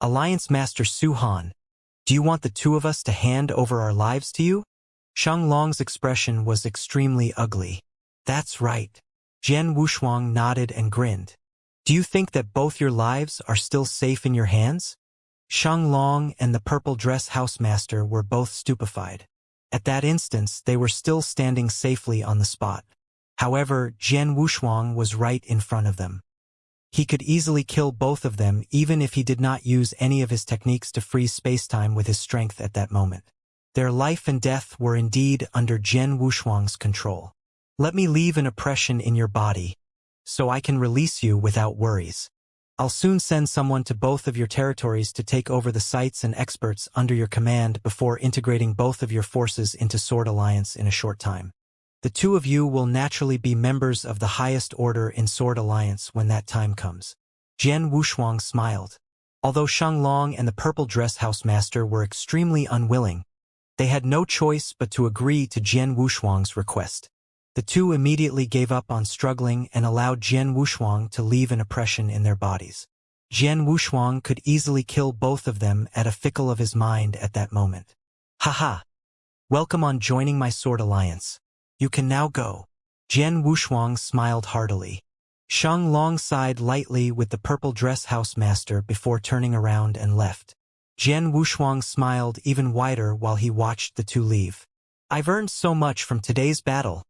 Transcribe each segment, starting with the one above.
Alliance Master Su-Han, do you want the two of us to hand over our lives to you? Shang Long's expression was extremely ugly. That's right. Jian Wushuang nodded and grinned. Do you think that both your lives are still safe in your hands? Shang Long and the purple dress housemaster were both stupefied. At that instance, they were still standing safely on the spot. However, Jian Wushuang was right in front of them. He could easily kill both of them even if he did not use any of his techniques to freeze spacetime with his strength at that moment. Their life and death were indeed under Jian Wushuang's control. Let me leave an impression in your body, so I can release you without worries. I'll soon send someone to both of your territories to take over the sites and experts under your command before integrating both of your forces into Sword Alliance in a short time. The two of you will naturally be members of the highest order in Sword Alliance when that time comes. Jian Wushuang smiled. Although Shang Long and the purple dress housemaster were extremely unwilling, they had no choice but to agree to Jian Wushuang's request. The two immediately gave up on struggling and allowed Jian Wushuang to leave an impression in their bodies. Jian Wushuang could easily kill both of them at a fickle of his mind at that moment. Haha! Welcome on joining my Sword Alliance. You can now go. Jian Wushuang smiled heartily. Shang Long sighed lightly with the purple dress housemaster before turning around and left. Jian Wushuang smiled even wider while he watched the two leave. I've earned so much from today's battle,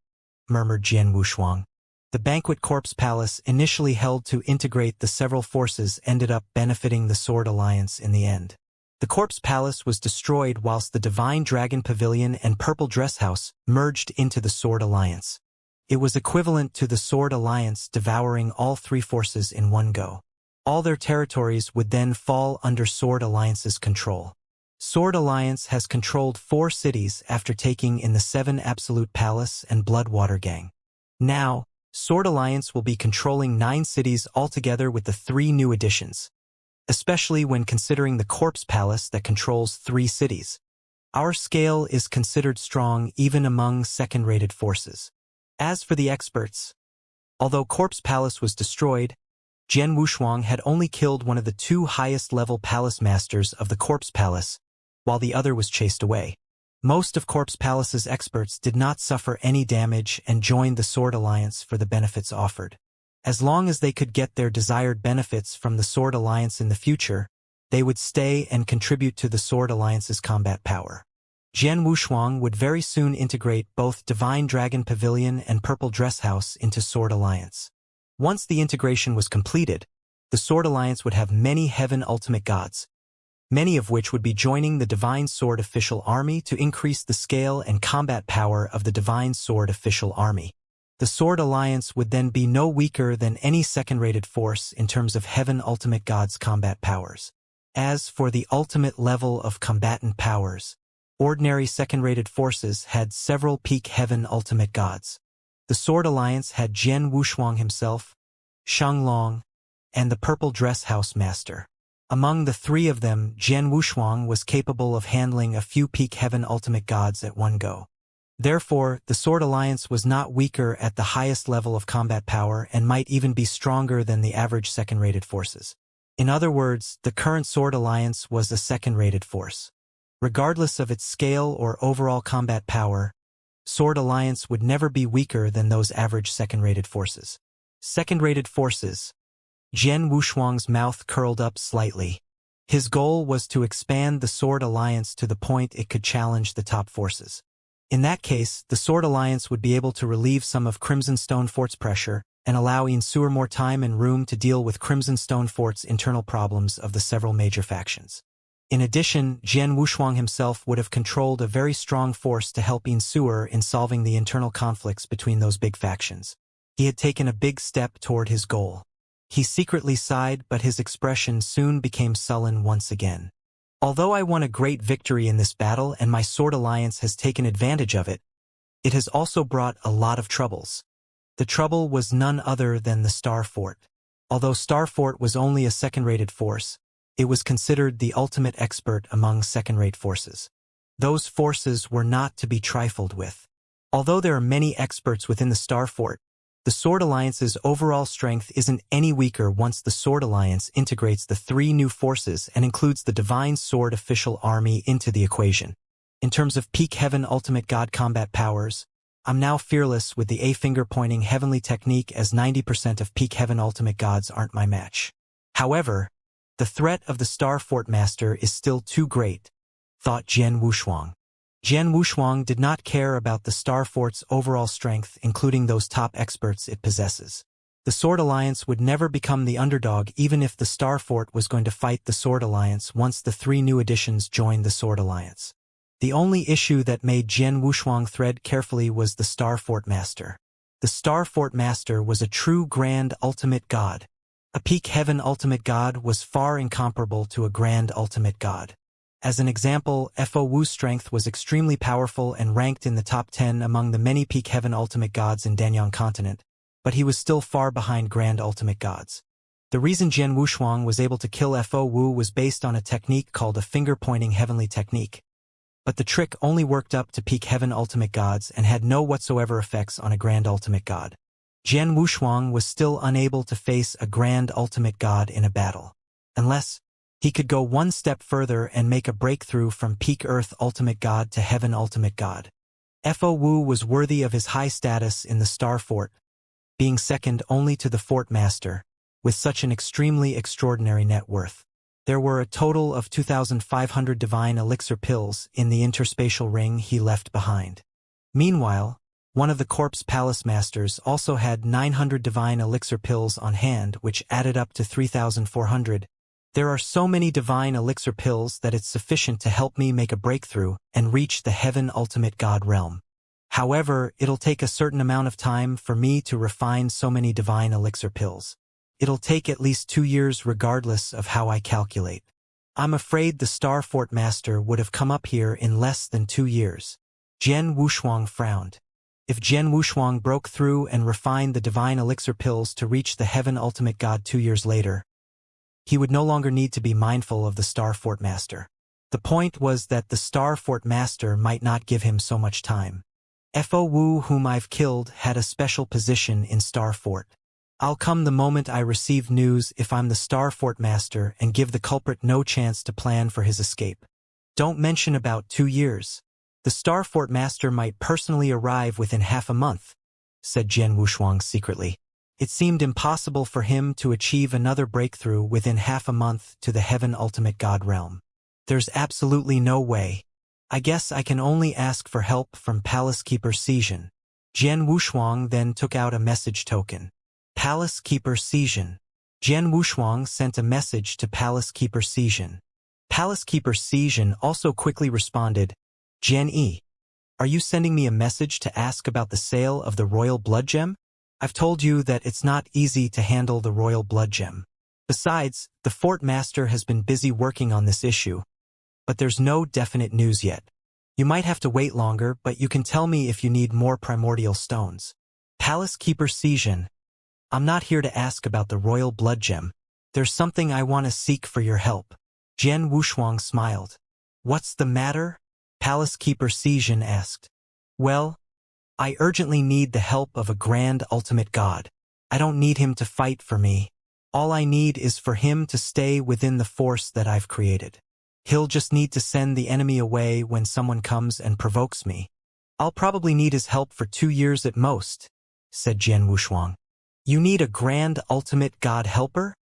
murmured Jian Wushuang. The Banquet Corpse Palace, initially held to integrate the several forces, ended up benefiting the Sword Alliance in the end. The Corpse Palace was destroyed whilst the Divine Dragon Pavilion and Purple Dress House merged into the Sword Alliance. It was equivalent to the Sword Alliance devouring all three forces in one go. All their territories would then fall under Sword Alliance's control. Sword Alliance has controlled 4 cities after taking in the 7 Absolute Palace and Bloodwater Gang. Now, Sword Alliance will be controlling 9 cities altogether with the 3 new additions, especially when considering the Corpse Palace that controls 3 cities. Our scale is considered strong even among second-rated forces. As for the experts, although Corpse Palace was destroyed, Jian Wushuang had only killed one of the 2 highest-level palace masters of the Corpse Palace, while the other was chased away. Most of Corpse Palace's experts did not suffer any damage and joined the Sword Alliance for the benefits offered. As long as they could get their desired benefits from the Sword Alliance in the future, they would stay and contribute to the Sword Alliance's combat power. Jian Wushuang would very soon integrate both Divine Dragon Pavilion and Purple Dress House into Sword Alliance. Once the integration was completed, the Sword Alliance would have many Heaven Ultimate Gods, many of which would be joining the Divine Sword Official Army to increase the scale and combat power of the Divine Sword Official Army. The Sword Alliance would then be no weaker than any second-rated force in terms of Heaven Ultimate Gods combat powers. As for the ultimate level of combatant powers, ordinary second-rated forces had several peak Heaven Ultimate Gods. The Sword Alliance had Jian Wushuang himself, Shang Long, and the Purple Dress House Master. Among the 3 of them, Jian Wushuang was capable of handling a few peak Heaven Ultimate Gods at one go. Therefore, the Sword Alliance was not weaker at the highest level of combat power and might even be stronger than the average second-rated forces. In other words, the current Sword Alliance was a second-rated force. Regardless of its scale or overall combat power, Sword Alliance would never be weaker than those average second-rated forces. Second-rated forces. Jian Wushuang's mouth curled up slightly. His goal was to expand the Sword Alliance to the point it could challenge the top forces. In that case, the Sword Alliance would be able to relieve some of Crimson Stone Fort's pressure and allow Xianxia more time and room to deal with Crimson Stone Fort's internal problems of the several major factions. In addition, Jian Wushuang himself would have controlled a very strong force to help Xianxia in solving the internal conflicts between those big factions. He had taken a big step toward his goal. He secretly sighed, but his expression soon became sullen once again. Although I won a great victory in this battle and my Sword Alliance has taken advantage of it, it has also brought a lot of troubles. The trouble was none other than the Star Fort. Although Star Fort was only a second-rated force, it was considered the ultimate expert among second-rate forces. Those forces were not to be trifled with. Although there are many experts within the Star Fort, The Sword Alliance's overall strength isn't any weaker once the Sword Alliance integrates the 3 new forces and includes the Divine Sword official army into the equation. In terms of peak heaven ultimate god combat powers, I'm now fearless with the A-finger-pointing heavenly technique, as 90% of peak heaven ultimate gods aren't my match. However, the threat of the Star Fort Master is still too great, thought Jian Wushuang. Jian Wushuang did not care about the Star Fort's overall strength, including those top experts it possesses. The Sword Alliance would never become the underdog even if the Star Fort was going to fight the Sword Alliance once the 3 new additions joined the Sword Alliance. The only issue that made Jian Wushuang thread carefully was the Star Fort Master. The Star Fort Master was a true grand ultimate god. A peak heaven ultimate god was far incomparable to a grand ultimate god. As an example, Fo Wu's strength was extremely powerful and ranked in the top 10 among the many peak heaven ultimate gods in Danyang continent, but he was still far behind grand ultimate gods. The reason Jian Wushuang was able to kill Fo Wu was based on a technique called a finger-pointing heavenly technique. But the trick only worked up to peak heaven ultimate gods and had no whatsoever effects on a grand ultimate god. Jian Wushuang was still unable to face a grand ultimate god in a battle, unless he could go one step further and make a breakthrough from peak earth ultimate god to heaven ultimate god. Fo Wu was worthy of his high status in the Star Fort, being second only to the Fort Master, with such an extremely extraordinary net worth. There were a total of 2,500 divine elixir pills in the interspatial ring he left behind. Meanwhile, one of the Corpse Palace Masters also had 900 divine elixir pills on hand, which added up to 3,400. There are so many divine elixir pills that it's sufficient to help me make a breakthrough and reach the heaven ultimate god realm. However, it'll take a certain amount of time for me to refine so many divine elixir pills. It'll take at least 2 years regardless of how I calculate. I'm afraid the Star Fort Master would have come up here in less than 2 years. Jian Wushuang frowned. If Jian Wushuang broke through and refined the divine elixir pills to reach the heaven ultimate god 2 years later, he would no longer need to be mindful of the Star Fort Master. The point was that the Star Fort Master might not give him so much time. Fo Wu, whom I've killed, had a special position in Star Fort. I'll come the moment I receive news if I'm the Star Fort Master and give the culprit no chance to plan for his escape. Don't mention about 2 years. The Star Fort Master might personally arrive within half a month, said Jian Wushuang secretly. It seemed impossible for him to achieve another breakthrough within half a month to the heaven ultimate god realm. There's absolutely no way. I guess I can only ask for help from Palace Keeper Xianxia. Jian Wushuang then took out a message token. Palace Keeper Xianxia. Jian Wushuang sent a message to Palace Keeper Xianxia. Palace Keeper Xianxia also quickly responded, Jian Yi, are you sending me a message to ask about the sale of the royal blood gem? I've told you that it's not easy to handle the royal blood gem. Besides, the Fort Master has been busy working on this issue, but there's no definite news yet. You might have to wait longer, but you can tell me if you need more primordial stones. Palace Keeper Xianxia, I'm not here to ask about the royal blood gem. There's something I want to seek for your help. Jian Wushuang smiled. What's the matter? Palace Keeper Xianxia asked. Well, I urgently need the help of a grand ultimate god. I don't need him to fight for me. All I need is for him to stay within the force that I've created. He'll just need to send the enemy away when someone comes and provokes me. I'll probably need his help for 2 years at most, said Jian Wushuang. You need a grand ultimate god helper?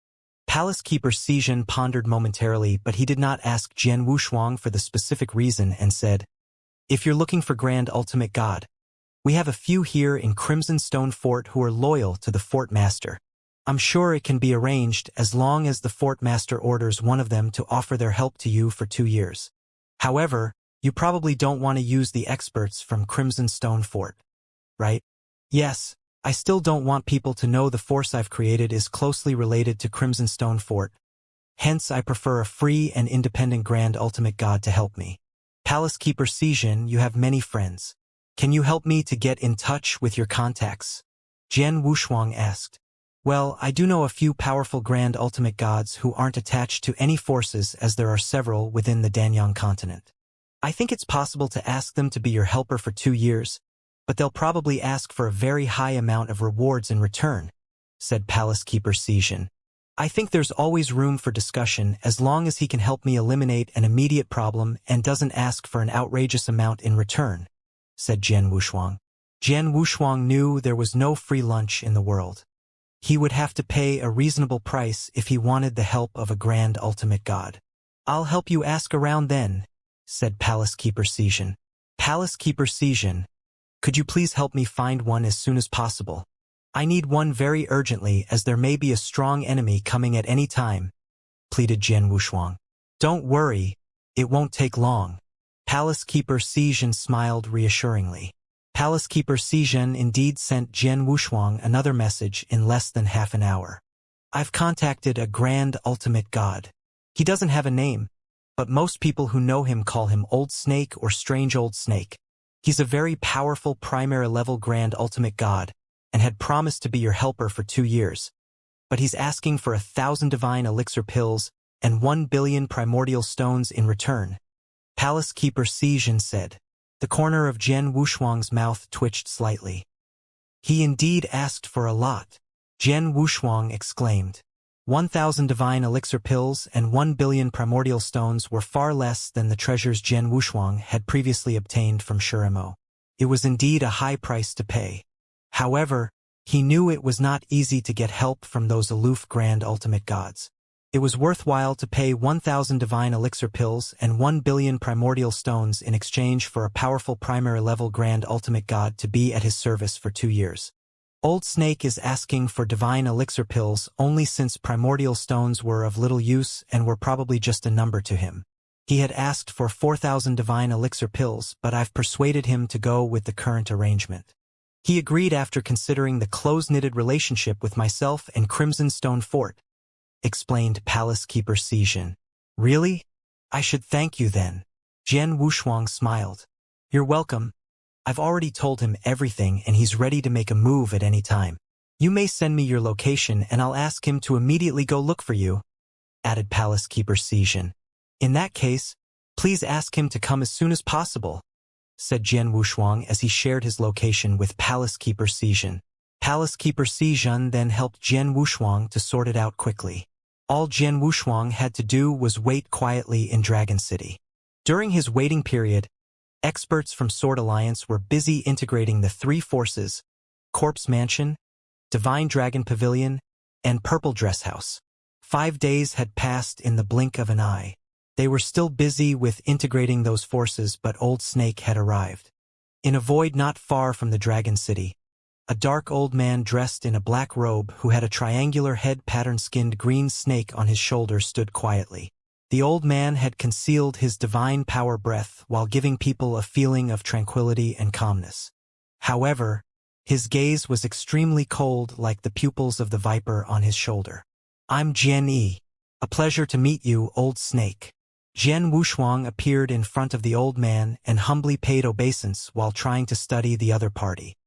Palace Keeper Xianxia pondered momentarily, but he did not ask Jian Wushuang for the specific reason and said, If you're looking for grand ultimate god, we have a few here in Crimson Stone Fort who are loyal to the Fort Master. I'm sure it can be arranged as long as the Fort Master orders one of them to offer their help to you for 2 years. However, you probably don't want to use the experts from Crimson Stone Fort, right? Yes, I still don't want people to know the force I've created is closely related to Crimson Stone Fort. Hence, I prefer a free and independent grand ultimate god to help me. Palace Keeper Xianxia, you have many friends. Can you help me to get in touch with your contacts? Jian Wushuang asked. Well, I do know a few powerful grand ultimate gods who aren't attached to any forces, as there are several within the Danyang continent. I think it's possible to ask them to be your helper for 2 years. but they'll probably ask for a very high amount of rewards in return, said Palace Keeper Xian. I think there's always room for discussion as long as he can help me eliminate an immediate problem and doesn't ask for an outrageous amount in return, said Jian Wushuang. Jian Wushuang knew there was no free lunch in the world. He would have to pay a reasonable price if he wanted the help of a grand ultimate god. I'll help you ask around then, said Palace Keeper Xian. Palace Keeper Xian, could you please help me find one as soon as possible? I need one very urgently as there may be a strong enemy coming at any time, pleaded Jian Wushuang. Don't worry, it won't take long. Palace Keeper Xian smiled reassuringly. Palace Keeper Xian indeed sent Jian Wushuang another message in less than half an hour. I've contacted a grand ultimate god. He doesn't have a name, but most people who know him call him Old Snake or Strange Old Snake. He's a very powerful primary level grand ultimate god, and had promised to be your helper for 2 years. But he's asking for 1,000 divine elixir pills and 1 billion primordial stones in return. Palace Keeper Xian said. The corner of Jian Wushuang's mouth twitched slightly. He indeed asked for a lot. Jian Wushuang exclaimed. 1,000 divine elixir pills and 1 billion primordial stones were far less than the treasures Jian Wushuang had previously obtained from Shurimo. It was indeed a high price to pay. However, he knew it was not easy to get help from those aloof grand ultimate gods. It was worthwhile to pay 1,000 divine elixir pills and 1 billion primordial stones in exchange for a powerful primary level grand ultimate god to be at his service for 2 years. Old Snake is asking for divine elixir pills only since primordial stones were of little use and were probably just a number to him. He had asked for 4,000 divine elixir pills, but I've persuaded him to go with the current arrangement. He agreed after considering the close-knitted relationship with myself and Crimson Stone Fort, explained Palace Keeper Xian. Really? I should thank you then. Jian Wushuang smiled. You're welcome. I've already told him everything and he's ready to make a move at any time. You may send me your location and I'll ask him to immediately go look for you, added Palace Keeper Xian. In that case, please ask him to come as soon as possible, said Jian Wushuang as he shared his location with Palace Keeper Xian. Palace Keeper Xian then helped Jian Wushuang to sort it out quickly. All Jian Wushuang had to do was wait quietly in Dragon City. During his waiting period, experts from Sword Alliance were busy integrating the 3 forces, Corpse Mansion, Divine Dragon Pavilion, and Purple Dress House. 5 days had passed in the blink of an eye. They were still busy with integrating those forces, but Old Snake had arrived. In a void not far from the Dragon City, a dark old man dressed in a black robe who had a triangular head pattern-skinned green snake on his shoulder stood quietly. The old man had concealed his divine power breath while giving people a feeling of tranquility and calmness. However, his gaze was extremely cold like the pupils of the viper on his shoulder. I'm Jian Yi. A pleasure to meet you, Old Snake. Jian Wushuang appeared in front of the old man and humbly paid obeisance while trying to study the other party.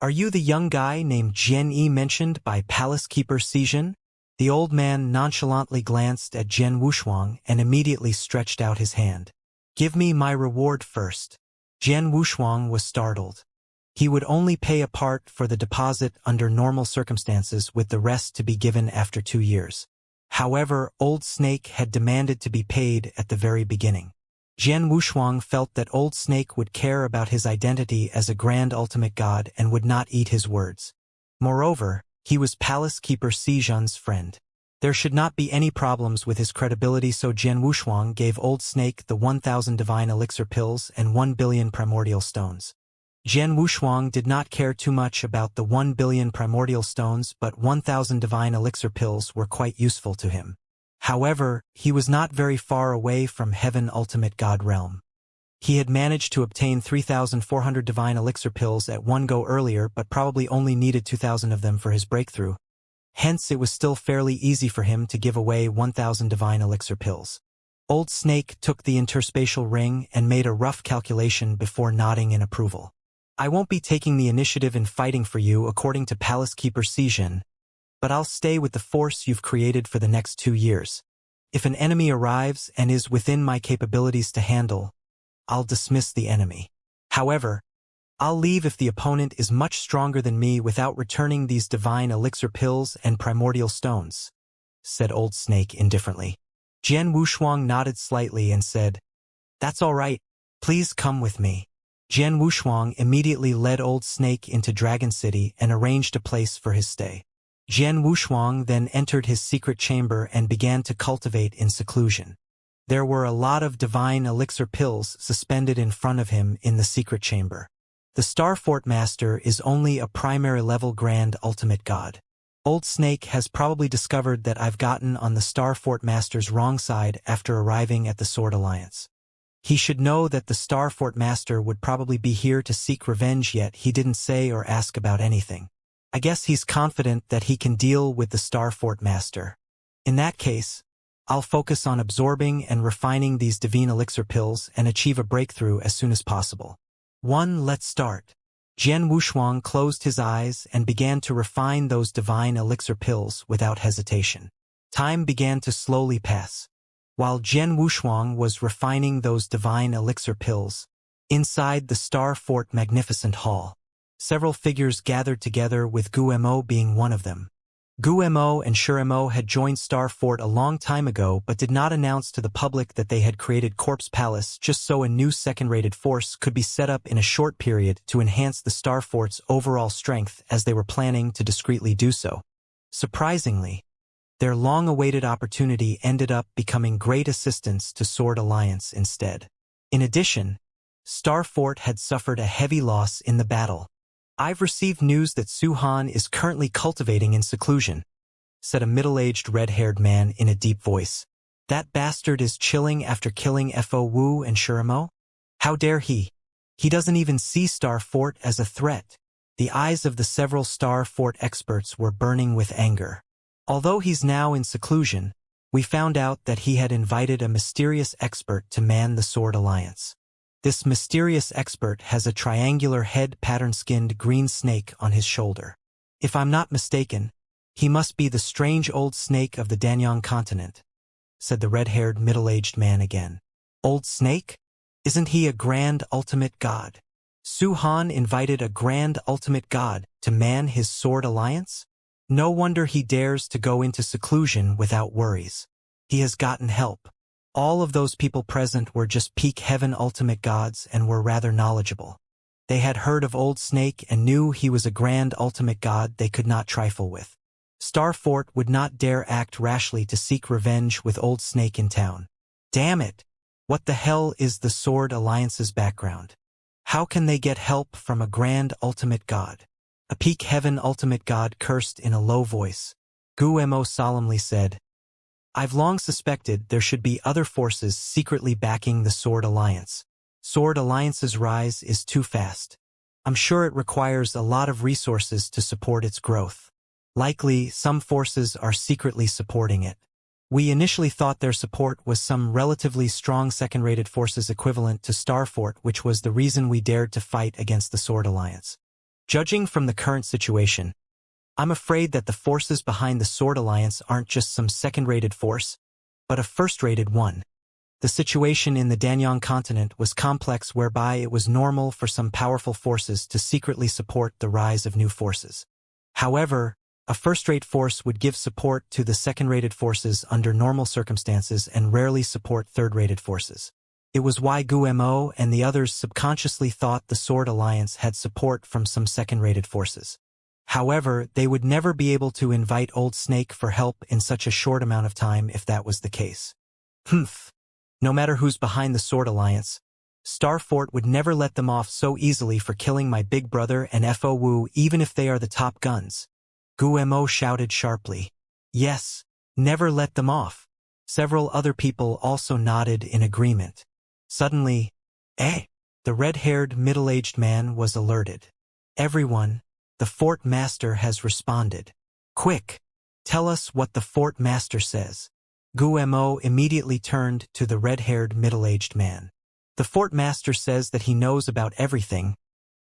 Are you the young guy named Jian Yi mentioned by Palace Keeper Xian? The old man nonchalantly glanced at Jian Wushuang and immediately stretched out his hand. Give me my reward first. Jian Wushuang was startled. He would only pay a part for the deposit under normal circumstances, with the rest to be given after 2 years. However, Old Snake had demanded to be paid at the very beginning. Jian Wushuang felt that Old Snake would care about his identity as a grand ultimate god and would not eat his words. Moreover, he was Palace Keeper Xian's friend. There should not be any problems with his credibility, so Jian Wushuang gave Old Snake the 1,000 divine elixir pills and 1 billion primordial stones. Jian Wushuang did not care too much about the 1 billion primordial stones, but 1,000 divine elixir pills were quite useful to him. However, he was not very far away from Heaven Ultimate God Realm. He had managed to obtain 3,400 divine elixir pills at one go earlier, but probably only needed 2,000 of them for his breakthrough. Hence, it was still fairly easy for him to give away 1,000 divine elixir pills. Old Snake took the interspatial ring and made a rough calculation before nodding in approval. I won't be taking the initiative in fighting for you according to Palace Keeper Xian, but I'll stay with the force you've created for the next 2 years. If an enemy arrives and is within my capabilities to handle, I'll dismiss the enemy. However, I'll leave if the opponent is much stronger than me without returning these divine elixir pills and primordial stones," said Old Snake indifferently. Jian Wushuang nodded slightly and said, "That's all right. Please come with me." Jian Wushuang immediately led Old Snake into Dragon City and arranged a place for his stay. Jian Wushuang then entered his secret chamber and began to cultivate in seclusion. There were a lot of divine elixir pills suspended in front of him in the secret chamber. The Star Fort Master is only a primary level Grand Ultimate God. Old Snake has probably discovered that I've gotten on the Star Fort Master's wrong side after arriving at the Sword Alliance. He should know that the Star Fort Master would probably be here to seek revenge, yet he didn't say or ask about anything. I guess he's confident that he can deal with the Star Fort Master. In that case, I'll focus on absorbing and refining these divine elixir pills and achieve a breakthrough as soon as possible. Let's start. Jian Wushuang closed his eyes and began to refine those divine elixir pills without hesitation. Time began to slowly pass. While Jian Wushuang was refining those divine elixir pills, inside the Star Fort Magnificent Hall, several figures gathered together with Gu Mo being one of them. Gu Mo and Shi Mo had joined Star Fort a long time ago but did not announce to the public that they had created Corpse Palace just so a new second-rated force could be set up in a short period to enhance the Star Fort's overall strength, as they were planning to discreetly do so. Surprisingly, their long-awaited opportunity ended up becoming great assistance to Sword Alliance instead. In addition, Star Fort had suffered a heavy loss in the battle. "I've received news that Su Han is currently cultivating in seclusion," said a middle-aged red-haired man in a deep voice. "That bastard is chilling after killing Fo Wu and Shi Mo? How dare he? He doesn't even see Star Fort as a threat." The eyes of the several Star Fort experts were burning with anger. Although he's now in seclusion, we found out that he had invited a mysterious expert to man the Sword Alliance. This mysterious expert has a triangular head pattern-skinned green snake on his shoulder. If I'm not mistaken, he must be the strange old snake of the Danyang continent, said the red-haired middle-aged man again. Old Snake? Isn't he a Grand Ultimate God? Su Han invited a Grand Ultimate God to man his Sword Alliance? No wonder he dares to go into seclusion without worries. He has gotten help. All of those people present were just peak heaven ultimate gods and were rather knowledgeable. They had heard of Old Snake and knew he was a grand ultimate god they could not trifle with. Star Fort would not dare act rashly to seek revenge with Old Snake in town. Damn it! What the hell is the Sword Alliance's background? How can they get help from a grand ultimate god? A peak heaven ultimate god cursed in a low voice. Gu Mo solemnly said, "I've long suspected there should be other forces secretly backing the Sword Alliance. Sword Alliance's rise is too fast. I'm sure it requires a lot of resources to support its growth. Likely, some forces are secretly supporting it. We initially thought their support was some relatively strong second-rated forces equivalent to Starfort, which was the reason we dared to fight against the Sword Alliance. Judging from the current situation, I'm afraid that the forces behind the Sword Alliance aren't just some second-rated force, but a first-rated one. The situation in the Danyang continent was complex, whereby it was normal for some powerful forces to secretly support the rise of new forces. However, a first-rate force would give support to the second-rated forces under normal circumstances and rarely support third-rated forces. It was why Gu Mo and the others subconsciously thought the Sword Alliance had support from some second-rated forces. However, they would never be able to invite Old Snake for help in such a short amount of time if that was the case. No matter who's behind the Sword Alliance, Starfort would never let them off so easily for killing my big brother and Fo Wu, even if they are the top guns. Gu Mo shouted sharply. Yes, never let them off. Several other people also nodded in agreement. Suddenly, the red-haired middle-aged man was alerted. Everyone, the Fort Master has responded. Quick, tell us what the Fort Master says. Gu Mo immediately turned to the red-haired middle-aged man. The Fort Master says that he knows about everything,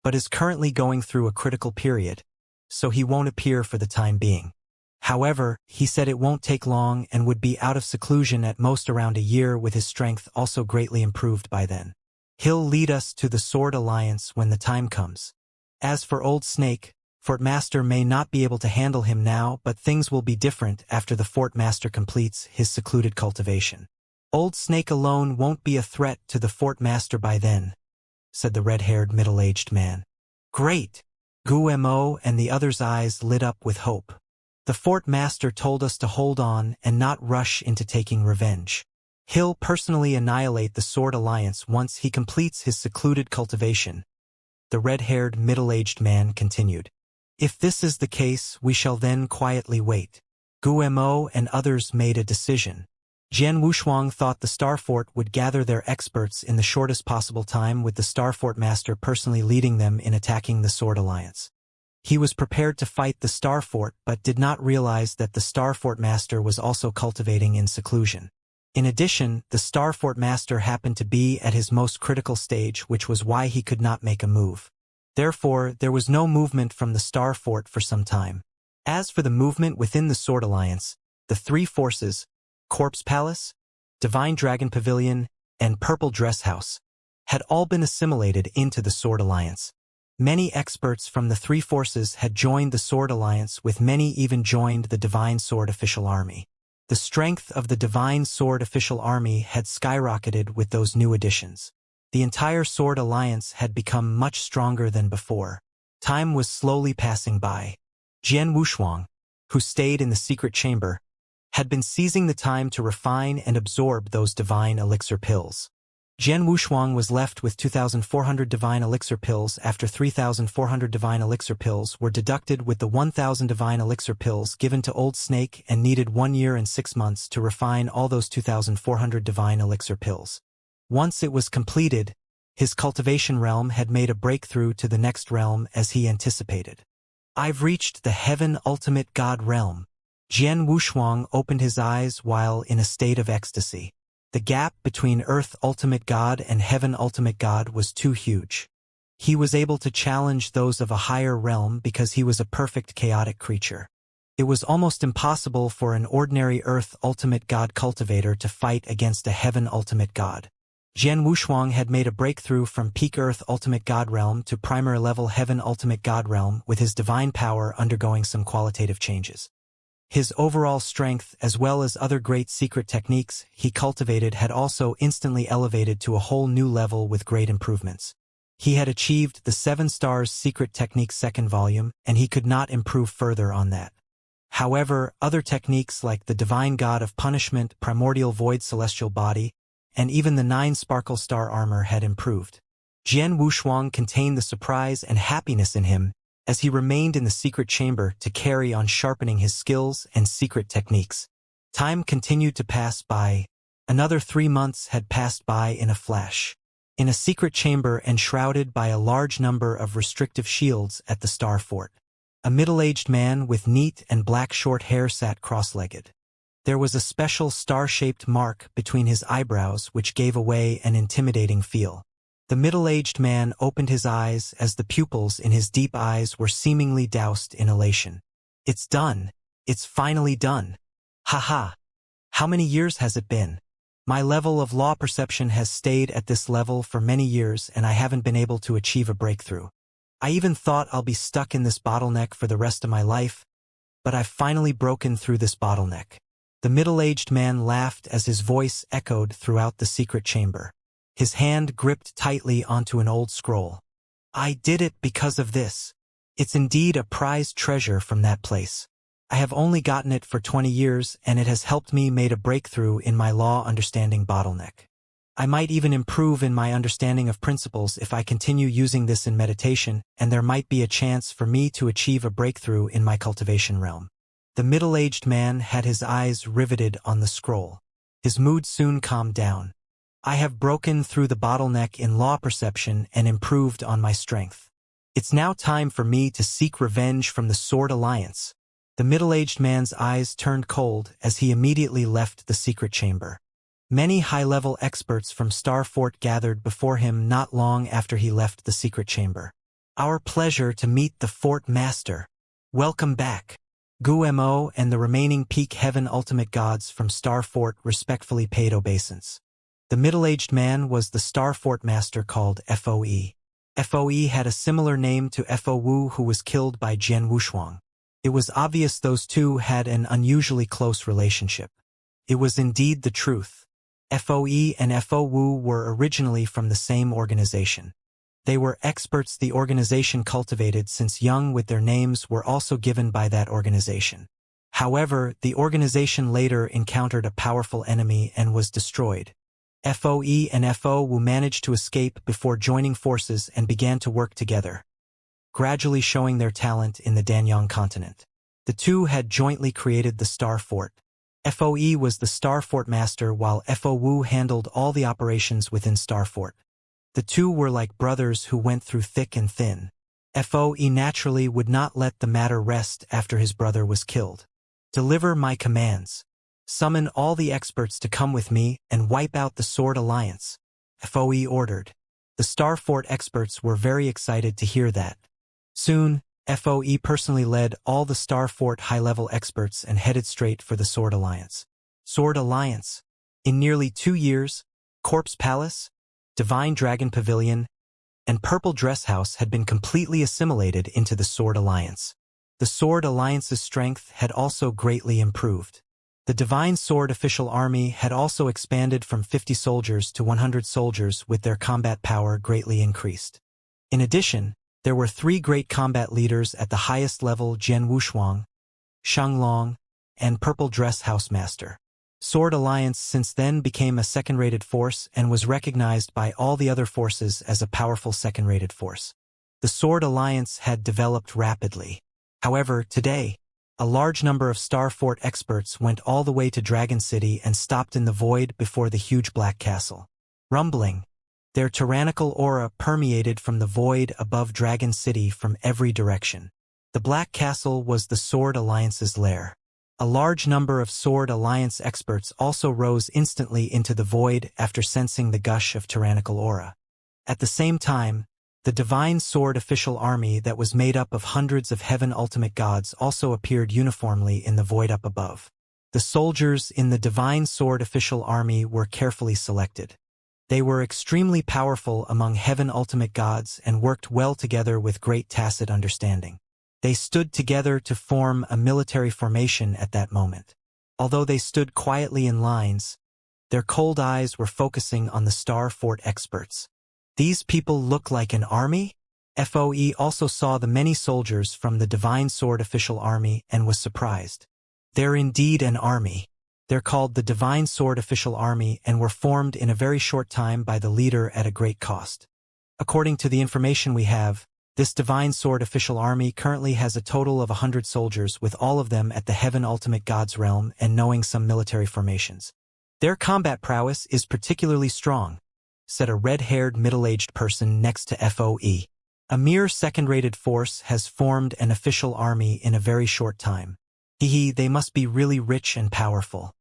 but is currently going through a critical period, so he won't appear for the time being. However, he said it won't take long and would be out of seclusion at most around a year, with his strength also greatly improved by then. He'll lead us to the Sword Alliance when the time comes. As for Old Snake, Fort Master may not be able to handle him now, but things will be different after the Fort Master completes his secluded cultivation. Old Snake alone won't be a threat to the Fort Master by then, said the red-haired middle-aged man. Great! Guemo and the other's eyes lit up with hope. The Fort Master told us to hold on and not rush into taking revenge. He'll personally annihilate the Sword Alliance once he completes his secluded cultivation. The red-haired middle-aged man continued. If this is the case, we shall then quietly wait. Guemo and others made a decision. Jian Wushuang thought the Star Fort would gather their experts in the shortest possible time, with the Star Fort Master personally leading them in attacking the Sword Alliance. He was prepared to fight the Star Fort, but did not realize that the Star Fort Master was also cultivating in seclusion. In addition, the Star Fort Master happened to be at his most critical stage, which was why he could not make a move. Therefore, there was no movement from the Star Fort for some time. As for the movement within the Sword Alliance, the three forces, Corpse Palace, Divine Dragon Pavilion, and Purple Dress House, had all been assimilated into the Sword Alliance. Many experts from the three forces had joined the Sword Alliance, with many even joined the Divine Sword Official Army. The strength of the Divine Sword Official Army had skyrocketed with those new additions. The entire Sword Alliance had become much stronger than before. Time was slowly passing by. Jian Wushuang, who stayed in the secret chamber, had been seizing the time to refine and absorb those divine elixir pills. Jian Wushuang was left with 2,400 divine elixir pills after 3,400 divine elixir pills were deducted with the 1,000 divine elixir pills given to Old Snake, and needed 1 year and 6 months to refine all those 2,400 divine elixir pills. Once it was completed, his cultivation realm had made a breakthrough to the next realm as he anticipated. I've reached the Heaven Ultimate God realm. Jian Wushuang opened his eyes while in a state of ecstasy. The gap between Earth Ultimate God and Heaven Ultimate God was too huge. He was able to challenge those of a higher realm because he was a perfect chaotic creature. It was almost impossible for an ordinary Earth Ultimate God cultivator to fight against a Heaven Ultimate God. Jian Wushuang had made a breakthrough from peak Earth Ultimate God realm to primer level Heaven Ultimate God realm, with his divine power undergoing some qualitative changes. His overall strength, as well as other great secret techniques he cultivated, had also instantly elevated to a whole new level with great improvements. He had achieved the 7 Stars Secret Techniques second volume, and he could not improve further on that. However, other techniques like the Divine God of Punishment, Primordial Void Celestial Body, and even the 9 Sparkle Star Armor had improved. Jian Wushuang contained the surprise and happiness in him as he remained in the secret chamber to carry on sharpening his skills and secret techniques. Time continued to pass by. Another 3 months had passed by in a flash. In a secret chamber enshrouded by a large number of restrictive shields at the Star Fort, a middle-aged man with neat and black short hair sat cross-legged. There was a special star-shaped mark between his eyebrows which gave away an intimidating feel. The middle-aged man opened his eyes as the pupils in his deep eyes were seemingly doused in elation. It's done. It's finally done. Ha. How many years has it been? My level of law perception has stayed at this level for many years, and I haven't been able to achieve a breakthrough. I even thought I'll be stuck in this bottleneck for the rest of my life, but I've finally broken through this bottleneck. The middle-aged man laughed as his voice echoed throughout the secret chamber. His hand gripped tightly onto an old scroll. I did it because of this. It's indeed a prized treasure from that place. I have only gotten it for 20 years, and it has helped me make a breakthrough in my law understanding bottleneck. I might even improve in my understanding of principles if I continue using this in meditation, and there might be a chance for me to achieve a breakthrough in my cultivation realm. The middle-aged man had his eyes riveted on the scroll. His mood soon calmed down. I have broken through the bottleneck in law perception and improved on my strength. It's now time for me to seek revenge from the Sword Alliance. The middle-aged man's eyes turned cold as he immediately left the secret chamber. Many high-level experts from Star Fort gathered before him not long after he left the secret chamber. Our pleasure to meet the Fort Master. Welcome back. Guemo and the remaining Peak Heaven Ultimate Gods from Star Fort respectfully paid obeisance. The middle-aged man was the Star Fort master called FOE. FOE had a similar name to FO Wu, who was killed by Jian Wushuang. It was obvious those two had an unusually close relationship. It was indeed the truth. FOE and FO Wu were originally from the same organization. They were experts the organization cultivated since young, with their names were also given by that organization. However, the organization later encountered a powerful enemy and was destroyed. FOE and FO Wu managed to escape before joining forces and began to work together, gradually showing their talent in the Danyang continent. The two had jointly created the Star Fort. FOE was the Star Fort master while FO Wu handled all the operations within Star Fort. The two were like brothers who went through thick and thin. FOE naturally would not let the matter rest after his brother was killed. Deliver my commands. Summon all the experts to come with me and wipe out the Sword Alliance, FOE ordered. The Star Fort experts were very excited to hear that. Soon, FOE personally led all the Star Fort high-level experts and headed straight for the Sword Alliance. Sword Alliance. In nearly 2 years, Corpse Palace, Divine Dragon Pavilion, and Purple Dress House had been completely assimilated into the Sword Alliance. The Sword Alliance's strength had also greatly improved. The Divine Sword official army had also expanded from 50 soldiers to 100 soldiers, with their combat power greatly increased. In addition, there were 3 great combat leaders at the highest level: Jian Wushuang, Shang Long, and Purple Dress House Master. Sword Alliance since then became a second-rated force and was recognized by all the other forces as a powerful second-rated force. The Sword Alliance had developed rapidly. However, today, a large number of Star Fort experts went all the way to Dragon City and stopped in the void before the huge black castle. Rumbling, their tyrannical aura permeated from the void above Dragon City from every direction. The Black Castle was the Sword Alliance's lair. A large number of Sword Alliance experts also rose instantly into the void after sensing the gush of tyrannical aura. At the same time, the Divine Sword official army that was made up of hundreds of heaven ultimate gods also appeared uniformly in the void up above. The soldiers in the Divine Sword official army were carefully selected. They were extremely powerful among heaven ultimate gods and worked well together with great tacit understanding. They stood together to form a military formation at that moment. Although they stood quietly in lines, their cold eyes were focusing on the Star Fort experts. These people look like an army? FOE also saw the many soldiers from the Divine Sword official army and was surprised. They're indeed an army. They're called the Divine Sword official army and were formed in a very short time by the leader at a great cost. According to the information we have, this Divine Sword official army currently has a total of 100 soldiers, with all of them at the Heaven Ultimate God's realm and knowing some military formations. Their combat prowess is particularly strong, said a red-haired middle-aged person next to FOE. A mere second-rated force has formed an official army in a very short time. They must be really rich and powerful.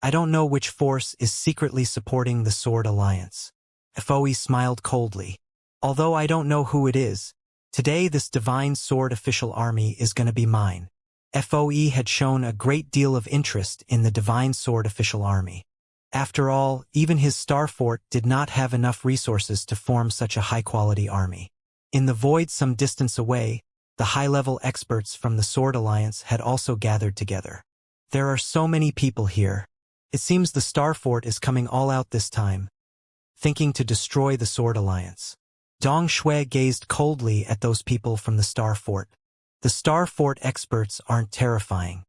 I don't know which force is secretly supporting the Sword Alliance. FOE smiled coldly. Although I don't know who it is, today this Divine Sword official army is going to be mine. FOE had shown a great deal of interest in the Divine Sword official army. After all, even his Star Fort did not have enough resources to form such a high-quality army. In the void some distance away, the high-level experts from the Sword Alliance had also gathered together. There are so many people here. It seems the Star Fort is coming all out this time, thinking to destroy the Sword Alliance. Dong Shui gazed coldly at those people from the Star Fort. The Star Fort experts aren't terrifying.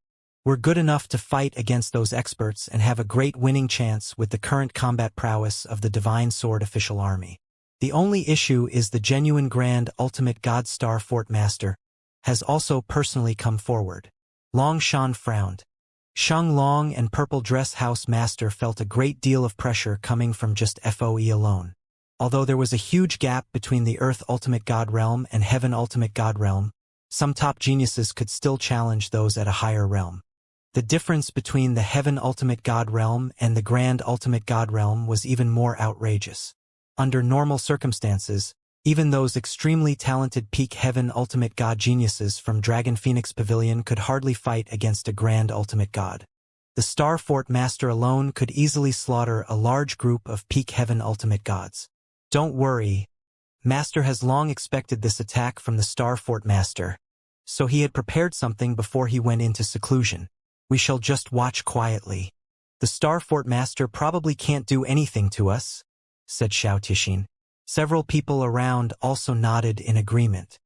We're good enough to fight against those experts and have a great winning chance with the current combat prowess of the Divine Sword official army. The only issue is the genuine Grand Ultimate God Star Fort Master has also personally come forward. Long Shan frowned. Shang Long and Purple Dress House Master felt a great deal of pressure coming from just FOE alone. Although there was a huge gap between the Earth Ultimate God Realm and Heaven Ultimate God Realm, some top geniuses could still challenge those at a higher realm. The difference between the Heaven Ultimate God Realm and the Grand Ultimate God Realm was even more outrageous. Under normal circumstances, even those extremely talented peak Heaven Ultimate God geniuses from Dragon Phoenix Pavilion could hardly fight against a Grand Ultimate God. The Star Fort Master alone could easily slaughter a large group of peak heaven ultimate gods. Don't worry, Master has long expected this attack from the Star Fort Master, so he had prepared something before he went into seclusion. We shall just watch quietly. The Star Fort Master probably can't do anything to us, said Xiaotishin. Several people around also nodded in agreement.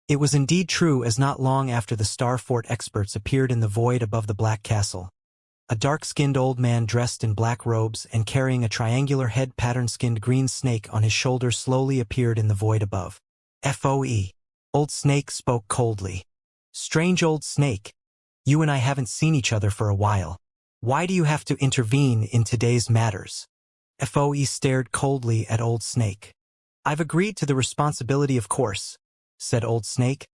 It was indeed true, as not long after the Star Fort experts appeared in the void above the Black Castle. A dark-skinned old man dressed in black robes and carrying a triangular head pattern-skinned green snake on his shoulder slowly appeared in the void above. FOE. Old Snake spoke coldly. Strange old snake. You and I haven't seen each other for a while. Why do you have to intervene in today's matters? FOE stared coldly at Old Snake. I've agreed to the responsibility, of course, said Old Snake.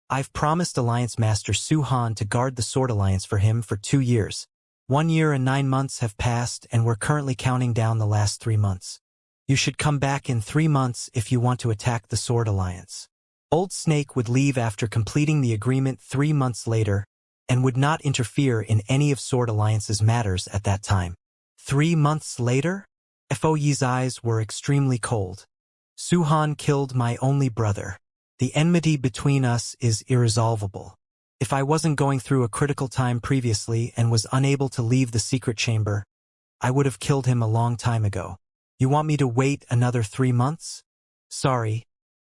I've promised Alliance Master Su Han to guard the Sword Alliance for him for 2 years. 1 year and 9 months have passed, and we're currently counting down the last 3 months. You should come back in 3 months if you want to attack the Sword Alliance. Old Snake would leave after completing the agreement 3 months later, and would not interfere in any of Sword Alliance's matters at that time. 3 months later? FOE's eyes were extremely cold. Su Han killed my only brother. The enmity between us is irresolvable. If I wasn't going through a critical time previously and was unable to leave the secret chamber, I would have killed him a long time ago. You want me to wait another 3 months? Sorry,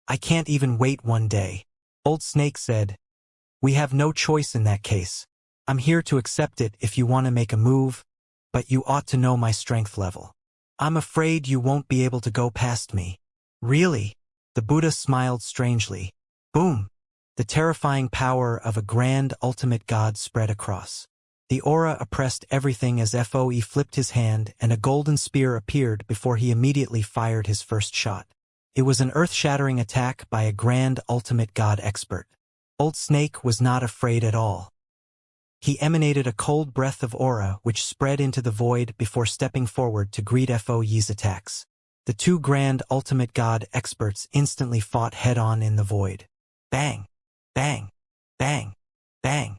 I can't even wait 1 day. Old Snake said. We have no choice in that case. I'm here to accept it if you want to make a move, but you ought to know my strength level. I'm afraid you won't be able to go past me. Really? The Buddha smiled strangely. Boom! The terrifying power of a grand ultimate god spread across. The aura oppressed everything as FOE flipped his hand and a golden spear appeared before he immediately fired his first shot. It was an earth-shattering attack by a grand ultimate god expert. Old Snake was not afraid at all. He emanated a cold breath of aura which spread into the void before stepping forward to greet FOE's attacks. The 2 grand ultimate god experts instantly fought head-on in the void. Bang! Bang! Bang! Bang!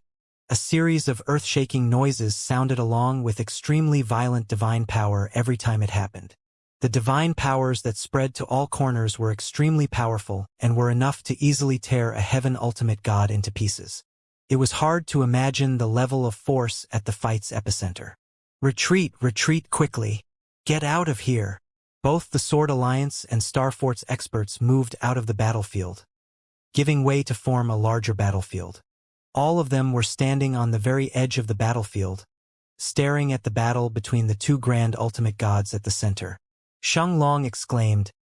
A series of earth-shaking noises sounded along with extremely violent divine power every time it happened. The divine powers that spread to all corners were extremely powerful and were enough to easily tear a heaven ultimate god into pieces. It was hard to imagine the level of force at the fight's epicenter. Retreat, retreat quickly. Get out of here. Both the Sword Alliance and Starfort's experts moved out of the battlefield, giving way to form a larger battlefield. All of them were standing on the very edge of the battlefield, staring at the battle between the 2 grand ultimate gods at the center. Shang Long exclaimed,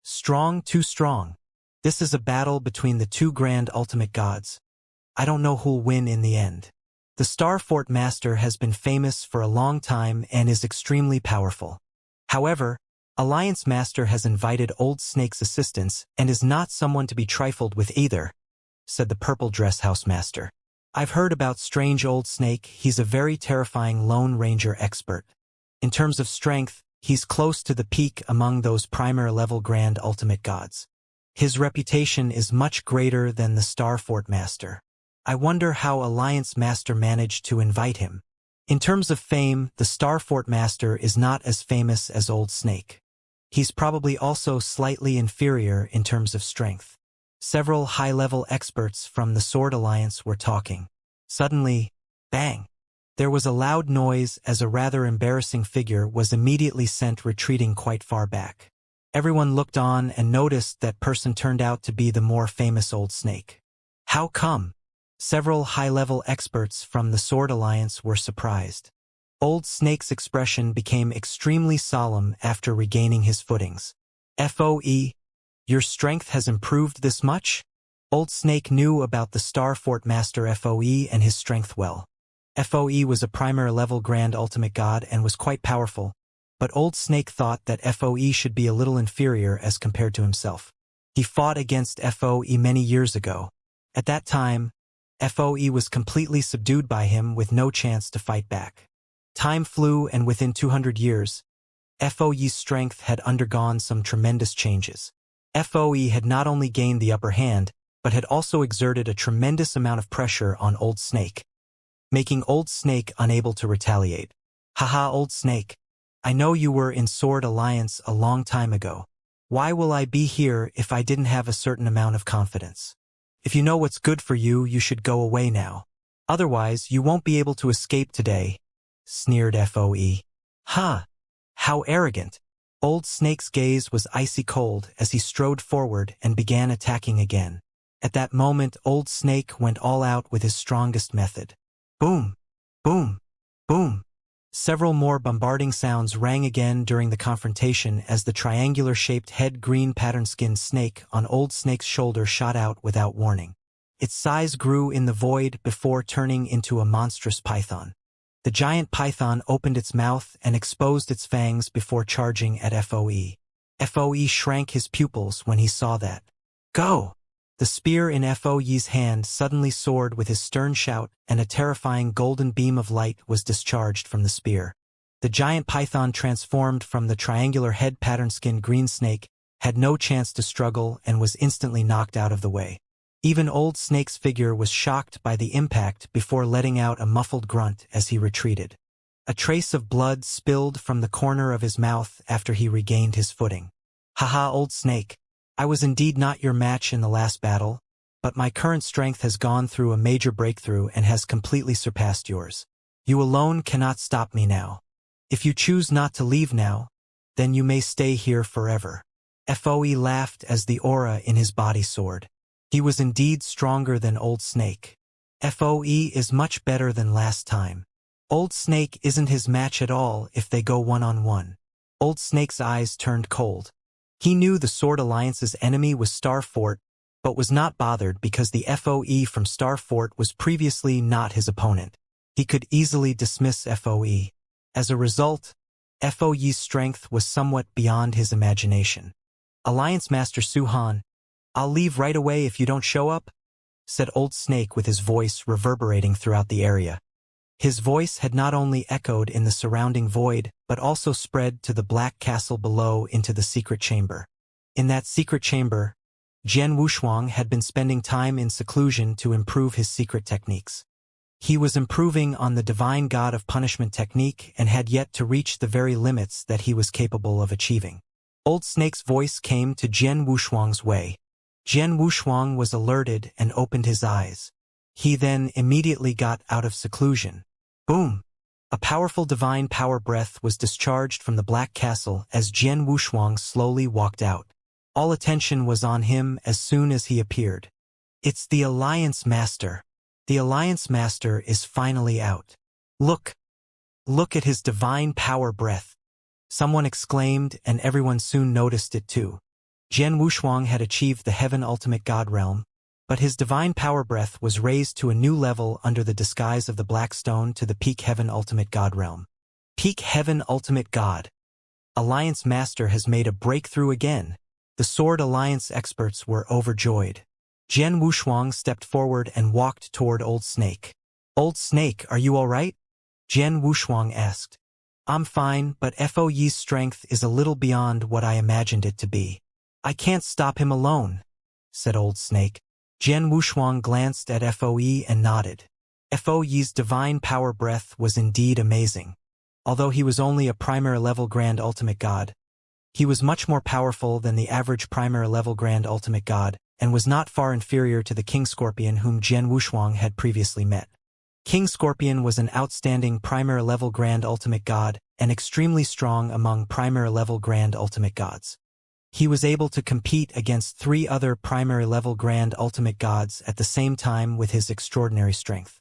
Strong, too strong. This is a battle between the 2 grand ultimate gods. I don't know who'll win in the end. The Star Fort Master has been famous for a long time and is extremely powerful. However, Alliance Master has invited Old Snake's assistance and is not someone to be trifled with either, said the Purple Dress House Master. I've heard about strange Old Snake. He's a very terrifying Lone Ranger expert. In terms of strength, he's close to the peak among those primary-level grand ultimate gods. His reputation is much greater than the Star Fort Master. I wonder how Alliance Master managed to invite him. In terms of fame, the Star Fort Master is not as famous as Old Snake. He's probably also slightly inferior in terms of strength. Several high-level experts from the Sword Alliance were talking. Suddenly, bang! There was a loud noise as a rather embarrassing figure was immediately sent retreating quite far back. Everyone looked on and noticed that person turned out to be the more famous Old Snake. How come? Several high-level experts from the Sword Alliance were surprised. Old Snake's expression became extremely solemn after regaining his footings. FOE, your strength has improved this much? Old Snake knew about the Star Fort Master FOE and his strength well. FOE was a primary-level grand ultimate god and was quite powerful, but Old Snake thought that FOE should be a little inferior as compared to himself. He fought against FOE many years ago. At that time, FOE was completely subdued by him with no chance to fight back. Time flew, and within 200 years, FOE's strength had undergone some tremendous changes. FOE had not only gained the upper hand, but had also exerted a tremendous amount of pressure on Old Snake, making Old Snake unable to retaliate. Haha, old snake. I know you were in Sword Alliance a long time ago. Why will I be here if I didn't have a certain amount of confidence? If you know what's good for you, you should go away now. Otherwise, you won't be able to escape today, sneered FOE. Ha! How arrogant! Old Snake's gaze was icy cold as he strode forward and began attacking again. At that moment, Old Snake went all out with his strongest method. Boom! Boom! Boom! Several more bombarding sounds rang again during the confrontation as the triangular-shaped head-green pattern-skinned snake on Old Snake's shoulder shot out without warning. Its size grew in the void before turning into a monstrous python. The giant python opened its mouth and exposed its fangs before charging at FOE. FOE shrank his pupils when he saw that. Go! The spear in FOE's hand suddenly soared with his stern shout, and a terrifying golden beam of light was discharged from the spear. The giant python transformed from the triangular head pattern-skinned green snake, had no chance to struggle, and was instantly knocked out of the way. Even Old Snake's figure was shocked by the impact before letting out a muffled grunt as he retreated. A trace of blood spilled from the corner of his mouth after he regained his footing. Haha, Old Snake. I was indeed not your match in the last battle, but my current strength has gone through a major breakthrough and has completely surpassed yours. You alone cannot stop me now. If you choose not to leave now, then you may stay here forever. FOE laughed as the aura in his body soared. He was indeed stronger than Old Snake. FOE is much better than last time. Old Snake isn't his match at all if they go one-on-one. Old Snake's eyes turned cold. He knew the Sword Alliance's enemy was Star Fort, but was not bothered because the FOE from Star Fort was previously not his opponent. He could easily dismiss FOE. As a result, FOE's strength was somewhat beyond his imagination. Alliance Master Suhan, I'll leave right away if you don't show up, said Old Snake with his voice reverberating throughout the area. His voice had not only echoed in the surrounding void, but also spread to the black castle below into the secret chamber. In that secret chamber, Jian Wushuang had been spending time in seclusion to improve his secret techniques. He was improving on the divine god of punishment technique and had yet to reach the very limits that he was capable of achieving. Old Snake's voice came to Jian Wushuang's way. Jian Wushuang was alerted and opened his eyes. He then immediately got out of seclusion. Boom! A powerful divine power breath was discharged from the Black Castle as Jian Wushuang slowly walked out. All attention was on him as soon as he appeared. It's the Alliance Master. The Alliance Master is finally out. Look! Look at his divine power breath. Someone exclaimed, and everyone soon noticed it too. Jian Wushuang had achieved the Heaven Ultimate God realm, but his divine power breath was raised to a new level under the disguise of the Black Stone to the Peak Heaven Ultimate God realm. Peak Heaven Ultimate God. Alliance Master has made a breakthrough again. The Sword Alliance experts were overjoyed. Jian Wushuang stepped forward and walked toward Old Snake. Old Snake, are you all right? Jian Wushuang asked. I'm fine, but FOE's strength is a little beyond what I imagined it to be. I can't stop him alone, said Old Snake. Jian Wushuang glanced at FOE and nodded. FOE's divine power breath was indeed amazing. Although he was only a primary level Grand Ultimate God, he was much more powerful than the average primary level Grand Ultimate God, and was not far inferior to the King Scorpion whom Jian Wushuang had previously met. King Scorpion was an outstanding primary level Grand Ultimate God, and extremely strong among primary level Grand Ultimate Gods. He was able to compete against 3 other primary level Grand Ultimate Gods at the same time with his extraordinary strength.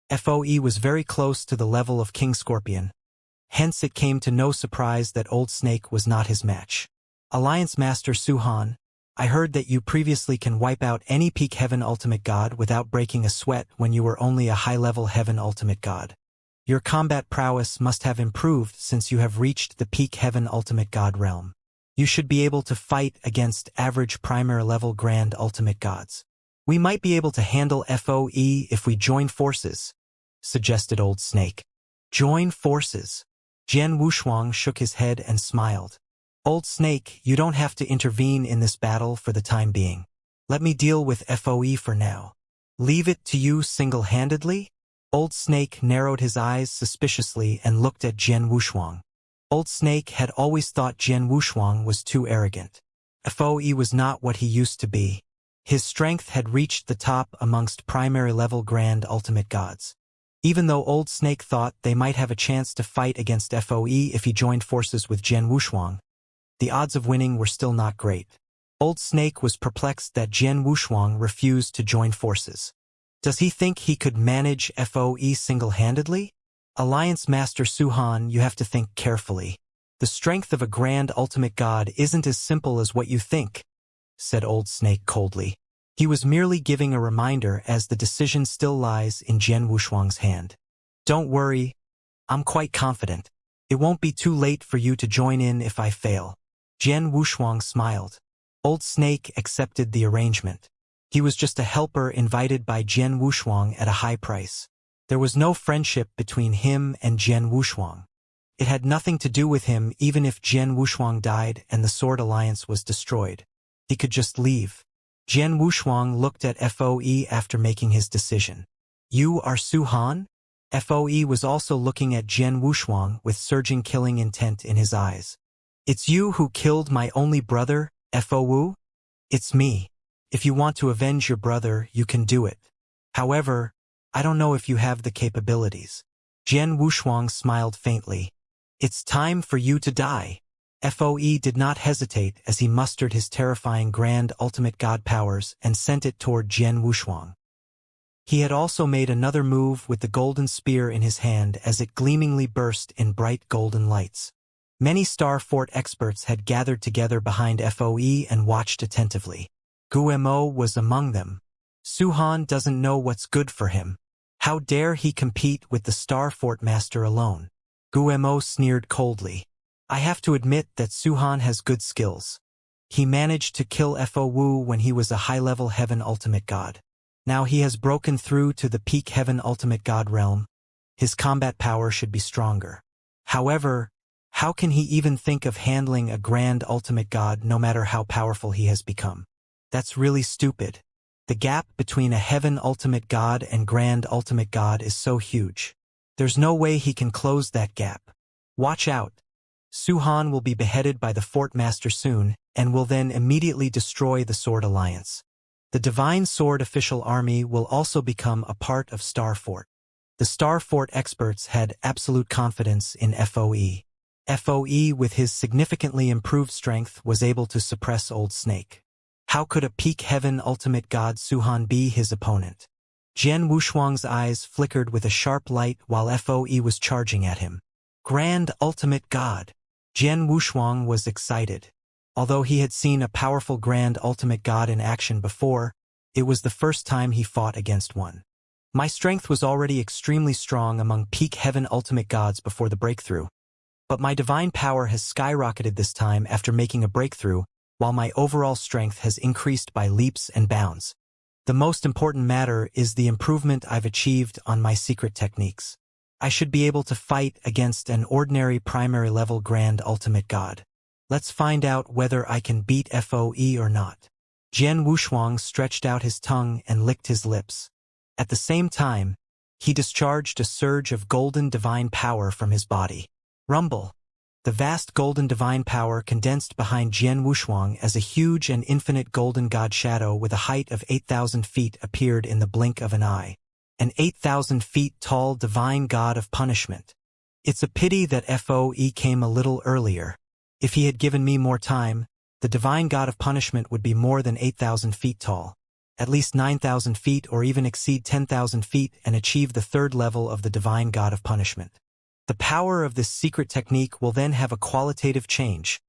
FOE was very close to the level of King Scorpion. Hence it came to no surprise that Old Snake was not his match. Alliance Master Suhan, I heard that you previously can wipe out any Peak Heaven Ultimate God without breaking a sweat when you were only a high-level Heaven Ultimate God. Your combat prowess must have improved since you have reached the Peak Heaven Ultimate God realm. You should be able to fight against average primary level Grand Ultimate Gods. We might be able to handle FOE if we join forces, suggested Old Snake. Join forces. Jian Wushuang shook his head and smiled. Old Snake, you don't have to intervene in this battle for the time being. Let me deal with FOE for now. Leave it to you single-handedly? Old Snake narrowed his eyes suspiciously and looked at Jian Wushuang. Old Snake had always thought Jian Wushuang was too arrogant. FOE was not what he used to be. His strength had reached the top amongst primary-level grand ultimate gods. Even though Old Snake thought they might have a chance to fight against FOE if he joined forces with Jian Wushuang, the odds of winning were still not great. Old Snake was perplexed that Jian Wushuang refused to join forces. Does he think he could manage FOE single-handedly? Alliance Master Su-Han, you have to think carefully. The strength of a grand ultimate god isn't as simple as what you think, said Old Snake coldly. He was merely giving a reminder as the decision still lies in Jian Wushuang's hand. Don't worry, I'm quite confident. It won't be too late for you to join in if I fail. Jian Wushuang smiled. Old Snake accepted the arrangement. He was just a helper invited by Jian Wushuang at a high price. There was no friendship between him and Jian Wushuang. It had nothing to do with him even if Jian Wushuang died and the Sword Alliance was destroyed. He could just leave. Jian Wushuang looked at FOE after making his decision. You are Su-Han? FOE was also looking at Jian Wushuang with surging killing intent in his eyes. It's you who killed my only brother, FOE? It's me. If you want to avenge your brother, you can do it. However, I don't know if you have the capabilities. Jian Wushuang smiled faintly. It's time for you to die. FOE did not hesitate as he mustered his terrifying grand ultimate god powers and sent it toward Jian Wushuang. He had also made another move with the golden spear in his hand as it gleamingly burst in bright golden lights. Many Star Fort experts had gathered together behind FOE and watched attentively. Guemo was among them. Su-Han doesn't know what's good for him. How dare he compete with the Star Fort Master alone? Guemo sneered coldly. I have to admit that Su-Han has good skills. He managed to kill FOE when he was a high-level Heaven Ultimate God. Now he has broken through to the peak Heaven Ultimate God realm. His combat power should be stronger. However, how can he even think of handling a Grand Ultimate God no matter how powerful he has become? That's really stupid. The gap between a Heaven Ultimate God and Grand Ultimate God is so huge. There's no way he can close that gap. Watch out. Su-Han will be beheaded by the Fort Master soon, and will then immediately destroy the Sword Alliance. The Divine Sword official army will also become a part of Star Fort. The Star Fort experts had absolute confidence in FOE. FOE, with his significantly improved strength, was able to suppress Old Snake. How could a peak Heaven Ultimate God Su-Han be his opponent? Jian Wushuang's eyes flickered with a sharp light while FOE was charging at him. Grand Ultimate God! Jian Wushuang was excited. Although he had seen a powerful Grand Ultimate God in action before, it was the first time he fought against one. My strength was already extremely strong among peak Heaven Ultimate Gods before the breakthrough. But my divine power has skyrocketed this time after making a breakthrough, while my overall strength has increased by leaps and bounds. The most important matter is the improvement I've achieved on my secret techniques. I should be able to fight against an ordinary primary-level Grand Ultimate God. Let's find out whether I can beat FOE or not. Jian Wushuang stretched out his tongue and licked his lips. At the same time, he discharged a surge of golden divine power from his body. Rumble! The vast golden divine power condensed behind Jian Wushuang as a huge and infinite golden god shadow with a height of 8,000 feet appeared in the blink of an eye. An 8,000 feet tall divine god of punishment. It's a pity that FOE came a little earlier. If he had given me more time, the divine god of punishment would be more than 8,000 feet tall. At least 9,000 feet or even exceed 10,000 feet and achieve the third level of the divine god of punishment. The power of this secret technique will then have a qualitative change,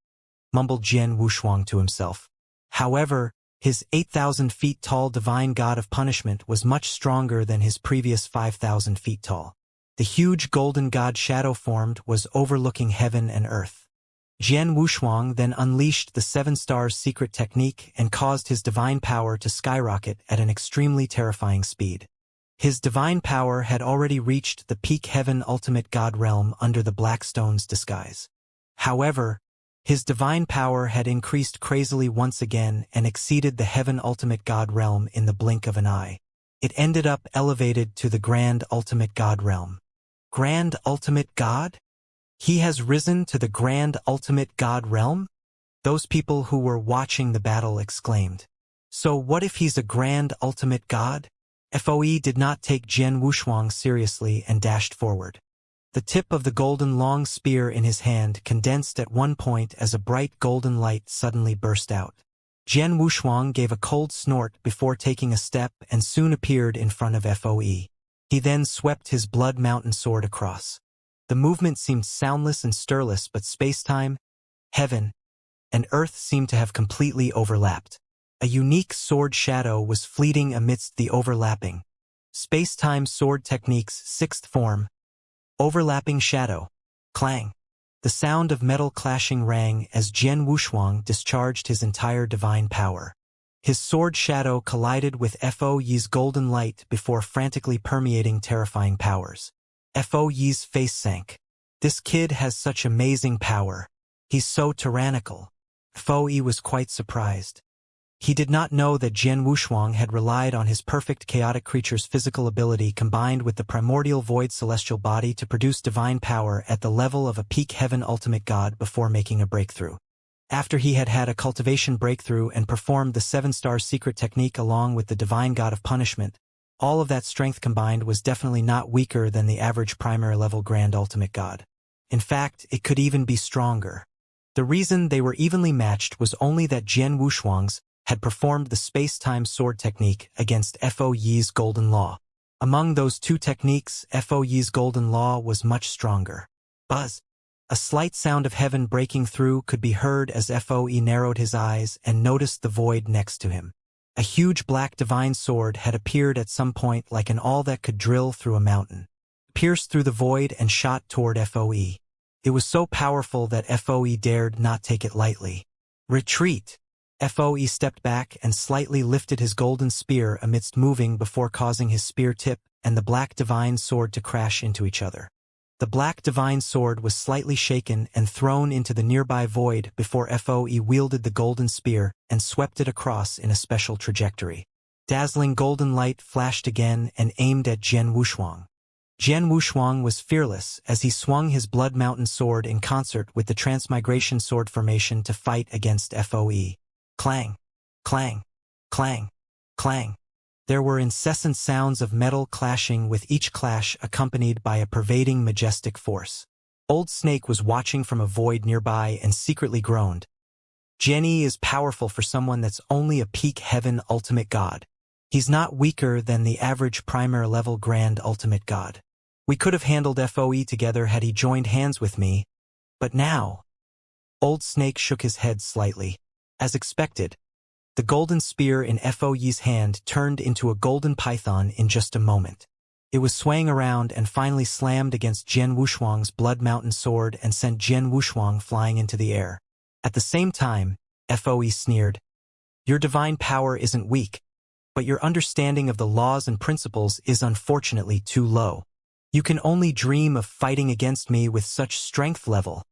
mumbled Jian Wushuang to himself. However, his 8,000 feet tall divine god of punishment was much stronger than his previous 5,000 feet tall. The huge golden god shadow formed was overlooking heaven and earth. Jian Wushuang then unleashed the 7 stars secret technique and caused his divine power to skyrocket at an extremely terrifying speed. His divine power had already reached the peak Heaven Ultimate God realm under the Blackstone's disguise. However, his divine power had increased crazily once again and exceeded the Heaven Ultimate God realm in the blink of an eye. It ended up elevated to the Grand Ultimate God realm. Grand Ultimate God? He has risen to the Grand Ultimate God realm? Those people who were watching the battle exclaimed. So what if he's a Grand Ultimate God? FOE did not take Jian Wushuang seriously and dashed forward. The tip of the golden long spear in his hand condensed at one point as a bright golden light suddenly burst out. Jian Wushuang gave a cold snort before taking a step and soon appeared in front of FOE. He then swept his blood mountain sword across. The movement seemed soundless and stirless, but space-time, heaven, and earth seemed to have completely overlapped. A unique sword shadow was fleeting amidst the overlapping. Space-time sword technique's sixth form. Overlapping shadow. Clang. The sound of metal clashing rang as Jian Wushuang discharged his entire divine power. His sword shadow collided with FOE's golden light before frantically permeating terrifying powers. FOE's face sank. This kid has such amazing power. He's so tyrannical. FOE was quite surprised. He did not know that Jian Wushuang had relied on his perfect chaotic creature's physical ability combined with the primordial void celestial body to produce divine power at the level of a peak heaven ultimate god before making a breakthrough. After he had had a cultivation breakthrough and performed the 7-star secret technique along with the divine god of punishment, all of that strength combined was definitely not weaker than the average primary level grand ultimate god. In fact, it could even be stronger. The reason they were evenly matched was only that Jian Wushuang's had performed the space-time sword technique against FOE's golden law. Among those two techniques, FOE's golden law was much stronger. Buzz. A slight sound of heaven breaking through could be heard as FOE narrowed his eyes and noticed the void next to him. A huge black divine sword had appeared at some point like an awl that could drill through a mountain. Pierced through the void and shot toward FOE. It was so powerful that FOE dared not take it lightly. Retreat! FOE stepped back and slightly lifted his golden spear amidst moving before causing his spear tip and the black divine sword to crash into each other. The black divine sword was slightly shaken and thrown into the nearby void before FOE wielded the golden spear and swept it across in a special trajectory. Dazzling golden light flashed again and aimed at Jian Wushuang. Jian Wushuang was fearless as he swung his blood mountain sword in concert with the Transmigration sword formation to fight against FOE. Clang, clang, clang, clang. There were incessant sounds of metal clashing with each clash accompanied by a pervading majestic force. Old Snake was watching from a void nearby and secretly groaned. Jenny is powerful for someone that's only a peak heaven ultimate god. He's not weaker than the average primary level grand ultimate god. We could have handled FOE together had he joined hands with me, but now... Old Snake shook his head slightly. As expected, the golden spear in FOE's hand turned into a golden python in just a moment. It was swaying around and finally slammed against Jian Wushuang's blood mountain sword and sent Jian Wushuang flying into the air. At the same time, FOE sneered, "Your divine power isn't weak, but your understanding of the laws and principles is unfortunately too low. You can only dream of fighting against me with such strength level."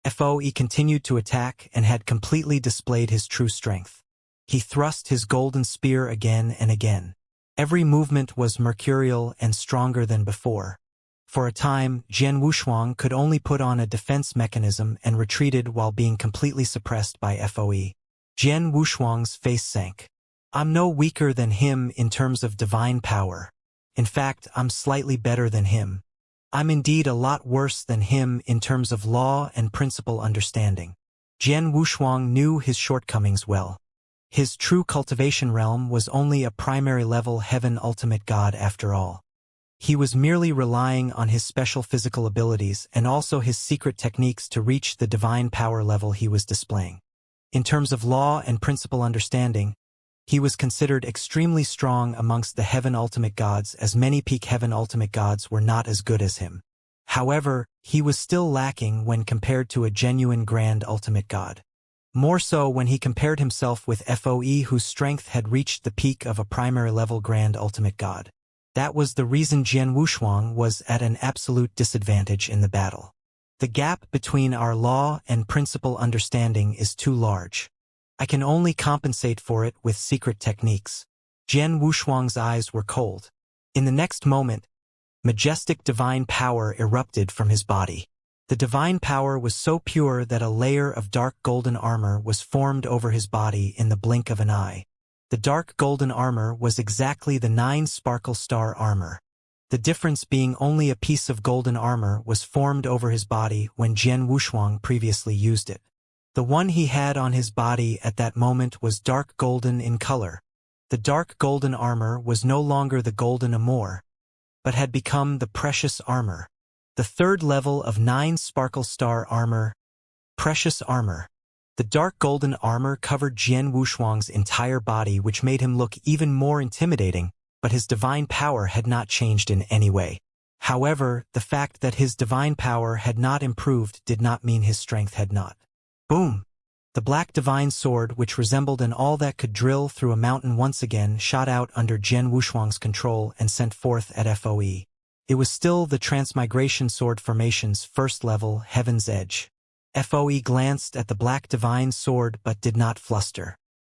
FOE continued to attack and had completely displayed his true strength. He thrust his golden spear again and again. Every movement was mercurial and stronger than before. For a time, Jian Wushuang could only put on a defense mechanism and retreated while being completely suppressed by FOE. Jian Wushuang's face sank. "I'm no weaker than him in terms of divine power. In fact, I'm slightly better than him. I'm indeed a lot worse than him in terms of law and principle understanding." Jian Wushuang knew his shortcomings well. His true cultivation realm was only a primary level heaven ultimate god after all. He was merely relying on his special physical abilities and also his secret techniques to reach the divine power level he was displaying. In terms of law and principle understanding, he was considered extremely strong amongst the heaven ultimate gods, as many peak heaven ultimate gods were not as good as him. However, he was still lacking when compared to a genuine grand ultimate god. More so when he compared himself with FOE, whose strength had reached the peak of a primary level grand ultimate god. That was the reason Jian Wushuang was at an absolute disadvantage in the battle. The gap between our law and principle understanding is too large. I can only compensate for it with secret techniques. Jian Wushuang's eyes were cold. In the next moment, majestic divine power erupted from his body. The divine power was so pure that a layer of dark golden armor was formed over his body in the blink of an eye. The dark golden armor was exactly the 9 sparkle star armor. The difference being only a piece of golden armor was formed over his body when Jian Wushuang previously used it. The one he had on his body at that moment was dark golden in color. The dark golden armor was no longer the golden amour, but had become the precious armor. The third level of 9 sparkle star armor, precious armor. The dark golden armor covered Jian Wushuang's entire body, which made him look even more intimidating, but his divine power had not changed in any way. However, the fact that his divine power had not improved did not mean his strength had not. Boom! The black divine sword, which resembled an awl that could drill through a mountain, once again shot out under Jian Wushuang's control and sent forth at FOE. It was still the Transmigration sword formation's first level, Heaven's Edge. FOE glanced at the black divine sword but did not fluster.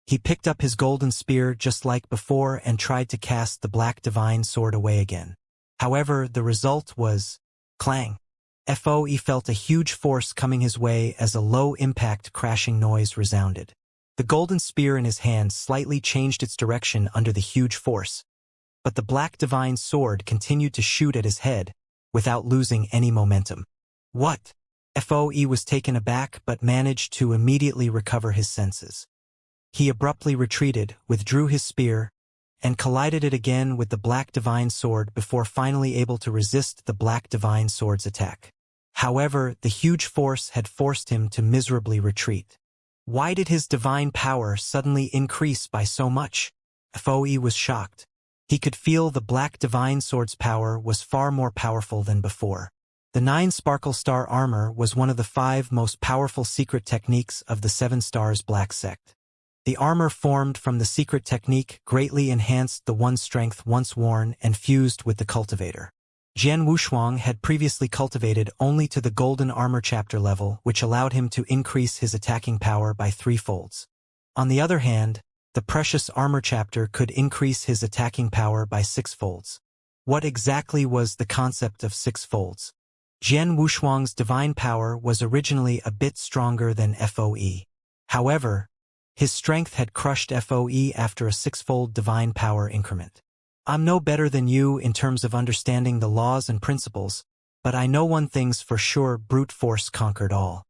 He picked up his golden spear just like before and tried to cast the black divine sword away again. However, the result was clang. FOE felt a huge force coming his way as a low-impact crashing noise resounded. The golden spear in his hand slightly changed its direction under the huge force, but the black divine sword continued to shoot at his head without losing any momentum. What? FOE was taken aback but managed to immediately recover his senses. He abruptly retreated, withdrew his spear, and collided it again with the black divine sword before finally able to resist the black divine sword's attack. However, the huge force had forced him to miserably retreat. Why did his divine power suddenly increase by so much? FOE was shocked. He could feel the black divine sword's power was far more powerful than before. The 9 sparkle star armor was one of the 5 most powerful secret techniques of the 7 stars black sect. The armor formed from the secret technique greatly enhanced the one's strength once worn and fused with the cultivator. Jian Wushuang had previously cultivated only to the golden armor chapter level, which allowed him to increase his attacking power by 3 folds. On the other hand, the precious armor chapter could increase his attacking power by 6 folds. What exactly was the concept of 6 folds? Jian Wushuang's divine power was originally a bit stronger than FOE. However, his strength had crushed FOE after a 6-fold divine power increment. I'm no better than you in terms of understanding the laws and principles, but I know one thing's for sure: brute force conquered all.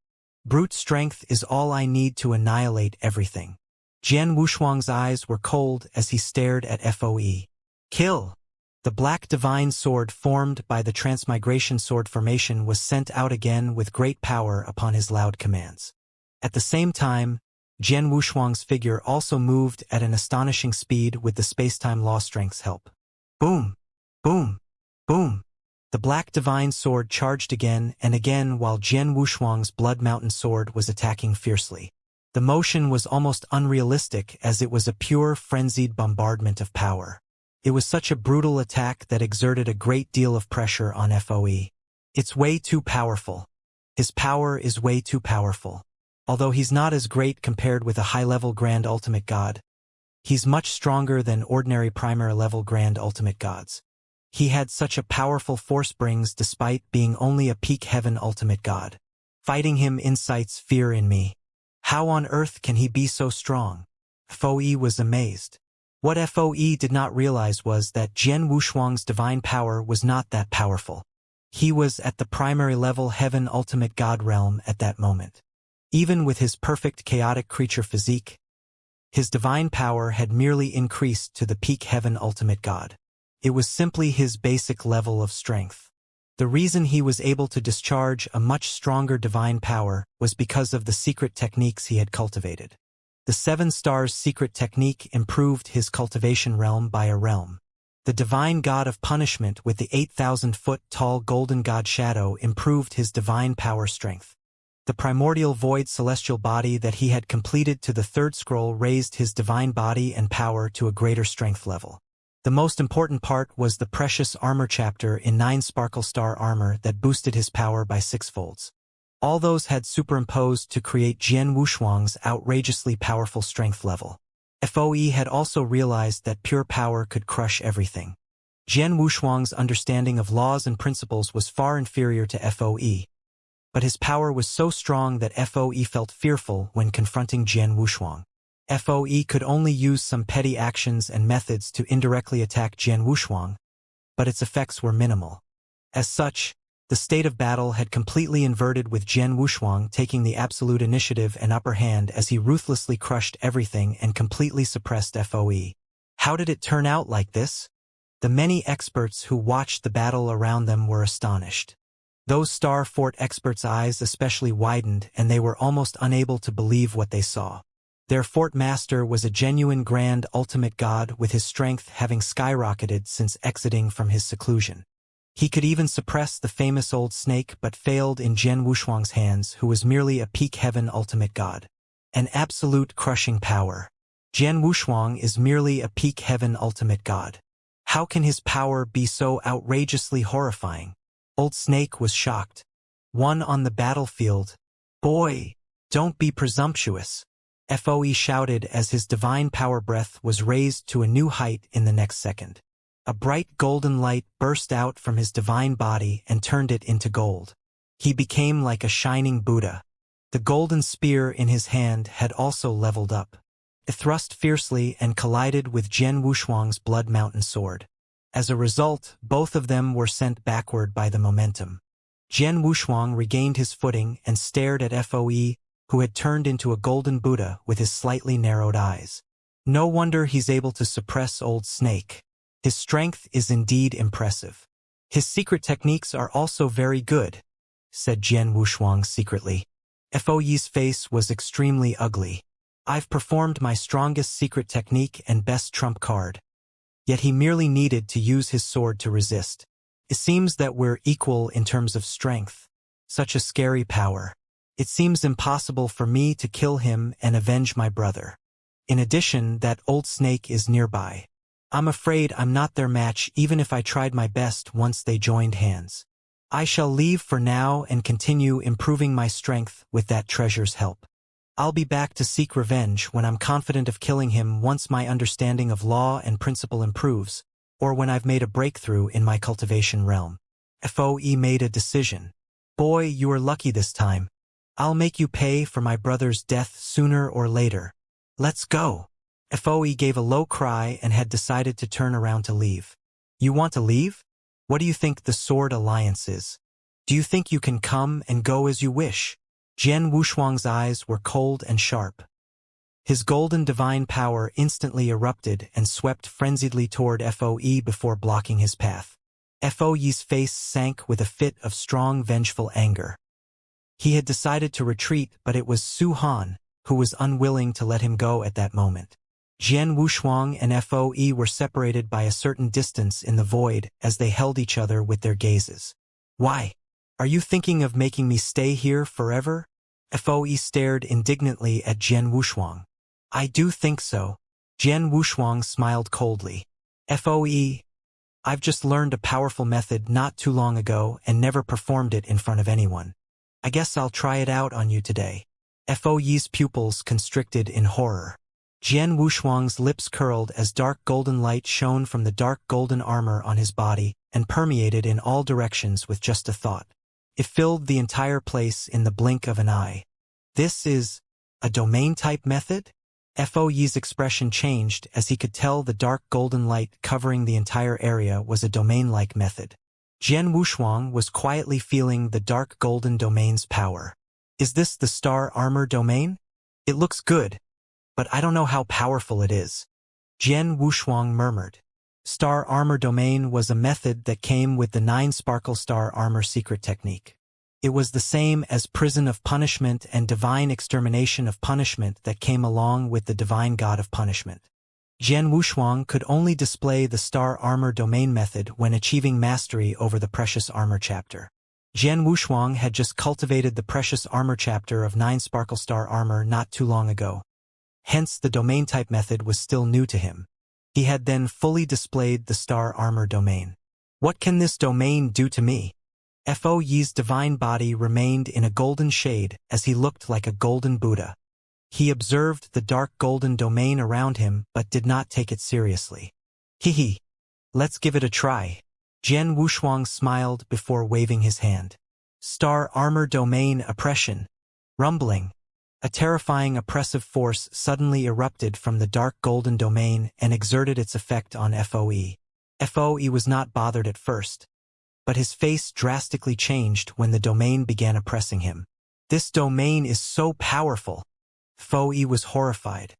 Brute strength is all I need to annihilate everything. Jian Wushuang's eyes were cold as he stared at FOE. Kill! The black divine sword formed by the Transmigration sword formation was sent out again with great power upon his loud commands. At the same time, Jian Wushuang's figure also moved at an astonishing speed with the space-time law strength's help. Boom! Boom! Boom! The black divine sword charged again and again while Jian Wushuang's Blood Mountain sword was attacking fiercely. The motion was almost unrealistic as it was a pure, frenzied bombardment of power. It was such a brutal attack that exerted a great deal of pressure on FOE. It's way too powerful. His power is way too powerful. Although he's not as great compared with a high-level Grand Ultimate God, he's much stronger than ordinary primary-level Grand Ultimate Gods. He had such a powerful force brings despite being only a peak Heaven Ultimate God. Fighting him incites fear in me. How on earth can he be so strong? FOE was amazed. What FOE did not realize was that Jian Wushuang's divine power was not that powerful. He was at the primary-level Heaven Ultimate God realm at that moment. Even with his perfect chaotic creature physique, his divine power had merely increased to the peak Heaven Ultimate God. It was simply his basic level of strength. The reason he was able to discharge a much stronger divine power was because of the secret techniques he had cultivated. The 7 stars secret technique improved his cultivation realm by a realm. The divine god of punishment with the 8,000-foot-tall golden god shadow improved his divine power strength. The primordial void celestial body that he had completed to the 3rd scroll raised his divine body and power to a greater strength level. The most important part was the precious armor chapter in 9 sparkle star armor that boosted his power by 6 folds. All those had superimposed to create Jian Wushuang's outrageously powerful strength level. FOE had also realized that pure power could crush everything. Jian Wushuang's understanding of laws and principles was far inferior to FOE, but his power was so strong that FOE felt fearful when confronting Jian Wushuang. FOE could only use some petty actions and methods to indirectly attack Jian Wushuang, but its effects were minimal. As such, the state of battle had completely inverted, with Jian Wushuang taking the absolute initiative and upper hand as he ruthlessly crushed everything and completely suppressed FOE. How did it turn out like this? The many experts who watched the battle around them were astonished. Those Star Fort experts' eyes especially widened, and they were almost unable to believe what they saw. Their fort master was a genuine grand ultimate god, with his strength having skyrocketed since exiting from his seclusion. He could even suppress the famous old snake, but failed in Jian Wushuang's hands, who was merely a peak heaven ultimate god. An absolute crushing power. Jian Wushuang is merely a peak heaven ultimate god. How can his power be so outrageously horrifying? Old Snake was shocked. One on the battlefield. Boy, don't be presumptuous. FOE shouted as his divine power breath was raised to a new height in the next second. A bright golden light burst out from his divine body and turned it into gold. He became like a shining Buddha. The golden spear in his hand had also leveled up. It thrust fiercely and collided with Jian Wushuang's Blood Mountain sword. As a result, both of them were sent backward by the momentum. Jian Wushuang regained his footing and stared at FOE, who had turned into a golden Buddha with his slightly narrowed eyes. No wonder he's able to suppress Old Snake. His strength is indeed impressive. His secret techniques are also very good, said Jian Wushuang secretly. FOE's face was extremely ugly. I've performed my strongest secret technique and best trump card. Yet he merely needed to use his sword to resist. It seems that we're equal in terms of strength. Such a scary power. It seems impossible for me to kill him and avenge my brother. In addition, that Old Snake is nearby. I'm afraid I'm not their match, even if I tried my best once they joined hands. I shall leave for now and continue improving my strength with that treasure's help. I'll be back to seek revenge when I'm confident of killing him, once my understanding of law and principle improves, or when I've made a breakthrough in my cultivation realm. FOE made a decision. Boy, you are lucky this time. I'll make you pay for my brother's death sooner or later. Let's go. FOE gave a low cry and had decided to turn around to leave. You want to leave? What do you think the Sword Alliance is? Do you think you can come and go as you wish? Jian Wushuang's eyes were cold and sharp. His golden divine power instantly erupted and swept frenziedly toward FOE before blocking his path. FOE's face sank with a fit of strong vengeful anger. He had decided to retreat, but it was Su Han who was unwilling to let him go at that moment. Jian Wushuang and FOE were separated by a certain distance in the void as they held each other with their gazes. Why? Are you thinking of making me stay here forever? FOE stared indignantly at Jian Wushuang. I do think so. Jian Wushuang smiled coldly. FOE, I've just learned a powerful method not too long ago and never performed it in front of anyone. I guess I'll try it out on you today. FOE's pupils constricted in horror. Jian Wushuang's lips curled as dark golden light shone from the dark golden armor on his body and permeated in all directions with just a thought. It filled the entire place in the blink of an eye. This is a domain-type method? FOE's expression changed as he could tell the dark golden light covering the entire area was a domain-like method. Jian Wushuang was quietly feeling the dark golden domain's power. Is this the star armor domain? It looks good, but I don't know how powerful it is. Jian Wushuang murmured. Star Armor Domain was a method that came with the 9 Sparkle Star Armor secret technique. It was the same as Prison of Punishment and Divine Extermination of Punishment that came along with the Divine God of Punishment. Jian Wushuang could only display the Star Armor Domain method when achieving mastery over the Precious Armor chapter. Jian Wushuang had just cultivated the Precious Armor chapter of 9 Sparkle Star Armor not too long ago. Hence, the domain-type method was still new to him. He had then fully displayed the Star Armor Domain. What can this domain do to me? FOE's divine body remained in a golden shade as he looked like a golden Buddha. He observed the dark golden domain around him but did not take it seriously. Hehe. Let's give it a try. Jian Wushuang smiled before waving his hand. Star armor domain oppression. Rumbling. A terrifying oppressive force suddenly erupted from the dark golden domain and exerted its effect on FOE. FOE was not bothered at first, but his face drastically changed when the domain began oppressing him. This domain is so powerful. FOE was horrified.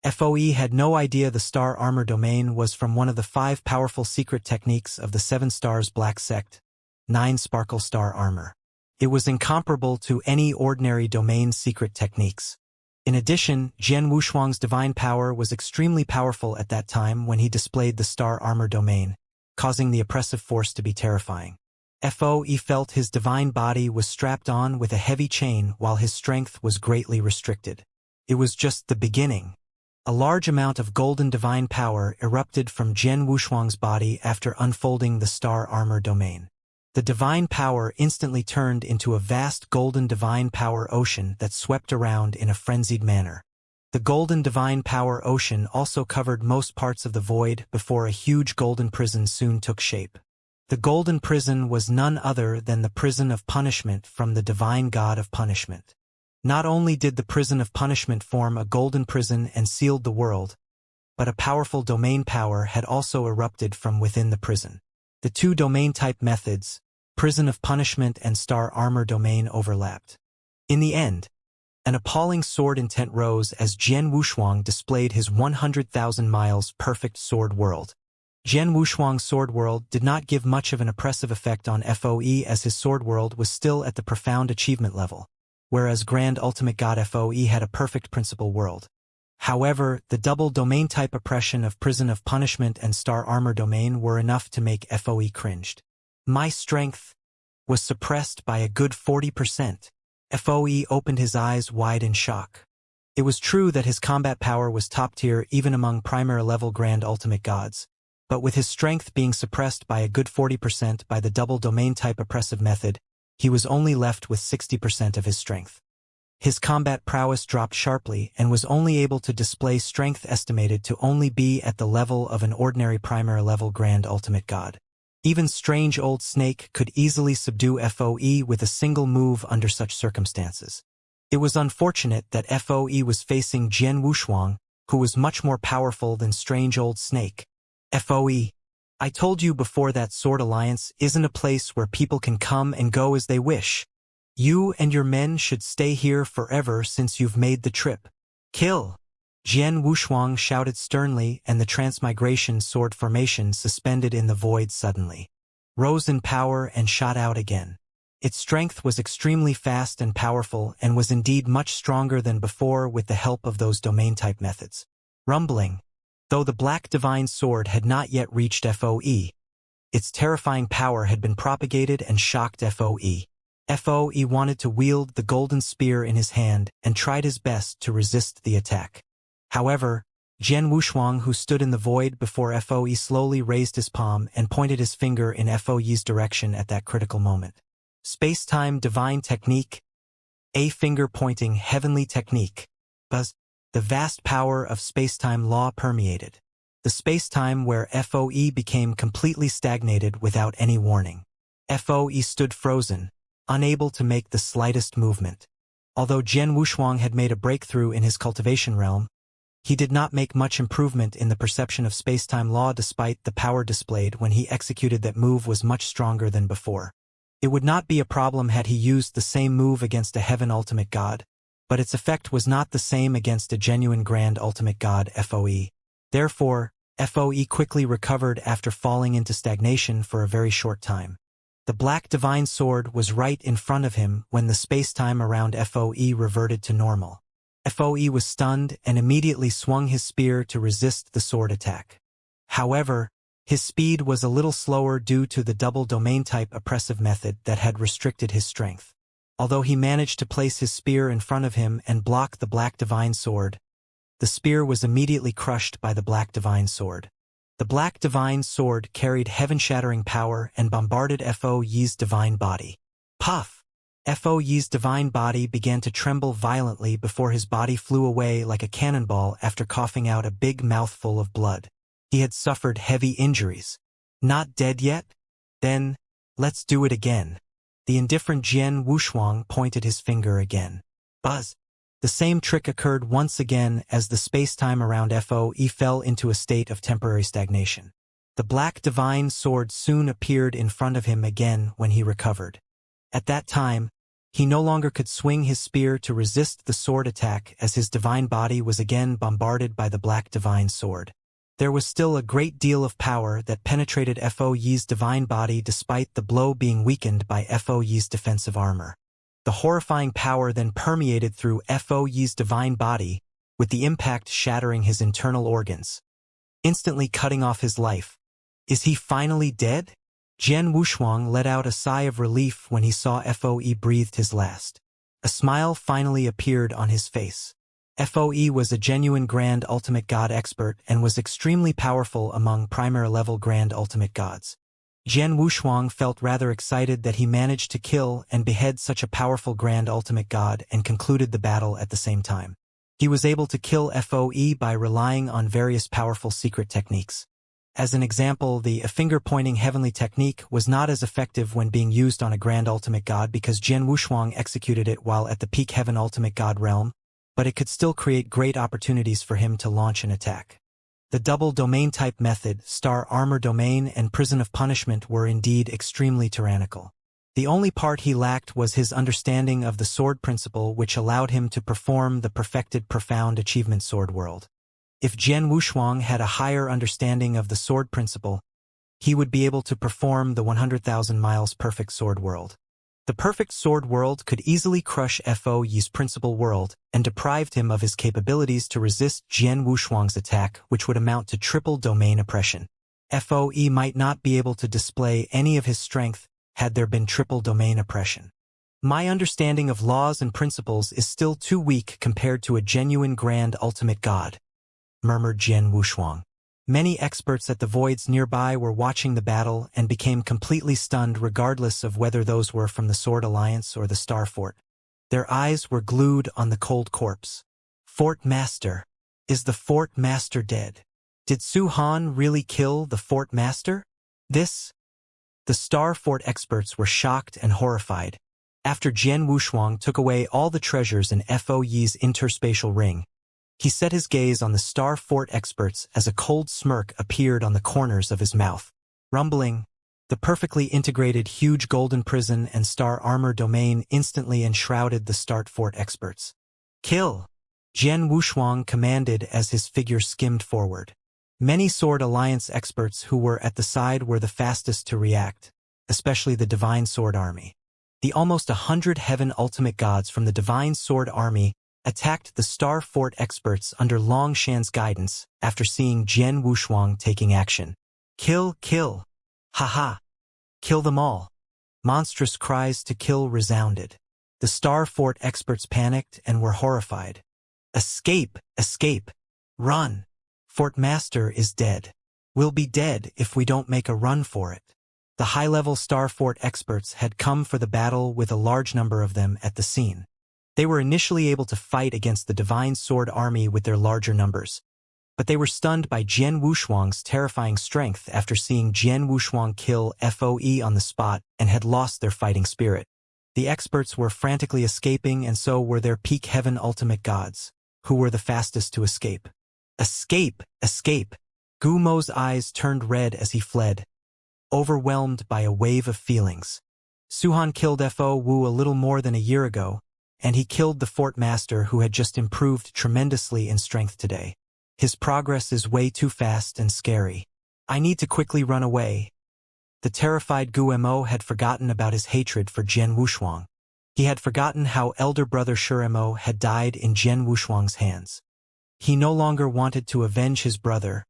FOE had no idea the star armor domain was from one of the 5 powerful secret techniques of the 7 stars black sect, 9 sparkle star armor. It was incomparable to any ordinary domain secret techniques. In addition, Jian Wushuang's divine power was extremely powerful at that time when he displayed the star armor domain, causing the oppressive force to be terrifying. FOE felt his divine body was strapped on with a heavy chain while his strength was greatly restricted. It was just the beginning. A large amount of golden divine power erupted from Jian Wushuang's body after unfolding the star armor domain. The divine power instantly turned into a vast golden divine power ocean that swept around in a frenzied manner. The golden divine power ocean also covered most parts of the void before a huge golden prison soon took shape. The golden prison was none other than the prison of punishment from the divine god of punishment. Not only did the prison of punishment form a golden prison and sealed the world, but a powerful domain power had also erupted from within the prison. The 2 domain-type methods, prison of punishment and star armor domain, overlapped. In the end, an appalling sword intent rose as Jian Wushuang displayed his 100,000 miles perfect sword world. Jian Wushuang's sword world did not give much of an oppressive effect on FOE as his sword world was still at the profound achievement level, whereas Grand Ultimate God FOE had a perfect principle world. However, the double domain-type oppression of prison of punishment and star armor domain were enough to make FOE cringed. My strength was suppressed by a good 40%. FOE opened his eyes wide in shock. It was true that his combat power was top tier even among primary-level Grand Ultimate Gods, but with his strength being suppressed by a good 40% by the double domain-type oppressive method, he was only left with 60% of his strength. His combat prowess dropped sharply and was only able to display strength estimated to only be at the level of an ordinary primary-level Grand Ultimate God. Even Strange Old Snake could easily subdue FOE with a single move under such circumstances. It was unfortunate that FOE was facing Jian Wushuang, who was much more powerful than Strange Old Snake. FOE, I told you before that Sword Alliance isn't a place where people can come and go as they wish. You and your men should stay here forever since you've made the trip. Kill! Jian Wushuang shouted sternly, and the Transmigration sword formation suspended in the void suddenly rose in power and shot out again. Its strength was extremely fast and powerful and was indeed much stronger than before with the help of those domain-type methods. Rumbling. Though the Black Divine Sword had not yet reached FOE, its terrifying power had been propagated and shocked FOE. FOE wanted to wield the golden spear in his hand and tried his best to resist the attack. However, Jian Wushuang, who stood in the void before FOE, slowly raised his palm and pointed his finger in FOE's direction at that critical moment. Space-time divine technique. A finger-pointing heavenly technique. Buzz. The vast power of space-time law permeated the space-time where FOE became completely stagnated without any warning. FOE stood frozen, unable to make the slightest movement. Although Jian Wushuang had made a breakthrough in his cultivation realm, he did not make much improvement in the perception of space-time law despite the power displayed when he executed that move was much stronger than before. It would not be a problem had he used the same move against a Heaven Ultimate God, but its effect was not the same against a genuine Grand Ultimate God FOE. Therefore, FOE quickly recovered after falling into stagnation for a very short time. The Black Divine Sword was right in front of him when the space-time around FOE reverted to normal. FOE was stunned and immediately swung his spear to resist the sword attack. However, his speed was a little slower due to the double domain-type oppressive method that had restricted his strength. Although he managed to place his spear in front of him and block the Black Divine Sword, the spear was immediately crushed by the Black Divine Sword. The Black Divine Sword carried heaven-shattering power and bombarded FOE's divine body. Puff! Fo Yi's divine body began to tremble violently before his body flew away like a cannonball after coughing out a big mouthful of blood. He had suffered heavy injuries. Not dead yet? Then, let's do it again. The indifferent Jian Wushuang pointed his finger again. Buzz. The same trick occurred once again as the space-time around Fo Yi fell into a state of temporary stagnation. The black divine sword soon appeared in front of him again when he recovered. At that time, he no longer could swing his spear to resist the sword attack as his divine body was again bombarded by the black divine sword. There was still a great deal of power that penetrated Fo Yi's divine body despite the blow being weakened by Fo Yi's defensive armor. The horrifying power then permeated through Fo Yi's divine body, with the impact shattering his internal organs, instantly cutting off his life. Is he finally dead? Jian Wushuang let out a sigh of relief when he saw Fo Yi breathed his last. A smile finally appeared on his face. Fo Yi was a genuine Grand Ultimate God expert and was extremely powerful among primary-level Grand Ultimate Gods. Jian Wushuang felt rather excited that he managed to kill and behead such a powerful Grand Ultimate God and concluded the battle at the same time. He was able to kill Fo Yi by relying on various powerful secret techniques. As an example, the finger-pointing heavenly technique was not as effective when being used on a Grand Ultimate God because Jian Wushuang executed it while at the peak Heaven Ultimate God realm, but it could still create great opportunities for him to launch an attack. The double domain type method, Star Armor Domain and Prison of Punishment were indeed extremely tyrannical. The only part he lacked was his understanding of the sword principle which allowed him to perform the perfected profound achievement sword world. If Jian Wushuang had a higher understanding of the sword principle, he would be able to perform the 100,000 miles perfect sword world. The perfect sword world could easily crush Fo Yi's principal world and deprived him of his capabilities to resist Jian Wushuang's attack, which would amount to triple domain oppression. Fo Yi might not be able to display any of his strength had there been triple domain oppression. My understanding of laws and principles is still too weak compared to a genuine Grand Ultimate God, murmured Jian Wushuang. Many experts at the voids nearby were watching the battle and became completely stunned regardless of whether those were from the Sword Alliance or the Star Fort. Their eyes were glued on the cold corpse. Fort Master. Is the Fort Master dead? Did Su Han really kill the Fort Master? The Star Fort experts were shocked and horrified. After Jian Wushuang took away all the treasures in Fo Yi's interspatial ring, he set his gaze on the Star Fort experts as a cold smirk appeared on the corners of his mouth. Rumbling, the perfectly integrated huge golden prison and Star Armor Domain instantly enshrouded the Star Fort experts. Kill! Jian Wushuang commanded as his figure skimmed forward. Many Sword Alliance experts who were at the side were the fastest to react, especially the Divine Sword Army. The almost 100 Heaven Ultimate Gods from the Divine Sword Army attacked the Star Fort experts under Long Shan's guidance after seeing Jian Wushuang taking action. Kill, kill! Ha-ha! Kill them all! Monstrous cries to kill resounded. The Star Fort experts panicked and were horrified. Escape! Escape! Run! Fort Master is dead. We'll be dead if we don't make a run for it. The high-level Star Fort experts had come for the battle with a large number of them at the scene. They were initially able to fight against the Divine Sword Army with their larger numbers, but they were stunned by Jian Wushuang's terrifying strength after seeing Jian Wushuang kill Fo Yi on the spot and had lost their fighting spirit. The experts were frantically escaping and so were their peak Heaven Ultimate Gods, who were the fastest to escape. Escape! Escape! Gu Mo's eyes turned red as he fled, overwhelmed by a wave of feelings. Su Han killed Fo Wu a little more than a year ago, and he killed the Fort Master who had just improved tremendously in strength today. His progress is way too fast and scary. I need to quickly run away. The terrified Gu Mo had forgotten about his hatred for Jian Wushuang. He had forgotten how elder brother Shi Mo had died in Jian Wushuang's hands. He no longer wanted to avenge his brother,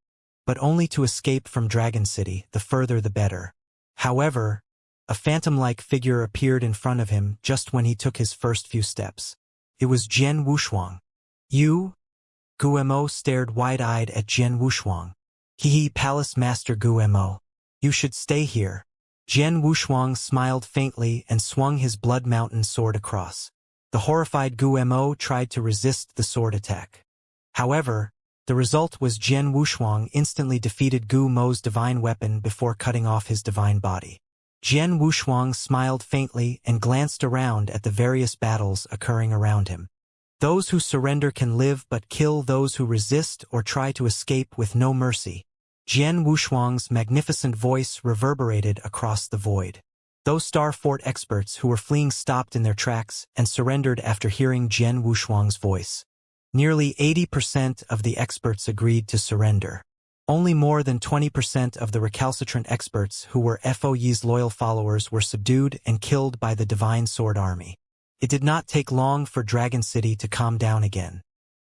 but only to escape from Dragon City, the further the better. However, a phantom-like figure appeared in front of him just when he took his first few steps. It was Jian Wushuang. You? Gu Mo stared wide-eyed at Jian Wushuang. Palace Master Gu Mo. You should stay here. Jian Wushuang smiled faintly and swung his Blood Mountain sword across. The horrified Gu Mo tried to resist the sword attack. However, the result was Jian Wushuang instantly defeated Gu Mo's divine weapon before cutting off his divine body. Jian Wushuang smiled faintly and glanced around at the various battles occurring around him. Those who surrender can live but kill those who resist or try to escape with no mercy. Jian Wushuang's magnificent voice reverberated across the void. Those Star Fort experts who were fleeing stopped in their tracks and surrendered after hearing Jian Wushuang's voice. Nearly 80% of the experts agreed to surrender. Only more than 20% of the recalcitrant experts who were Foye's loyal followers were subdued and killed by the Divine Sword Army. It did not take long for Dragon City to calm down again.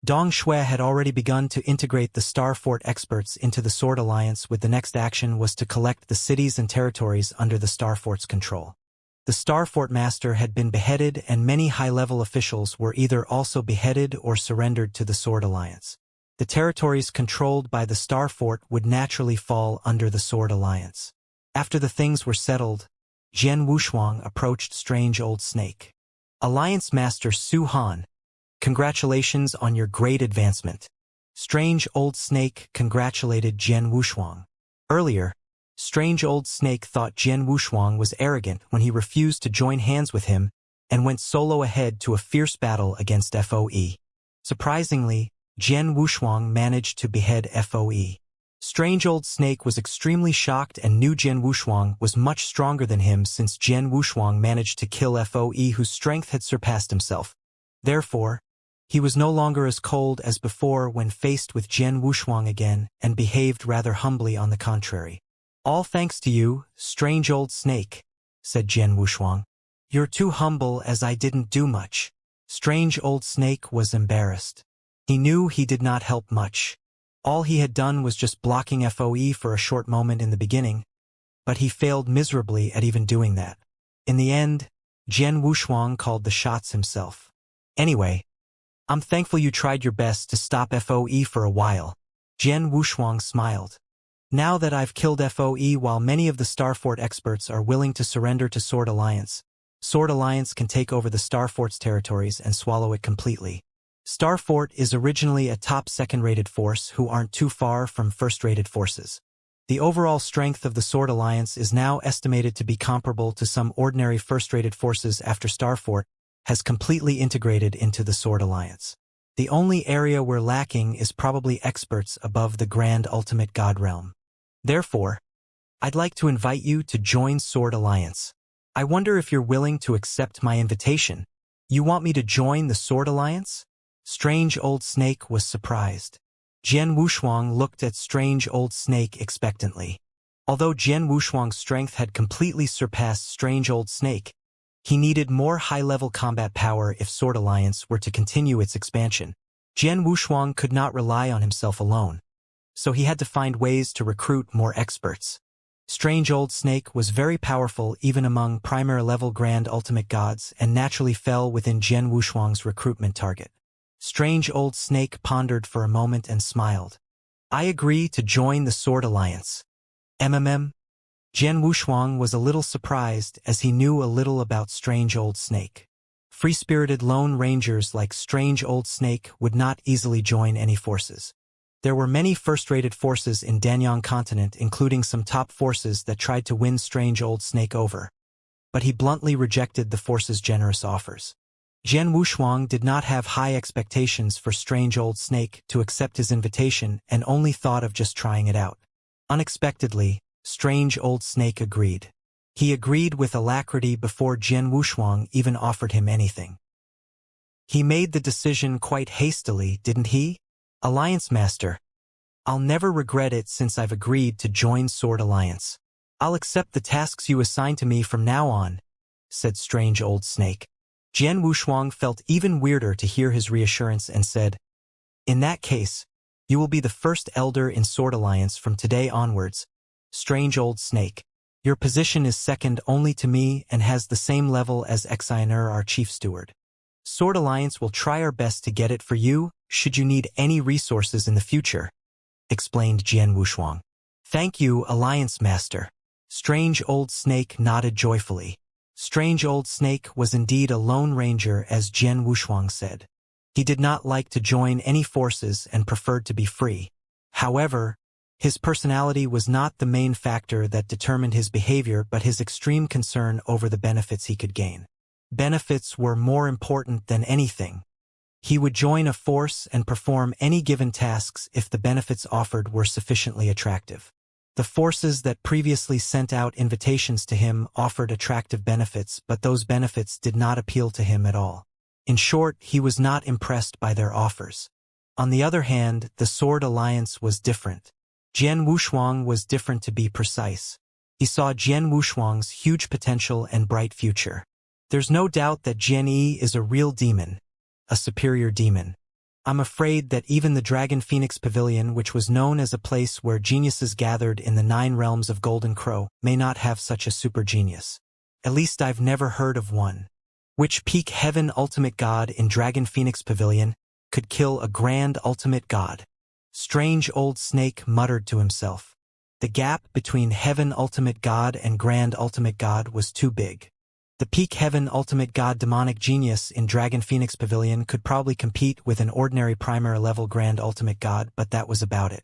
Dong Shui had already begun to integrate the Star Fort experts into the Sword Alliance, with the next action was to collect the cities and territories under the Star Fort's control. The Star Fort Master had been beheaded and many high-level officials were either also beheaded or surrendered to the Sword Alliance. The territories controlled by the Star Fort would naturally fall under the Sword Alliance. After the things were settled, Jian Wushuang approached Strange Old Snake. Alliance Master Su Han, congratulations on your great advancement. Strange Old Snake congratulated Jian Wushuang. Earlier, Strange Old Snake thought Jian Wushuang was arrogant when he refused to join hands with him and went solo ahead to a fierce battle against Foe. Surprisingly, Jian Wushuang managed to behead Foe. Strange Old Snake was extremely shocked and knew Jian Wushuang was much stronger than him, since Jian Wushuang managed to kill Foe whose strength had surpassed himself. Therefore, he was no longer as cold as before when faced with Jian Wushuang again, and behaved rather humbly on the contrary. All thanks to you, Strange Old Snake, said Jian Wushuang. You're too humble, as I didn't do much. Strange Old Snake was embarrassed. He knew he did not help much. All he had done was just blocking Foe for a short moment in the beginning, but he failed miserably at even doing that. In the end, Jian Wushuang called the shots himself. Anyway, I'm thankful you tried your best to stop Foe for a while. Jian Wushuang smiled. Now that I've killed Foe, while many of the Star Fort experts are willing to surrender to Sword Alliance can take over the Star Fort's territories and swallow it completely. Star Fort is originally a top second-rated force who aren't too far from first-rated forces. The overall strength of the Sword Alliance is now estimated to be comparable to some ordinary first-rated forces after Star Fort has completely integrated into the Sword Alliance. The only area we're lacking is probably experts above the Grand Ultimate God Realm. Therefore, I'd like to invite you to join Sword Alliance. I wonder if you're willing to accept my invitation. You want me to join the Sword Alliance? Strange Old Snake was surprised. Jian Wushuang looked at Strange Old Snake expectantly. Although Jian Wushuang's strength had completely surpassed Strange Old Snake, he needed more high-level combat power if Sword Alliance were to continue its expansion. Jian Wushuang could not rely on himself alone, so he had to find ways to recruit more experts. Strange Old Snake was very powerful even among primary-level Grand Ultimate Gods and naturally fell within Jian Wushuang's recruitment target. Strange Old Snake pondered for a moment and smiled. I agree to join the Sword Alliance. Jian Wushuang was a little surprised, as he knew a little about Strange Old Snake. Free-spirited lone rangers like Strange Old Snake would not easily join any forces. There were many first-rated forces in Danyang Continent, including some top forces that tried to win Strange Old Snake over, but he bluntly rejected the force's generous offers. Jian Wushuang did not have high expectations for Strange Old Snake to accept his invitation and only thought of just trying it out. Unexpectedly, Strange Old Snake agreed. He agreed with alacrity before Jian Wushuang even offered him anything. He made the decision quite hastily, didn't he? Alliance Master, I'll never regret it since I've agreed to join Sword Alliance. I'll accept the tasks you assign to me from now on, said Strange Old Snake. Jian Wushuang felt even weirder to hear his reassurance and said, In that case, you will be the first elder in Sword Alliance from today onwards. Strange Old Snake, your position is second only to me and has the same level as Xianxia, our chief steward. Sword Alliance will try our best to get it for you, should you need any resources in the future, explained Jian Wushuang. Thank you, Alliance Master. Strange Old Snake nodded joyfully. Strange Old Snake was indeed a lone ranger, as Jian Wushuang said. He did not like to join any forces and preferred to be free. However, his personality was not the main factor that determined his behavior, but his extreme concern over the benefits he could gain. Benefits were more important than anything. He would join a force and perform any given tasks if the benefits offered were sufficiently attractive. The forces that previously sent out invitations to him offered attractive benefits, but those benefits did not appeal to him at all. In short, he was not impressed by their offers. On the other hand, the Sword Alliance was different. Jian Wushuang was different, to be precise. He saw Jian Wushuang's huge potential and bright future. There's no doubt that Jian Yi is a real demon, a superior demon. I'm afraid that even the Dragon Phoenix Pavilion, which was known as a place where geniuses gathered in the 9 realms of Golden Crow, may not have such a super genius. At least I've never heard of one. Which peak heaven ultimate god in Dragon Phoenix Pavilion could kill a grand ultimate god? Strange Old Snake muttered to himself. The gap between heaven ultimate god and grand ultimate god was too big. The peak heaven ultimate god demonic genius in Dragon Phoenix Pavilion could probably compete with an ordinary primary level grand ultimate god, but that was about it.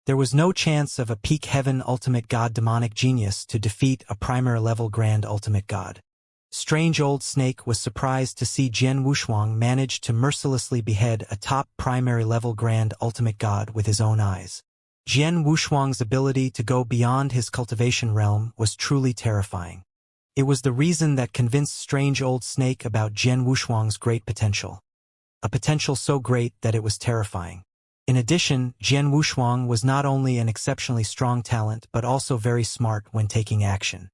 There was no chance of a peak heaven ultimate god demonic genius to defeat a primary level grand ultimate god. Strange Old Snake was surprised to see Jian Wushuang manage to mercilessly behead a top primary level grand ultimate god with his own eyes. Jian Wushuang's ability to go beyond his cultivation realm was truly terrifying. It was the reason that convinced Strange Old Snake about Jian Wushuang's great potential. A potential so great that it was terrifying. In addition, Jian Wushuang was not only an exceptionally strong talent but also very smart when taking action.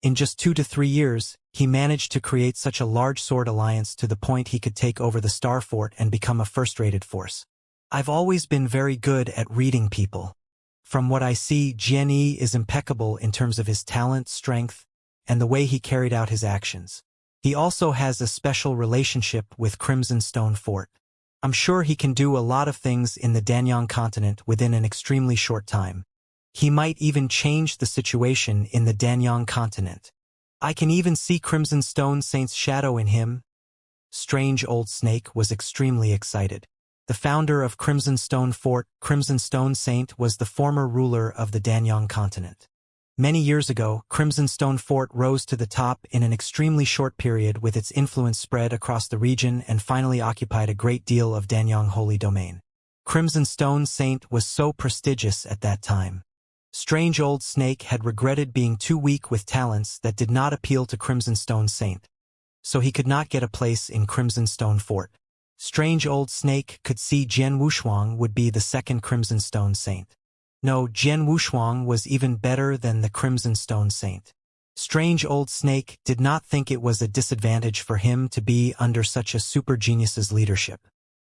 In just 2 to 3 years, he managed to create such a large sword alliance to the point he could take over the Star Fort and become a first-rated force. I've always been very good at reading people. From what I see, Jian Yi is impeccable in terms of his talent, strength, and the way he carried out his actions. He also has a special relationship with Crimson Stone Fort. I'm sure he can do a lot of things in the Danyang continent within an extremely short time. He might even change the situation in the Danyang continent. I can even see Crimson Stone Saint's shadow in him. Strange Old Snake was extremely excited. The founder of Crimson Stone Fort, Crimson Stone Saint, was the former ruler of the Danyang continent. Many years ago, Crimson Stone Fort rose to the top in an extremely short period, with its influence spread across the region and finally occupied a great deal of Danyang Holy Domain. Crimson Stone Saint was so prestigious at that time. Strange Old Snake had regretted being too weak with talents that did not appeal to Crimson Stone Saint, so he could not get a place in Crimson Stone Fort. Strange Old Snake could see Jian Wushuang would be the second Crimson Stone Saint. No, Jian Wushuang was even better than the Crimson Stone Saint. Strange Old Snake did not think it was a disadvantage for him to be under such a super genius's leadership.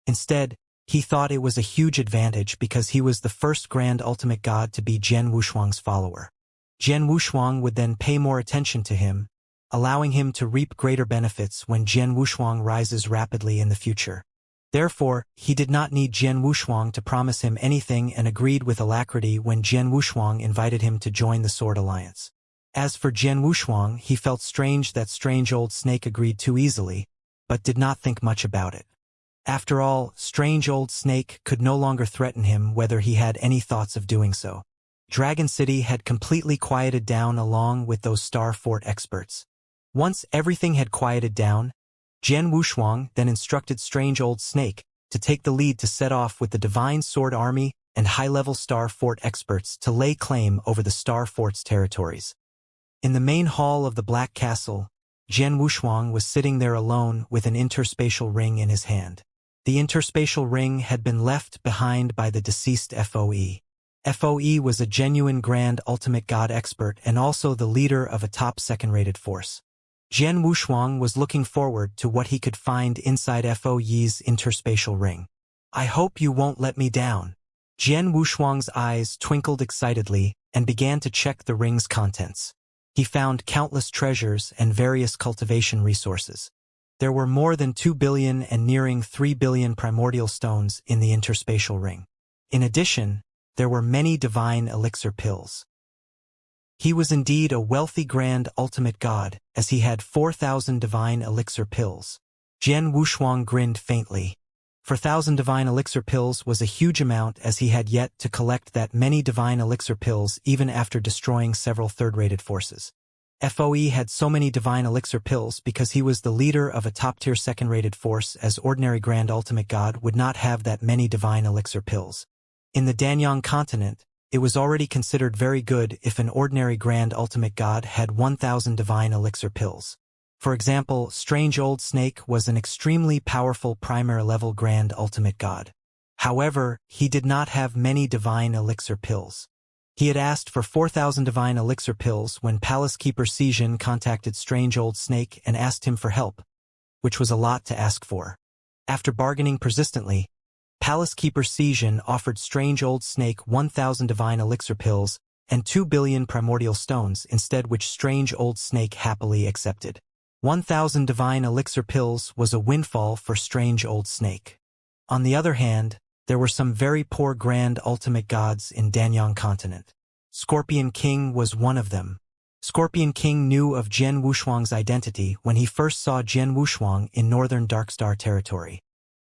Instead, he thought it was a huge advantage because he was the first grand ultimate god to be Jian Wushuang's follower. Jian Wushuang would then pay more attention to him, allowing him to reap greater benefits when Jian Wushuang rises rapidly in the future. Therefore, he did not need Jian Wushuang to promise him anything and agreed with alacrity when Jian Wushuang invited him to join the Sword Alliance. As for Jian Wushuang, he felt strange that Strange Old Snake agreed too easily, but did not think much about it. After all, Strange Old Snake could no longer threaten him whether he had any thoughts of doing so. Dragon City had completely quieted down along with those Star Fort experts. Once everything had quieted down, Jian Wushuang then instructed Strange Old Snake to take the lead to set off with the Divine Sword Army and high-level Star Fort experts to lay claim over the Star Fort's territories. In the main hall of the Black Castle, Jian Wushuang was sitting there alone with an interspatial ring in his hand. The interspatial ring had been left behind by the deceased FOE. FOE was a genuine Grand Ultimate God expert and also the leader of a top second-rated force. Jian Wushuang was looking forward to what he could find inside FOE's interspatial ring. I hope you won't let me down. Jian Wushuang's eyes twinkled excitedly and began to check the ring's contents. He found countless treasures and various cultivation resources. There were more than 2 billion and nearing 3 billion primordial stones in the interspatial ring. In addition, there were many divine elixir pills. He was indeed a wealthy grand ultimate god, as he had 4,000 divine elixir pills. Jian Wushuang grinned faintly. 4,000 divine elixir pills was a huge amount, as he had yet to collect that many divine elixir pills even after destroying several third-rated forces. FOE had so many divine elixir pills because he was the leader of a top-tier second-rated force, as ordinary grand ultimate god would not have that many divine elixir pills. In the Danyang continent, it was already considered very good if an ordinary grand ultimate god had 1,000 divine elixir pills. For example, Strange Old Snake was an extremely powerful primary-level grand ultimate god. However, he did not have many divine elixir pills. He had asked for 4,000 divine elixir pills when Palace Keeper Xianxia contacted Strange Old Snake and asked him for help, which was a lot to ask for. After bargaining persistently, Palace Keeper Xianxia offered Strange Old Snake 1,000 divine elixir pills and 2 billion primordial stones instead, which Strange Old Snake happily accepted. 1,000 divine elixir pills was a windfall for Strange Old Snake. On the other hand, there were some very poor grand ultimate gods in Danyang continent. Scorpion King was one of them. Scorpion King knew of Jian Wushuang's identity when he first saw Jian Wushuang in northern Darkstar territory.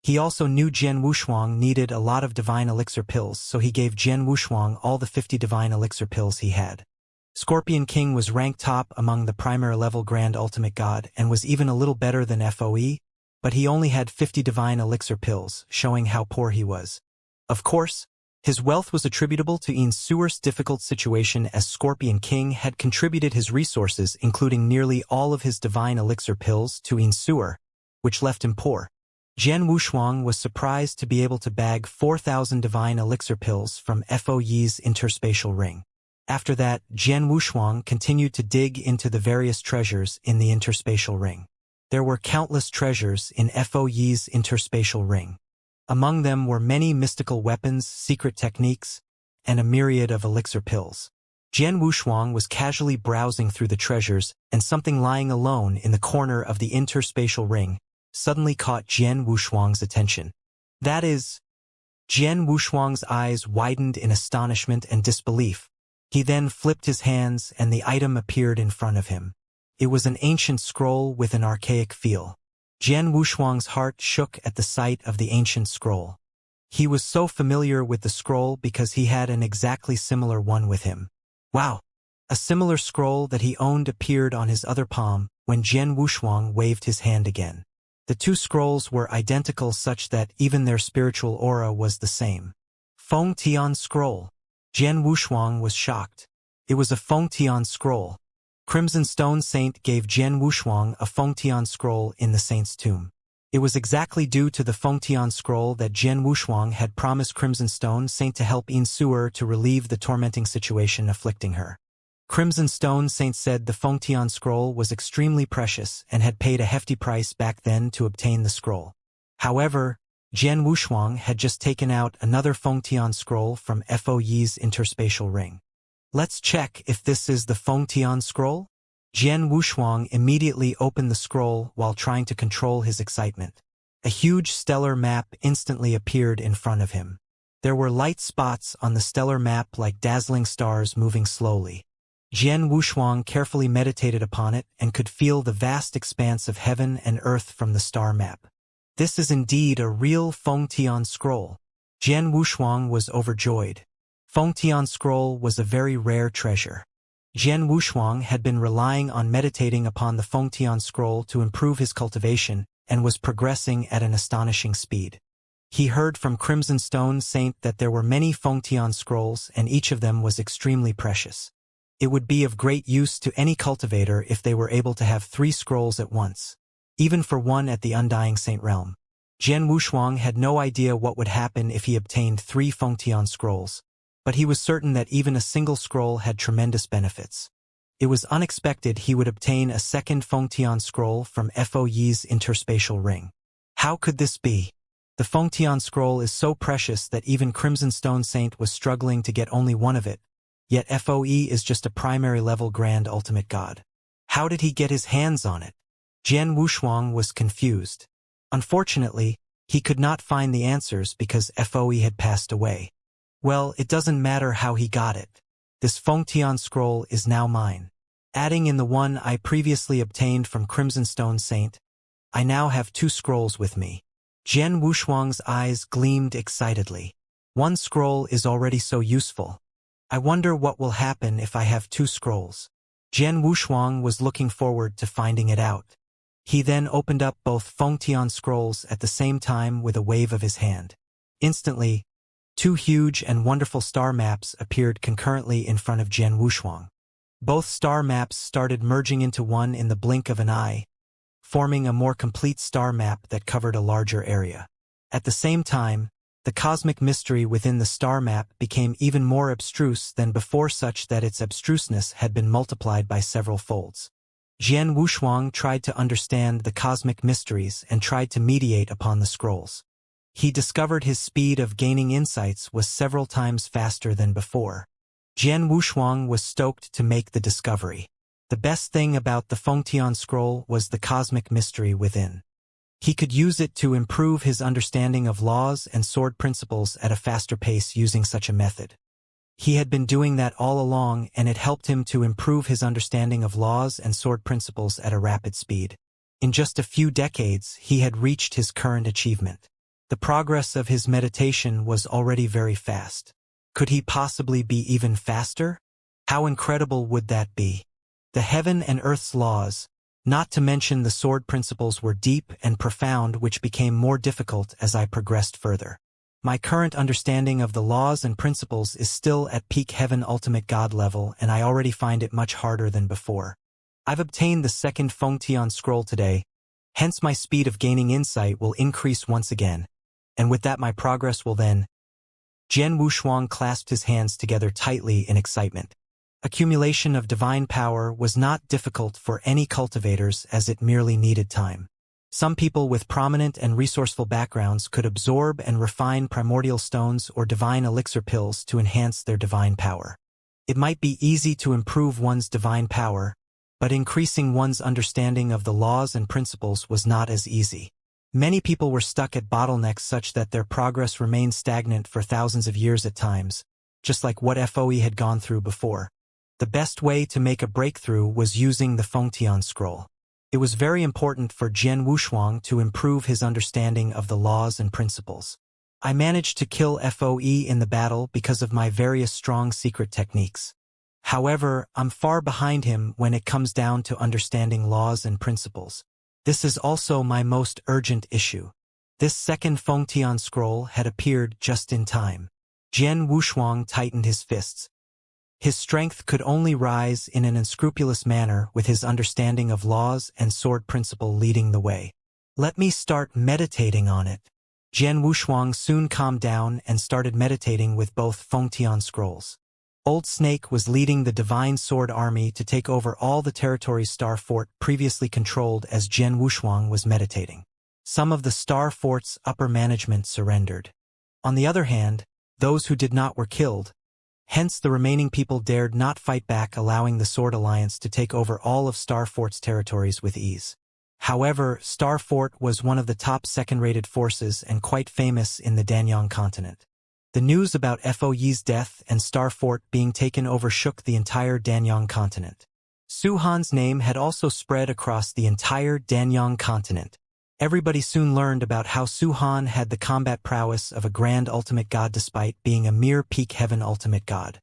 He also knew Jian Wushuang needed a lot of divine elixir pills, so he gave Jian Wushuang all the 50 divine elixir pills he had. Scorpion King was ranked top among the primary-level grand ultimate god and was even a little better than FOE, but he only had 50 divine elixir pills, showing how poor he was. Of course, his wealth was attributable to Insuer's difficult situation, as Scorpion King had contributed his resources, including nearly all of his divine elixir pills, to Insuer, which left him poor. Jian Wushuang was surprised to be able to bag 4,000 divine elixir pills from FOE's interspatial ring. After that, Jian Wushuang continued to dig into the various treasures in the interspatial ring. There were countless treasures in FOE's interspatial ring. Among them were many mystical weapons, secret techniques, and a myriad of elixir pills. Jian Wushuang was casually browsing through the treasures, and something lying alone in the corner of the interspatial ring suddenly caught Jian Wushuang's attention. That is, Jian Wushuang's eyes widened in astonishment and disbelief. He then flipped his hands and the item appeared in front of him. It was an ancient scroll with an archaic feel. Jian Wushuang's heart shook at the sight of the ancient scroll. He was so familiar with the scroll because he had an exactly similar one with him. Wow! A similar scroll that he owned appeared on his other palm when Jian Wushuang waved his hand again. The two scrolls were identical, such that even their spiritual aura was the same. Feng Tian scroll. Jian Wushuang was shocked. It was a Feng Tian scroll. Crimson Stone Saint gave Jian Wushuang a Feng Tian scroll in the saint's tomb. It was exactly due to the Feng Tian scroll that Jian Wushuang had promised Crimson Stone Saint to help Insuer to relieve the tormenting situation afflicting her. Crimson Stone Saint said the Feng Tian scroll was extremely precious and had paid a hefty price back then to obtain the scroll. However, Jian Wushuang had just taken out another Feng Tian scroll from FOE's interspatial ring. Let's check if this is the Feng Tian scroll? Jian Wushuang immediately opened the scroll while trying to control his excitement. A huge stellar map instantly appeared in front of him. There were light spots on the stellar map like dazzling stars moving slowly. Jian Wushuang carefully meditated upon it and could feel the vast expanse of heaven and earth from the star map. This is indeed a real Feng Tian scroll. Jian Wushuang was overjoyed. Feng Tian scroll was a very rare treasure. Jian Wushuang had been relying on meditating upon the Feng Tian scroll to improve his cultivation and was progressing at an astonishing speed. He heard from Crimson Stone Saint that there were many Feng Tian scrolls and each of them was extremely precious. It would be of great use to any cultivator if they were able to have 3 scrolls at once, even for one at the Undying Saint realm. Jian Wushuang had no idea what would happen if he obtained 3 Feng Tian scrolls, but he was certain that even a single scroll had tremendous benefits. It was unexpected he would obtain a second Feng Tian scroll from FOE's interspatial ring. How could this be? The Feng Tian scroll is so precious that even Crimson Stone Saint was struggling to get only one of it, yet FOE is just a primary-level grand ultimate god. How did he get his hands on it? Jian Wushuang was confused. Unfortunately, he could not find the answers because FOE had passed away. Well, it doesn't matter how he got it. This Fengtian scroll is now mine. Adding in the one I previously obtained from Crimson Stone Saint, I now have 2 scrolls with me. Jian Wushuang's eyes gleamed excitedly. 1 scroll is already so useful. I wonder what will happen if I have 2 scrolls. Jian Wushuang was looking forward to finding it out. He then opened up both Fengtian scrolls at the same time with a wave of his hand. Instantly, 2 huge and wonderful star maps appeared concurrently in front of Jian Wushuang. Both star maps started merging into one in the blink of an eye, forming a more complete star map that covered a larger area. At the same time, the cosmic mystery within the star map became even more abstruse than before, such that its abstruseness had been multiplied by several folds. Jian Wushuang tried to understand the cosmic mysteries and tried to mediate upon the scrolls. He discovered his speed of gaining insights was several times faster than before. Jian Wushuang was stoked to make the discovery. The best thing about the Fengtian scroll was the cosmic mystery within. He could use it to improve his understanding of laws and sword principles at a faster pace using such a method. He had been doing that all along, and it helped him to improve his understanding of laws and sword principles at a rapid speed. In just a few decades, he had reached his current achievement. The progress of his meditation was already very fast. Could he possibly be even faster? How incredible would that be? The heaven and earth's laws, not to mention the sword principles, were deep and profound, which became more difficult as I progressed further. My current understanding of the laws and principles is still at peak heaven ultimate god level, and I already find it much harder than before. I've obtained the second Fengtian scroll today, hence my speed of gaining insight will increase once again, and with that my progress will then. Jian Wushuang clasped his hands together tightly in excitement. Accumulation of divine power was not difficult for any cultivators, as it merely needed time. Some people with prominent and resourceful backgrounds could absorb and refine primordial stones or divine elixir pills to enhance their divine power. It might be easy to improve one's divine power, but increasing one's understanding of the laws and principles was not as easy. Many people were stuck at bottlenecks such that their progress remained stagnant for thousands of years at times, just like what FOE had gone through before. The best way to make a breakthrough was using the Fengtian scroll. It was very important for Jian Wushuang to improve his understanding of the laws and principles. I managed to kill FOE in the battle because of my various strong secret techniques. However, I'm far behind him when it comes down to understanding laws and principles. This is also my most urgent issue. This second Fengtian scroll had appeared just in time. Jian Wushuang tightened his fists. His strength could only rise in an unscrupulous manner with his understanding of laws and sword principle leading the way. Let me start meditating on it. Jian Wushuang soon calmed down and started meditating with both Fengtian scrolls. Old Snake was leading the Divine Sword Army to take over all the territories Star Fort previously controlled as Jian Wushuang was meditating. Some of the Star Fort's upper management surrendered. On the other hand, those who did not were killed. Hence the remaining people dared not fight back, allowing the Sword Alliance to take over all of Star Fort's territories with ease. However, Star Fort was one of the top second-rated forces and quite famous in the Danyang continent. The news about FOE's death and Star Fort being taken over shook the entire Danyang continent. Su Han's name had also spread across the entire Danyang continent. Everybody soon learned about how Su Han had the combat prowess of a grand ultimate god despite being a mere peak heaven ultimate god.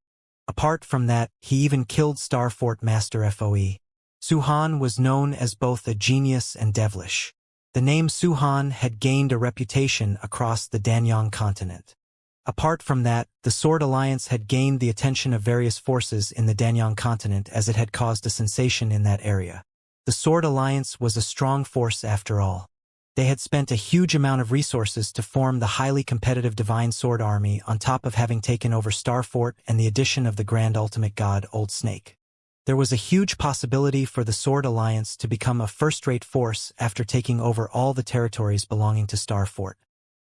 Apart from that, he even killed Star Fort Master FOE. Su Han was known as both a genius and devilish. The name Su Han had gained a reputation across the Danyang continent. Apart from that, the Sword Alliance had gained the attention of various forces in the Danyang continent as it had caused a sensation in that area. The Sword Alliance was a strong force after all. They had spent a huge amount of resources to form the highly competitive Divine Sword Army on top of having taken over Star Fort and the addition of the Grand Ultimate God Old Snake. There was a huge possibility for the Sword Alliance to become a first-rate force after taking over all the territories belonging to Star Fort.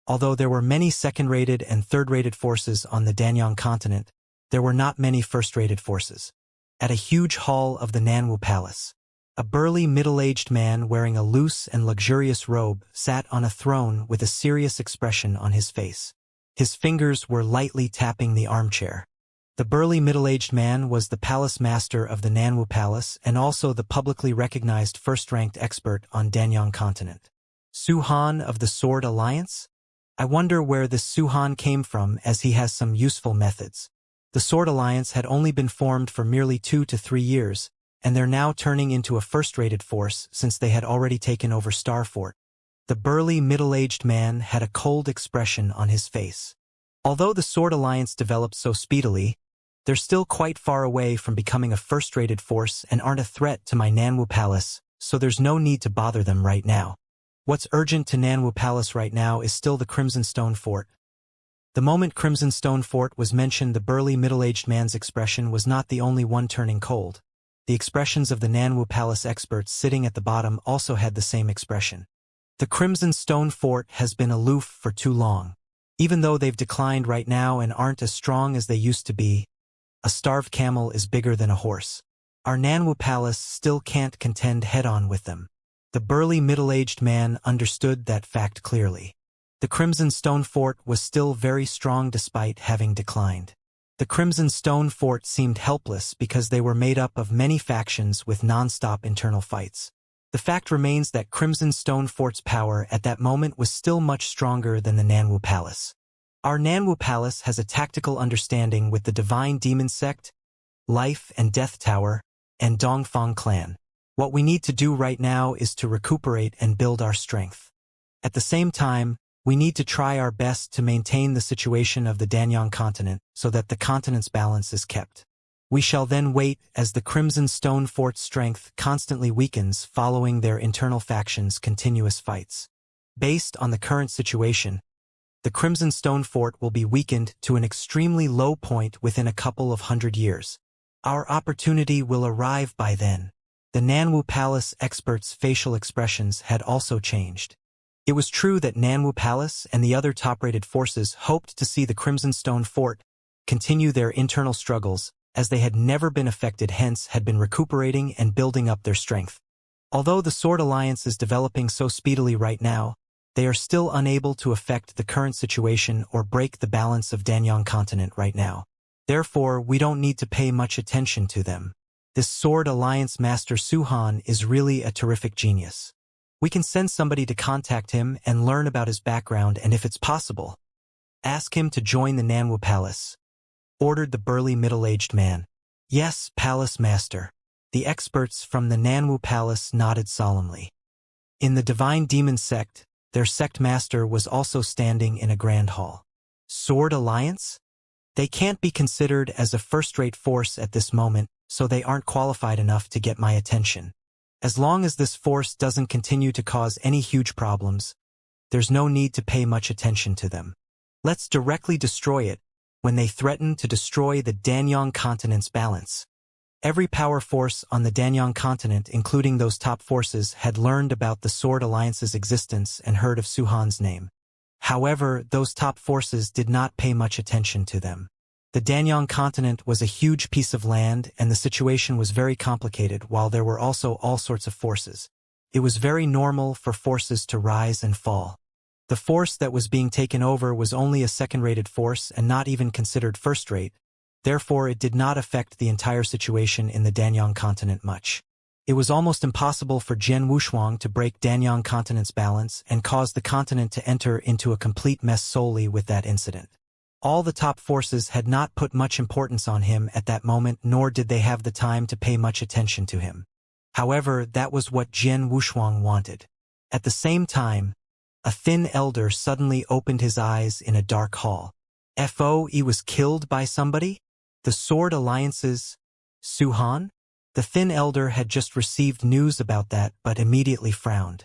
Although there were many second-rated and third-rated forces on the Danyang continent, there were not many first-rated forces. At a huge hall of the Nanwu Palace, a burly middle-aged man wearing a loose and luxurious robe sat on a throne with a serious expression on his face. His fingers were lightly tapping the armchair. The burly middle-aged man was the palace master of the Nanwu Palace and also the publicly recognized first-ranked expert on Danyang continent. Su Han of the Sword Alliance? I wonder where this Su Han came from, as he has some useful methods. The Sword Alliance had only been formed for merely 2 to 3 years, and they're now turning into a first-rated force since they had already taken over Starfort. The burly middle-aged man had a cold expression on his face. Although the Sword Alliance developed so speedily, they're still quite far away from becoming a first-rated force and aren't a threat to my Nanwu Palace, so there's no need to bother them right now. What's urgent to Nanwu Palace right now is still the Crimson Stone Fort. The moment Crimson Stone Fort was mentioned, the burly middle-aged man's expression was not the only one turning cold. The expressions of the Nanwu Palace experts sitting at the bottom also had the same expression. The Crimson Stone Fort has been aloof for too long. Even though they've declined right now and aren't as strong as they used to be, a starved camel is bigger than a horse. Our Nanwu Palace still can't contend head-on with them. The burly middle-aged man understood that fact clearly. The Crimson Stone Fort was still very strong despite having declined. The Crimson Stone Fort seemed helpless because they were made up of many factions with non-stop internal fights. The fact remains that Crimson Stone Fort's power at that moment was still much stronger than the Nanwu Palace. Our Nanwu Palace has a tactical understanding with the Divine Demon Sect, Life and Death Tower, and Dongfang Clan. What we need to do right now is to recuperate and build our strength. At the same time, we need to try our best to maintain the situation of the Danyang continent so that the continent's balance is kept. We shall then wait as the Crimson Stone Fort's strength constantly weakens following their internal factions' continuous fights. Based on the current situation, the Crimson Stone Fort will be weakened to an extremely low point within a couple of 100 years. Our opportunity will arrive by then. The Nanwu Palace experts' facial expressions had also changed. It was true that Nanwu Palace and the other top-rated forces hoped to see the Crimson Stone Fort continue their internal struggles, as they had never been affected, hence had been recuperating and building up their strength. Although the Sword Alliance is developing so speedily right now, they are still unable to affect the current situation or break the balance of Danyang continent right now. Therefore, we don't need to pay much attention to them. This Sword Alliance Master Su Han is really a terrific genius. We can send somebody to contact him and learn about his background, and if it's possible, ask him to join the Nanwu Palace, ordered the burly middle-aged man. Yes, Palace Master. The experts from the Nanwu Palace nodded solemnly. In the Divine Demon Sect, their sect master was also standing in a grand hall. Sword Alliance? They can't be considered as a first-rate force at this moment, so they aren't qualified enough to get my attention. As long as this force doesn't continue to cause any huge problems, there's no need to pay much attention to them. Let's directly destroy it when they threaten to destroy the Danyang continent's balance. Every power force on the Danyang continent, including those top forces, had learned about the Sword Alliance's existence and heard of Su Han's name. However, those top forces did not pay much attention to them. The Danyang continent was a huge piece of land, and the situation was very complicated, while there were also all sorts of forces. It was very normal for forces to rise and fall. The force that was being taken over was only a second-rated force and not even considered first-rate. Therefore, it did not affect the entire situation in the Danyang continent much. It was almost impossible for Jian Wushuang to break Danyang continent's balance and cause the continent to enter into a complete mess solely with that incident. All the top forces had not put much importance on him at that moment, nor did they have the time to pay much attention to him. However, that was what Jian Wushuang wanted. At the same time, a thin elder suddenly opened his eyes in a dark hall. He was killed by somebody? The Sword Alliance's Su Han? The thin elder had just received news about that but immediately frowned.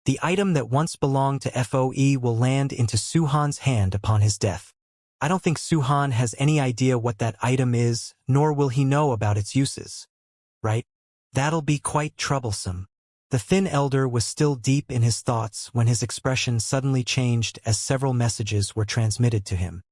The item that once belonged to FOE will land into Su Han's hand upon his death. I don't think Su Han has any idea what that item is, nor will he know about its uses. Right? That'll be quite troublesome. The thin elder was still deep in his thoughts when his expression suddenly changed as several messages were transmitted to him.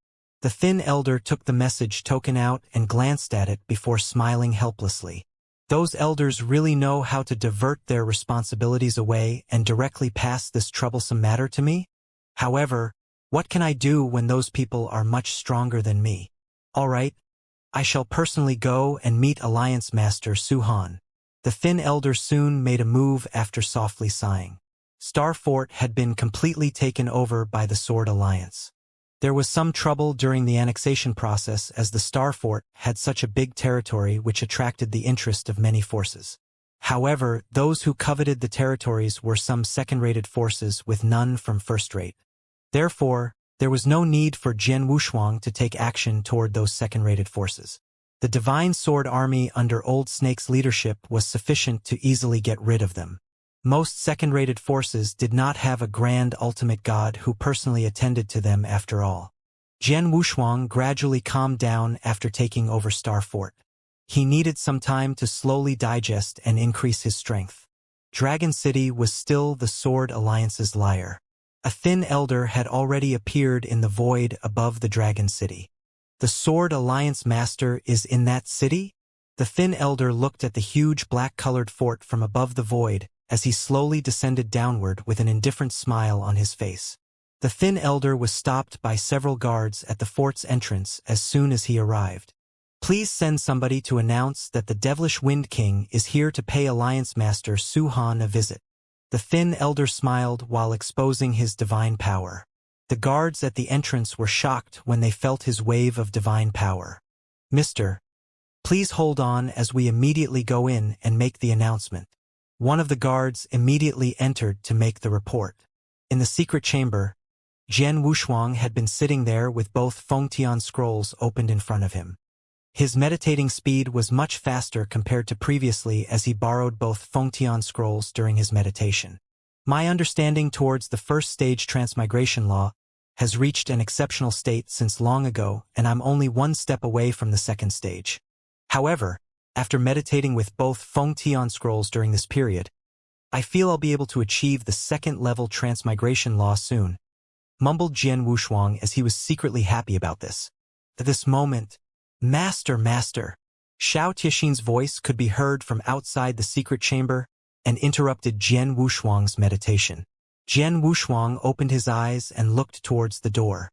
The thin elder took the message token out and glanced at it before smiling helplessly. Those elders really know how to divert their responsibilities away and directly pass this troublesome matter to me? However, what can I do when those people are much stronger than me? All right, I shall personally go and meet Alliance Master Su-Han. The thin elder soon made a move after softly sighing. Star Fort had been completely taken over by the Sword Alliance. There was some trouble during the annexation process as the Star Fort had such a big territory which attracted the interest of many forces. However, those who coveted the territories were some second-rated forces with none from first-rate. Therefore, there was no need for Jian Wushuang to take action toward those second-rated forces. The Divine Sword Army under Old Snake's leadership was sufficient to easily get rid of them. Most second-rated forces did not have a grand ultimate god who personally attended to them after all. Jian Wushuang gradually calmed down after taking over Star Fort. He needed some time to slowly digest and increase his strength. Dragon City was still the Sword Alliance's lair. A thin elder had already appeared in the void above the Dragon City. The Sword Alliance Master is in that city? The thin elder looked at the huge black-colored fort from above the void as he slowly descended downward with an indifferent smile on his face. The thin elder was stopped by several guards at the fort's entrance as soon as he arrived. Please send somebody to announce that the Devilish Wind King is here to pay Alliance Master Su-Han a visit. The thin elder smiled while exposing his divine power. The guards at the entrance were shocked when they felt his wave of divine power. Mister, please hold on as we immediately go in and make the announcement. One of the guards immediately entered to make the report. In the secret chamber, Jian Wushuang had been sitting there with both Fengtian scrolls opened in front of him. His meditating speed was much faster compared to previously as he borrowed both Fengtian scrolls during his meditation. My understanding towards the first stage transmigration law has reached an exceptional state since long ago, and I'm only one step away from the second stage. However, after meditating with both Fengtian scrolls during this period, I feel I'll be able to achieve the second-level transmigration law soon, mumbled Jian Wushuang as he was secretly happy about this. At this moment, Master! Xiao Tixin's voice could be heard from outside the secret chamber and interrupted Jian Wushuang's meditation. Jian Wushuang opened his eyes and looked towards the door.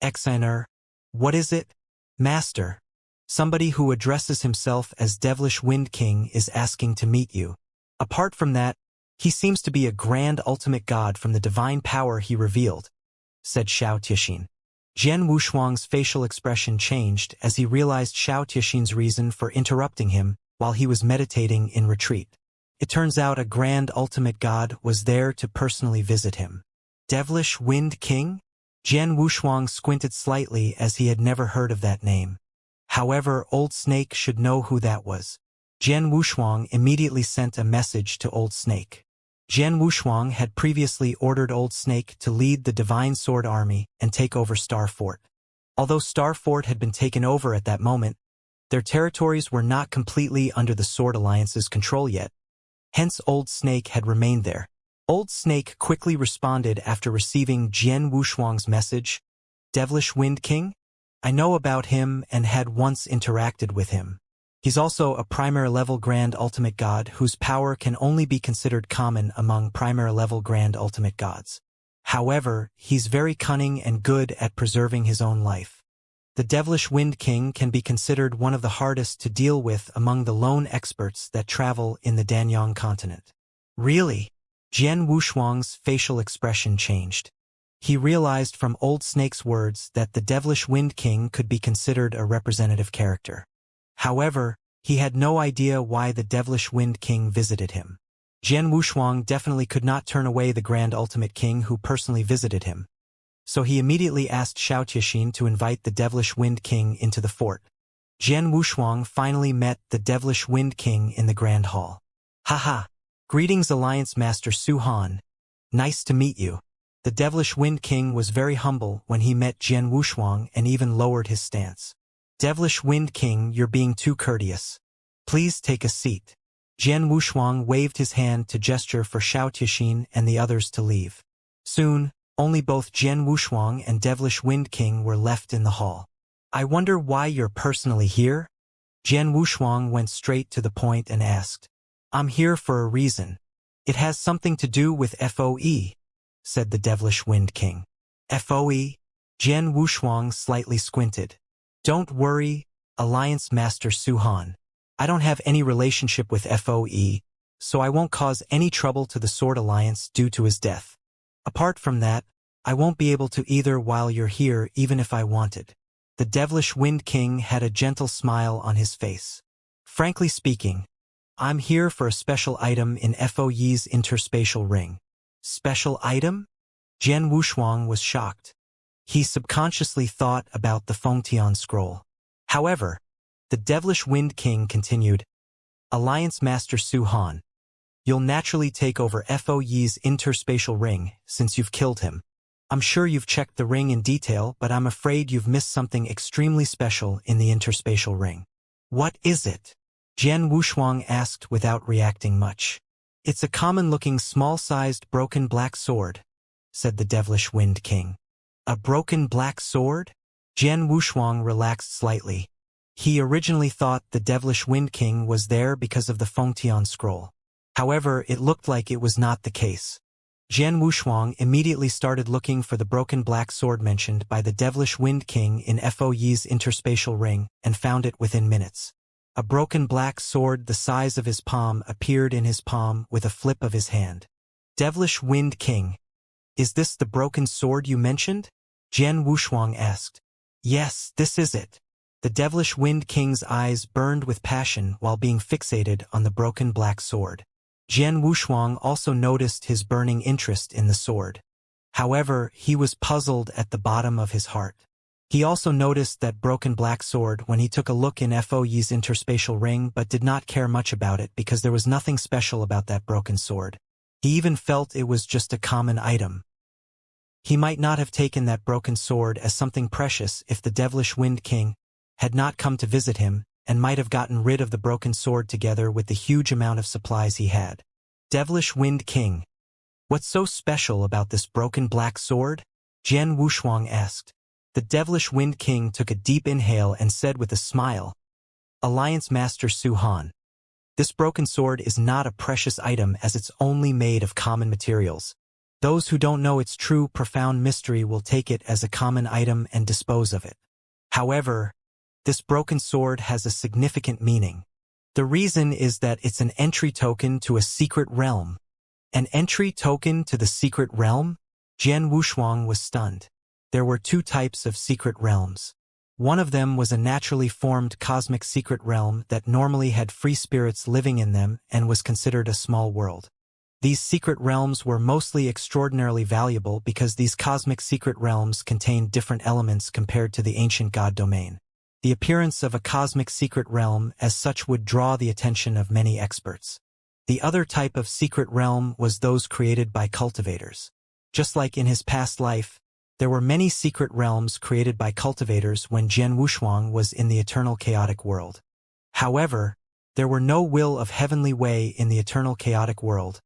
Exiner, what is it? Master. Somebody who addresses himself as Devilish Wind King is asking to meet you. Apart from that, he seems to be a grand ultimate god from the divine power he revealed, said Xiao Tixin. Jian Wushuang's facial expression changed as he realized Xiao Tixin's reason for interrupting him while he was meditating in retreat. It turns out a grand ultimate god was there to personally visit him. Devilish Wind King? Jian Wushuang squinted slightly as he had never heard of that name. However, Old Snake should know who that was. Jian Wushuang immediately sent a message to Old Snake. Jian Wushuang had previously ordered Old Snake to lead the Divine Sword Army and take over Star Fort. Although Star Fort had been taken over at that moment, their territories were not completely under the Sword Alliance's control yet. Hence Old Snake had remained there. Old Snake quickly responded after receiving Jian Wushuang's message. Devilish Wind King? I know about him and had once interacted with him. He's also a primary-level Grand Ultimate God whose power can only be considered common among primary-level Grand Ultimate Gods. However, he's very cunning and good at preserving his own life. The Devilish Wind King can be considered one of the hardest to deal with among the lone experts that travel in the Danyang continent. Really? Jian Wushuang's facial expression changed. He realized from Old Snake's words that the Devilish Wind King could be considered a representative character. However, he had no idea why the Devilish Wind King visited him. Jian Wushuang definitely could not turn away the Grand Ultimate King who personally visited him. So he immediately asked Xiao Tixin to invite the Devilish Wind King into the fort. Jian Wushuang finally met the Devilish Wind King in the Grand Hall. Haha! Greetings Alliance Master Su-Han. Nice to meet you. The Devilish Wind King was very humble when he met Jian Wushuang and even lowered his stance. Devilish Wind King, you're being too courteous. Please take a seat. Jian Wushuang waved his hand to gesture for Xiao Tixin and the others to leave. Soon, only both Jian Wushuang and Devilish Wind King were left in the hall. I wonder why you're personally here? Jian Wushuang went straight to the point and asked. I'm here for a reason. It has something to do with FOE, said the Devilish Wind King. FOE? Jian Wushuang slightly squinted. Don't worry, Alliance Master Suhan. I don't have any relationship with FOE, so I won't cause any trouble to the Sword Alliance due to his death. Apart from that, I won't be able to either while you're here even if I wanted. The Devilish Wind King had a gentle smile on his face. Frankly speaking, I'm here for a special item in FOE's interspatial ring. Special item? Jian Wushuang was shocked. He subconsciously thought about the Fengtian scroll. However, the Devilish Wind King continued, Alliance Master Su Han. You'll naturally take over FOE's interspatial ring since you've killed him. I'm sure you've checked the ring in detail, but I'm afraid you've missed something extremely special in the interspatial ring. What is it? Jian Wushuang asked without reacting much. It's a common-looking small-sized broken black sword, said the Devilish Wind King. A broken black sword? Jian Wushuang relaxed slightly. He originally thought the Devilish Wind King was there because of the Fengtian scroll. However, it looked like it was not the case. Jian Wushuang immediately started looking for the broken black sword mentioned by the Devilish Wind King in FOE's interspatial ring and found it within minutes. A broken black sword the size of his palm appeared in his palm with a flip of his hand. Devilish Wind King, is this the broken sword you mentioned? Jian Wushuang asked. Yes, this is it. The Devilish Wind King's eyes burned with passion while being fixated on the broken black sword. Jian Wushuang also noticed his burning interest in the sword. However, he was puzzled at the bottom of his heart. He also noticed that broken black sword when he took a look in FOE's interspatial ring but did not care much about it because there was nothing special about that broken sword. He even felt it was just a common item. He might not have taken that broken sword as something precious if the Devilish Wind King had not come to visit him and might have gotten rid of the broken sword together with the huge amount of supplies he had. Devilish Wind King, what's so special about this broken black sword? Jian Wushuang asked. The Devilish Wind King took a deep inhale and said with a smile, Alliance Master Su Han. This broken sword is not a precious item as it's only made of common materials. Those who don't know its true profound mystery will take it as a common item and dispose of it. However, this broken sword has a significant meaning. The reason is that it's an entry token to a secret realm. An entry token to the secret realm? Jian Wushuang was stunned. There were two types of secret realms. One of them was a naturally formed cosmic secret realm that normally had free spirits living in them and was considered a small world. These secret realms were mostly extraordinarily valuable because these cosmic secret realms contained different elements compared to the ancient god domain. The appearance of a cosmic secret realm as such would draw the attention of many experts. The other type of secret realm was those created by cultivators. Just like in his past life, there were many secret realms created by cultivators when Jian Wushuang was in the eternal chaotic world. However, there were no will of heavenly way in the eternal chaotic world,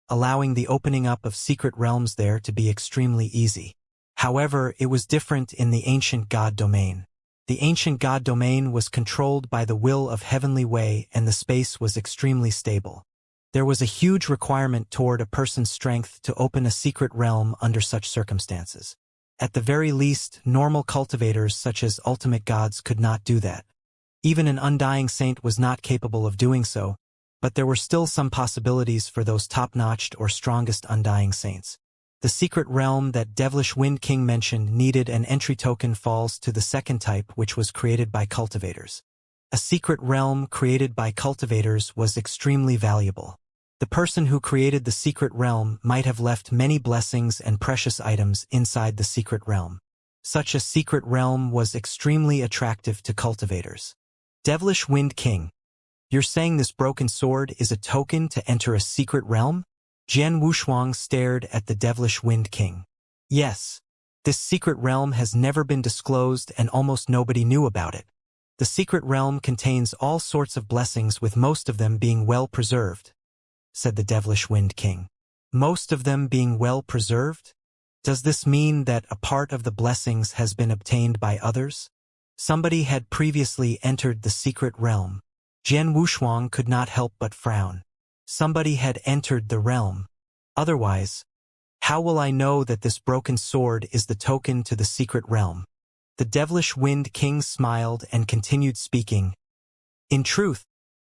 allowing the opening up of secret realms there to be extremely easy. However, it was different in the ancient god domain. The ancient god domain was controlled by the will of heavenly way and the space was extremely stable. There was a huge requirement toward a person's strength to open a secret realm under such circumstances. At the very least, normal cultivators such as ultimate gods could not do that. Even an undying saint was not capable of doing so, but there were still some possibilities for those top-notched or strongest undying saints. The secret realm that Devilish Wind King mentioned needed an entry token falls to the second type, which was created by cultivators. A secret realm created by cultivators was extremely valuable. The person who created the secret realm might have left many blessings and precious items inside the secret realm. Such a secret realm was extremely attractive to cultivators. Devilish Wind King, you're saying this broken sword is a token to enter a secret realm? Jian Wushuang stared at the Devilish Wind King. Yes, this secret realm has never been disclosed and almost nobody knew about it. The secret realm contains all sorts of blessings with most of them being well preserved, said the Devilish Wind King. Most of them being well preserved? Does this mean that a part of the blessings has been obtained by others? Somebody had previously entered the secret realm. Jian Wushuang could not help but frown. Somebody had entered the realm. Otherwise, how will I know that this broken sword is the token to the secret realm? The devilish Wind King smiled and continued speaking. In truth,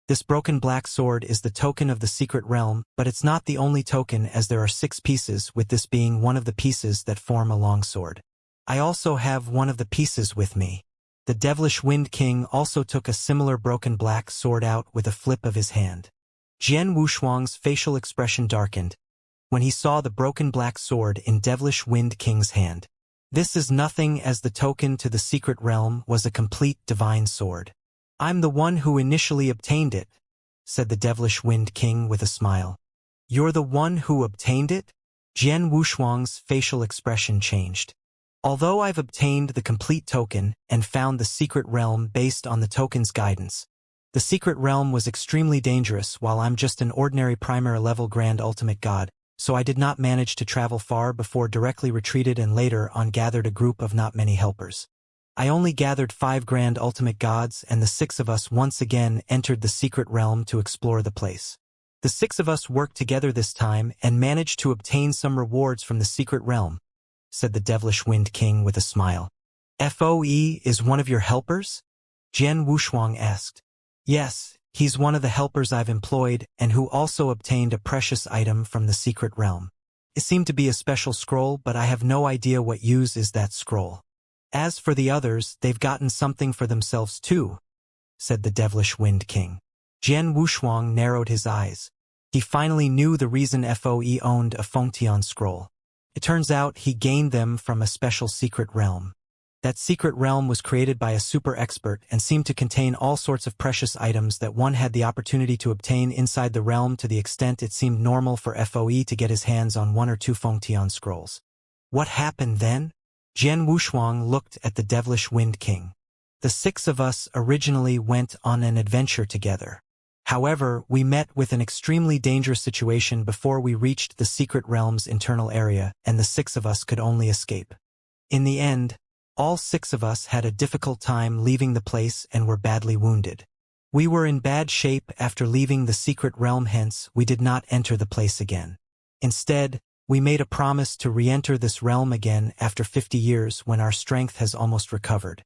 this broken black sword is the token of the secret realm, but it's not the only token, as there are 6 pieces, with this being one of the pieces that form a long sword. I also have one of the pieces with me. The devilish Wind King also took a similar broken black sword out with a flip of his hand. Jian Wushuang's facial expression darkened when he saw the broken black sword in devilish Wind King's hand. This is nothing, as the token to the secret realm was a complete divine sword. I'm the one who initially obtained it, said the devilish Wind King with a smile. You're the one who obtained it? Jian Wushuang's facial expression changed. Although I've obtained the complete token and found the secret realm based on the token's guidance, the secret realm was extremely dangerous while I'm just an ordinary primary level grand ultimate god, so I did not manage to travel far before directly retreated and later on gathered a group of not many helpers. I only gathered 5 grand ultimate gods, and the 6 of us once again entered the secret realm to explore the place. The 6 of us worked together this time and managed to obtain some rewards from the secret realm, said the devilish Wind King with a smile. FOE is one of your helpers? Jian Wushuang asked. Yes, he's one of the helpers I've employed and who also obtained a precious item from the secret realm. It seemed to be a special scroll, but I have no idea what use is that scroll. As for the others, they've gotten something for themselves too, said the devilish Wind King. Jian Wushuang narrowed his eyes. He finally knew the reason FOE owned a Fengtian scroll. It turns out he gained them from a special secret realm. That secret realm was created by a super expert and seemed to contain all sorts of precious items that one had the opportunity to obtain inside the realm, to the extent it seemed normal for FOE to get his hands on 1 or 2 Fengtian scrolls. What happened then? Jian Wushuang looked at the devilish Wind King. The 6 of us originally went on an adventure together. However, we met with an extremely dangerous situation before we reached the secret realm's internal area, and the 6 of us could only escape. In the end, all 6 of us had a difficult time leaving the place and were badly wounded. We were in bad shape after leaving the secret realm, hence we did not enter the place again. Instead, we made a promise to re-enter this realm again after 50 years when our strength has almost recovered.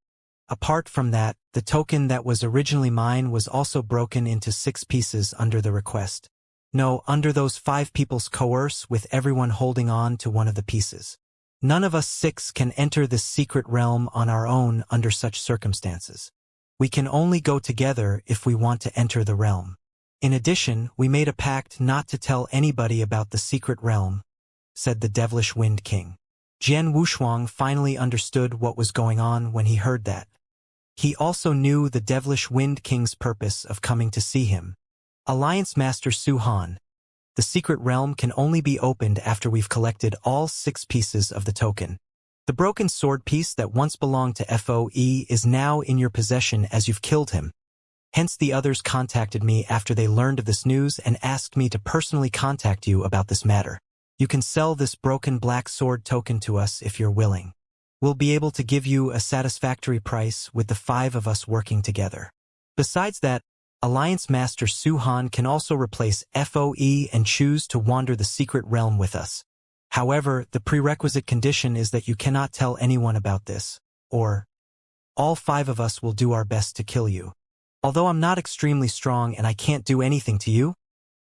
Apart from that, the token that was originally mine was also broken into 6 pieces under the request. No, under those 5 people's coerce, with everyone holding on to one of the pieces. None of us 6 can enter this secret realm on our own under such circumstances. We can only go together if we want to enter the realm. In addition, we made a pact not to tell anybody about the secret realm, said the devilish Wind King. Jian Wushuang finally understood what was going on when he heard that. He also knew the devilish Wind King's purpose of coming to see him. Alliance Master Su Han, the secret realm can only be opened after we've collected all 6 pieces of the token. The broken sword piece that once belonged to FOE is now in your possession as you've killed him. Hence the others contacted me after they learned of this news and asked me to personally contact you about this matter. You can sell this broken black sword token to us if you're willing. We'll be able to give you a satisfactory price with the 5 of us working together. Besides that, Alliance Master Su Han can also replace FOE and choose to wander the secret realm with us. However, the prerequisite condition is that you cannot tell anyone about this, or all 5 of us will do our best to kill you. Although I'm not extremely strong and I can't do anything to you,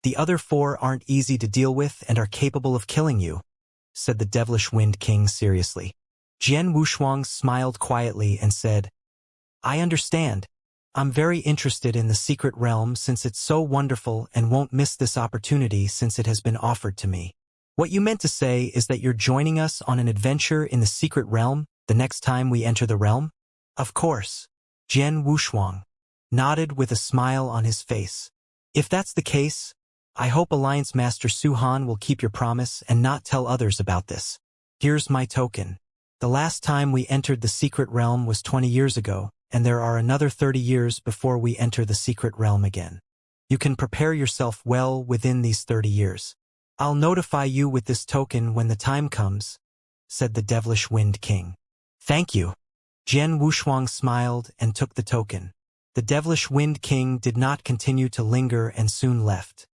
the other 4 aren't easy to deal with and are capable of killing you, said the devilish Wind King seriously. Jian Wushuang smiled quietly and said, I understand. I'm very interested in the secret realm since it's so wonderful and won't miss this opportunity since it has been offered to me. What you meant to say is that you're joining us on an adventure in the secret realm the next time we enter the realm? Of course. Jian Wushuang nodded with a smile on his face. If that's the case, I hope Alliance Master Su Han will keep your promise and not tell others about this. Here's my token. The last time we entered the secret realm was 20 years ago, and there are another 30 years before we enter the secret realm again. You can prepare yourself well within these 30 years. I'll notify you with this token when the time comes, said the devilish Wind King. Thank you. Jian Wushuang smiled and took the token. The devilish Wind King did not continue to linger and soon left.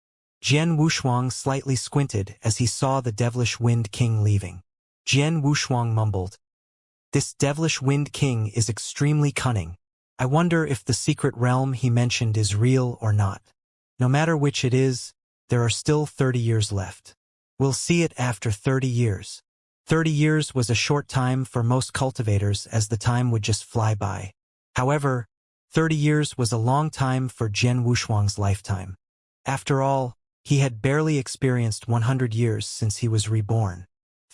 Jian Wushuang slightly squinted as he saw the devilish Wind King leaving. Jian Wushuang mumbled, This devilish Wind King is extremely cunning. I wonder if the secret realm he mentioned is real or not. No matter which it is, there are still 30 years left. We'll see it after 30 years. 30 years was a short time for most cultivators, as the time would just fly by. However, 30 years was a long time for Jian Wushuang's lifetime. After all, he had barely experienced 100 years since he was reborn.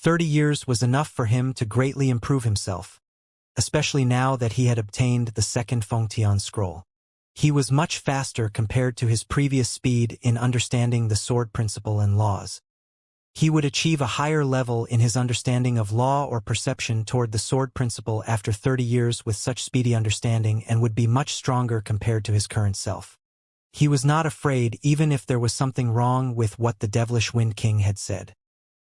30 years was enough for him to greatly improve himself, especially now that he had obtained the second Fengtian scroll. He was much faster compared to his previous speed in understanding the sword principle and laws. He would achieve a higher level in his understanding of law or perception toward the sword principle after 30 years with such speedy understanding, and would be much stronger compared to his current self. He was not afraid even if there was something wrong with what the devilish Wind King had said.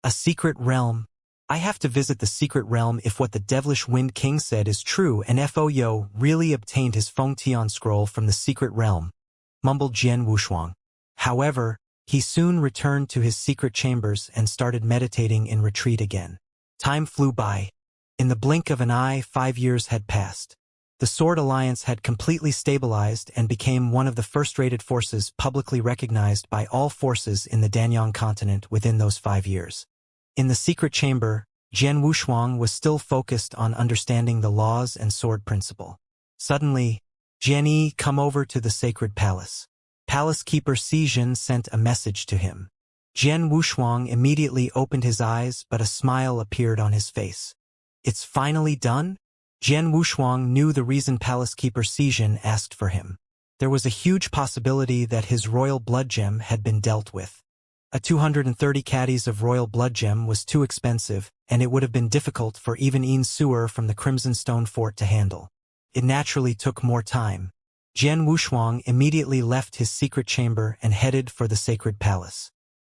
A secret realm. I have to visit the secret realm if what the devilish Wind King said is true, and Fo really obtained his Fengtian scroll from the secret realm, mumbled Jian Wushuang. However, he soon returned to his secret chambers and started meditating in retreat again. Time flew by. In the blink of an eye, 5 years had passed. The Sword Alliance had completely stabilized and became one of the first-rated forces publicly recognized by all forces in the Danyang continent within those 5 years. In the secret chamber, Jian Wushuang was still focused on understanding the laws and sword principle. Suddenly, Jian Yi come over to the sacred palace. Palace keeper Xijin sent a message to him. Jian Wushuang immediately opened his eyes, but a smile appeared on his face. It's finally done? Jian Wushuang knew the reason Palace keeper Xijin asked for him. There was a huge possibility that his royal blood gem had been dealt with. A 230 caddies of royal blood gem was too expensive, and it would have been difficult for even Yin Suer from the Crimson Stone Fort to handle. It naturally took more time. Jian Wushuang immediately left his secret chamber and headed for the sacred palace.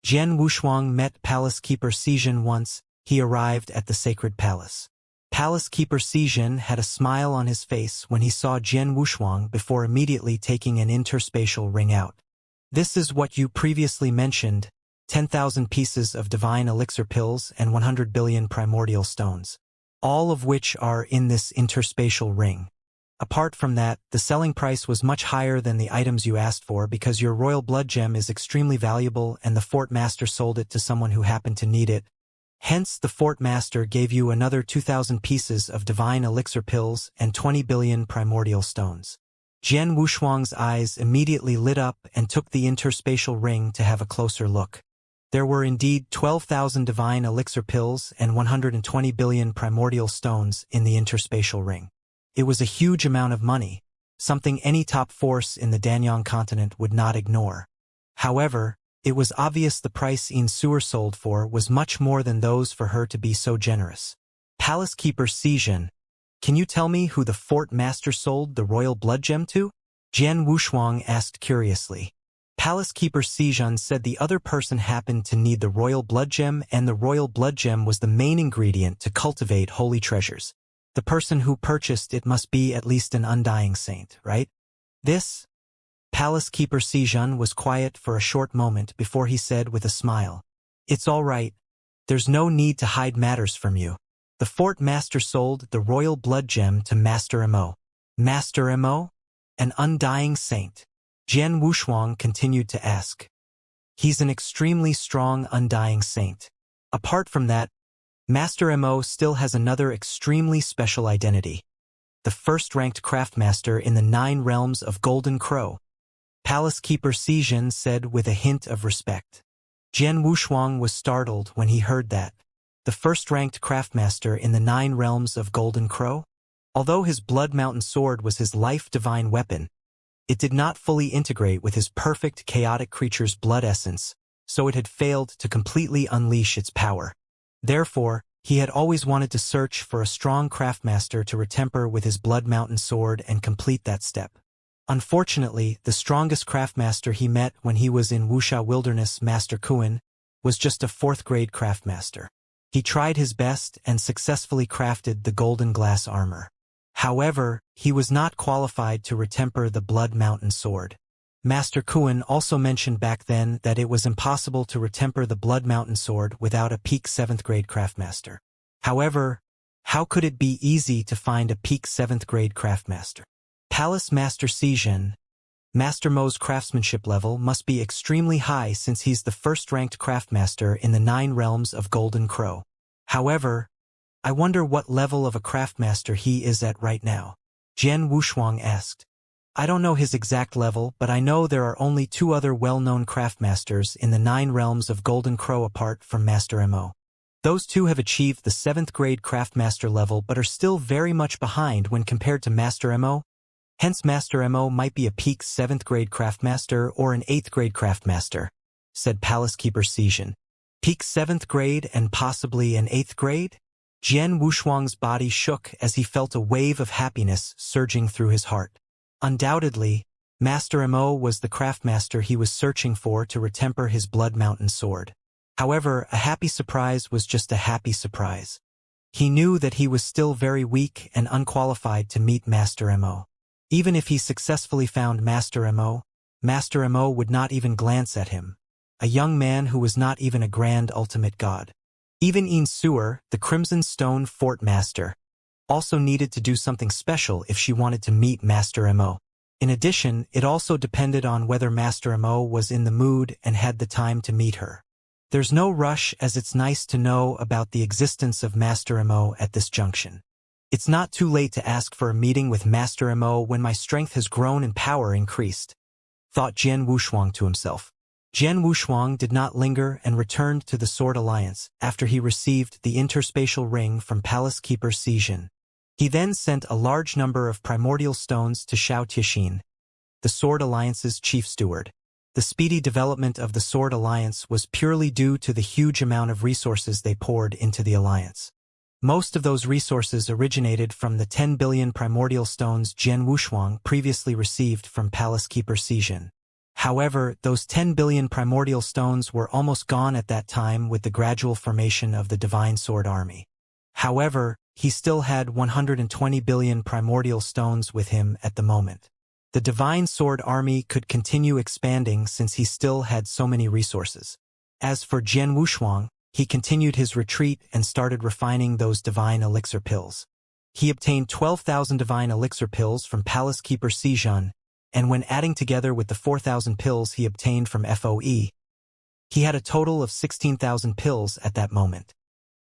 Jian Wushuang met Palace keeper Xijin once he arrived at the sacred palace. Palace keeper Xijin had a smile on his face when he saw Jian Wushuang before immediately taking an interspatial ring out. This is what you previously mentioned, 10,000 pieces of divine elixir pills and 100 billion primordial stones, all of which are in this interspatial ring. Apart from that, the selling price was much higher than the items you asked for because your royal blood gem is extremely valuable and the fort master sold it to someone who happened to need it. Hence, the fort master gave you another 2,000 pieces of divine elixir pills and 20 billion primordial stones. Jian Wushuang's eyes immediately lit up and took the interspatial ring to have a closer look. There were indeed 12,000 divine elixir pills and 120 billion primordial stones in the interspatial ring. It was a huge amount of money, something any top force in the Danyang continent would not ignore. However, it was obvious the price Yin Suer sold for was much more than those for her to be so generous. Palace keeper Xijin, can you tell me who the fort master sold the royal blood gem to? Jian Wushuang asked curiously. Palace keeper Xijin said the other person happened to need the royal blood gem, and the royal blood gem was the main ingredient to cultivate holy treasures. The person who purchased it must be at least an undying saint, right? This? Palace keeper Xijin was quiet for a short moment before he said with a smile, "It's all right. There's no need to hide matters from you. The fort master sold the royal blood gem to Master Mo. Master Mo? An undying saint?" Jian Wushuang continued to ask. "He's an extremely strong undying saint. Apart from that, Master Mo still has another extremely special identity. The first-ranked craftmaster in the 9 realms of Golden Crow." Palace keeper Xijin said with a hint of respect. Jian Wushuang was startled when he heard that. The first-ranked craftmaster in the 9 realms of Golden Crow? Although his Blood Mountain sword was his life-divine weapon, it did not fully integrate with his perfect chaotic creature's blood essence, so it had failed to completely unleash its power. Therefore, he had always wanted to search for a strong craftmaster to retemper with his Blood Mountain sword and complete that step. Unfortunately, the strongest craftmaster he met when he was in Wuxia Wilderness, Master Kuan, was just a 4th-grade craftmaster. He tried his best and successfully crafted the golden glass armor. However, he was not qualified to retemper the Blood Mountain sword. Master Kuan also mentioned back then that it was impossible to retemper the Blood Mountain sword without a peak 7th-grade craftmaster. However, How could it be easy to find a peak 7th grade craftmaster? Palace Master Xianxia. Master Mo's craftsmanship level must be extremely high since he's the first-ranked craftmaster in the 9 realms of Golden Crow. However, I wonder what level of a craftmaster he is at right now. Jian Wushuang asked. I don't know his exact level, but I know there are only 2 other well-known craftmasters in the 9 realms of Golden Crow apart from Master Mo. Those 2 have achieved the 7th grade craftmaster level but are still very much behind when compared to Master Mo. Hence Master Mo might be a peak 7th grade craftmaster or an 8th grade craftmaster, said Palace Keeper Xianxia. Peak 7th grade and possibly an 8th grade? Jian Wushuang's body shook as he felt a wave of happiness surging through his heart. Undoubtedly, Master Mo was the craftmaster he was searching for to retemper his Blood Mountain sword. However, a happy surprise was just a happy surprise. He knew that he was still very weak and unqualified to meet Master Mo. Even if he successfully found Master Mo would not even glance at him, a young man who was not even a grand ultimate god. Even Xianxia, the Crimson Stone Fort Master, also needed to do something special if she wanted to meet Master Mo. In addition, it also depended on whether Master Mo was in the mood and had the time to meet her. There's no rush as it's nice to know about the existence of Master Mo at this junction. It's not too late to ask for a meeting with Master Mo when my strength has grown and power increased, thought Jian Wushuang to himself. Jian Wushuang did not linger and returned to the Sword Alliance after he received the interspatial ring from Palace Keeper Xianxia. He then sent a large number of primordial stones to Xiao Tixin, the Sword Alliance's chief steward. The speedy development of the Sword Alliance was purely due to the huge amount of resources they poured into the alliance. Most of those resources originated from the 10 billion primordial stones Jian Wushuang previously received from Palace Keeper Xianxia. However, those 10 billion primordial stones were almost gone at that time with the gradual formation of the Divine Sword Army. However, he still had 120 billion primordial stones with him at the moment. The Divine Sword Army could continue expanding since he still had so many resources. As for Jian Wushuang, he continued his retreat and started refining those divine elixir pills. He obtained 12,000 divine elixir pills from Palace Keeper Xianxia, and when adding together with the 4,000 pills he obtained from FOE, he had a total of 16,000 pills at that moment.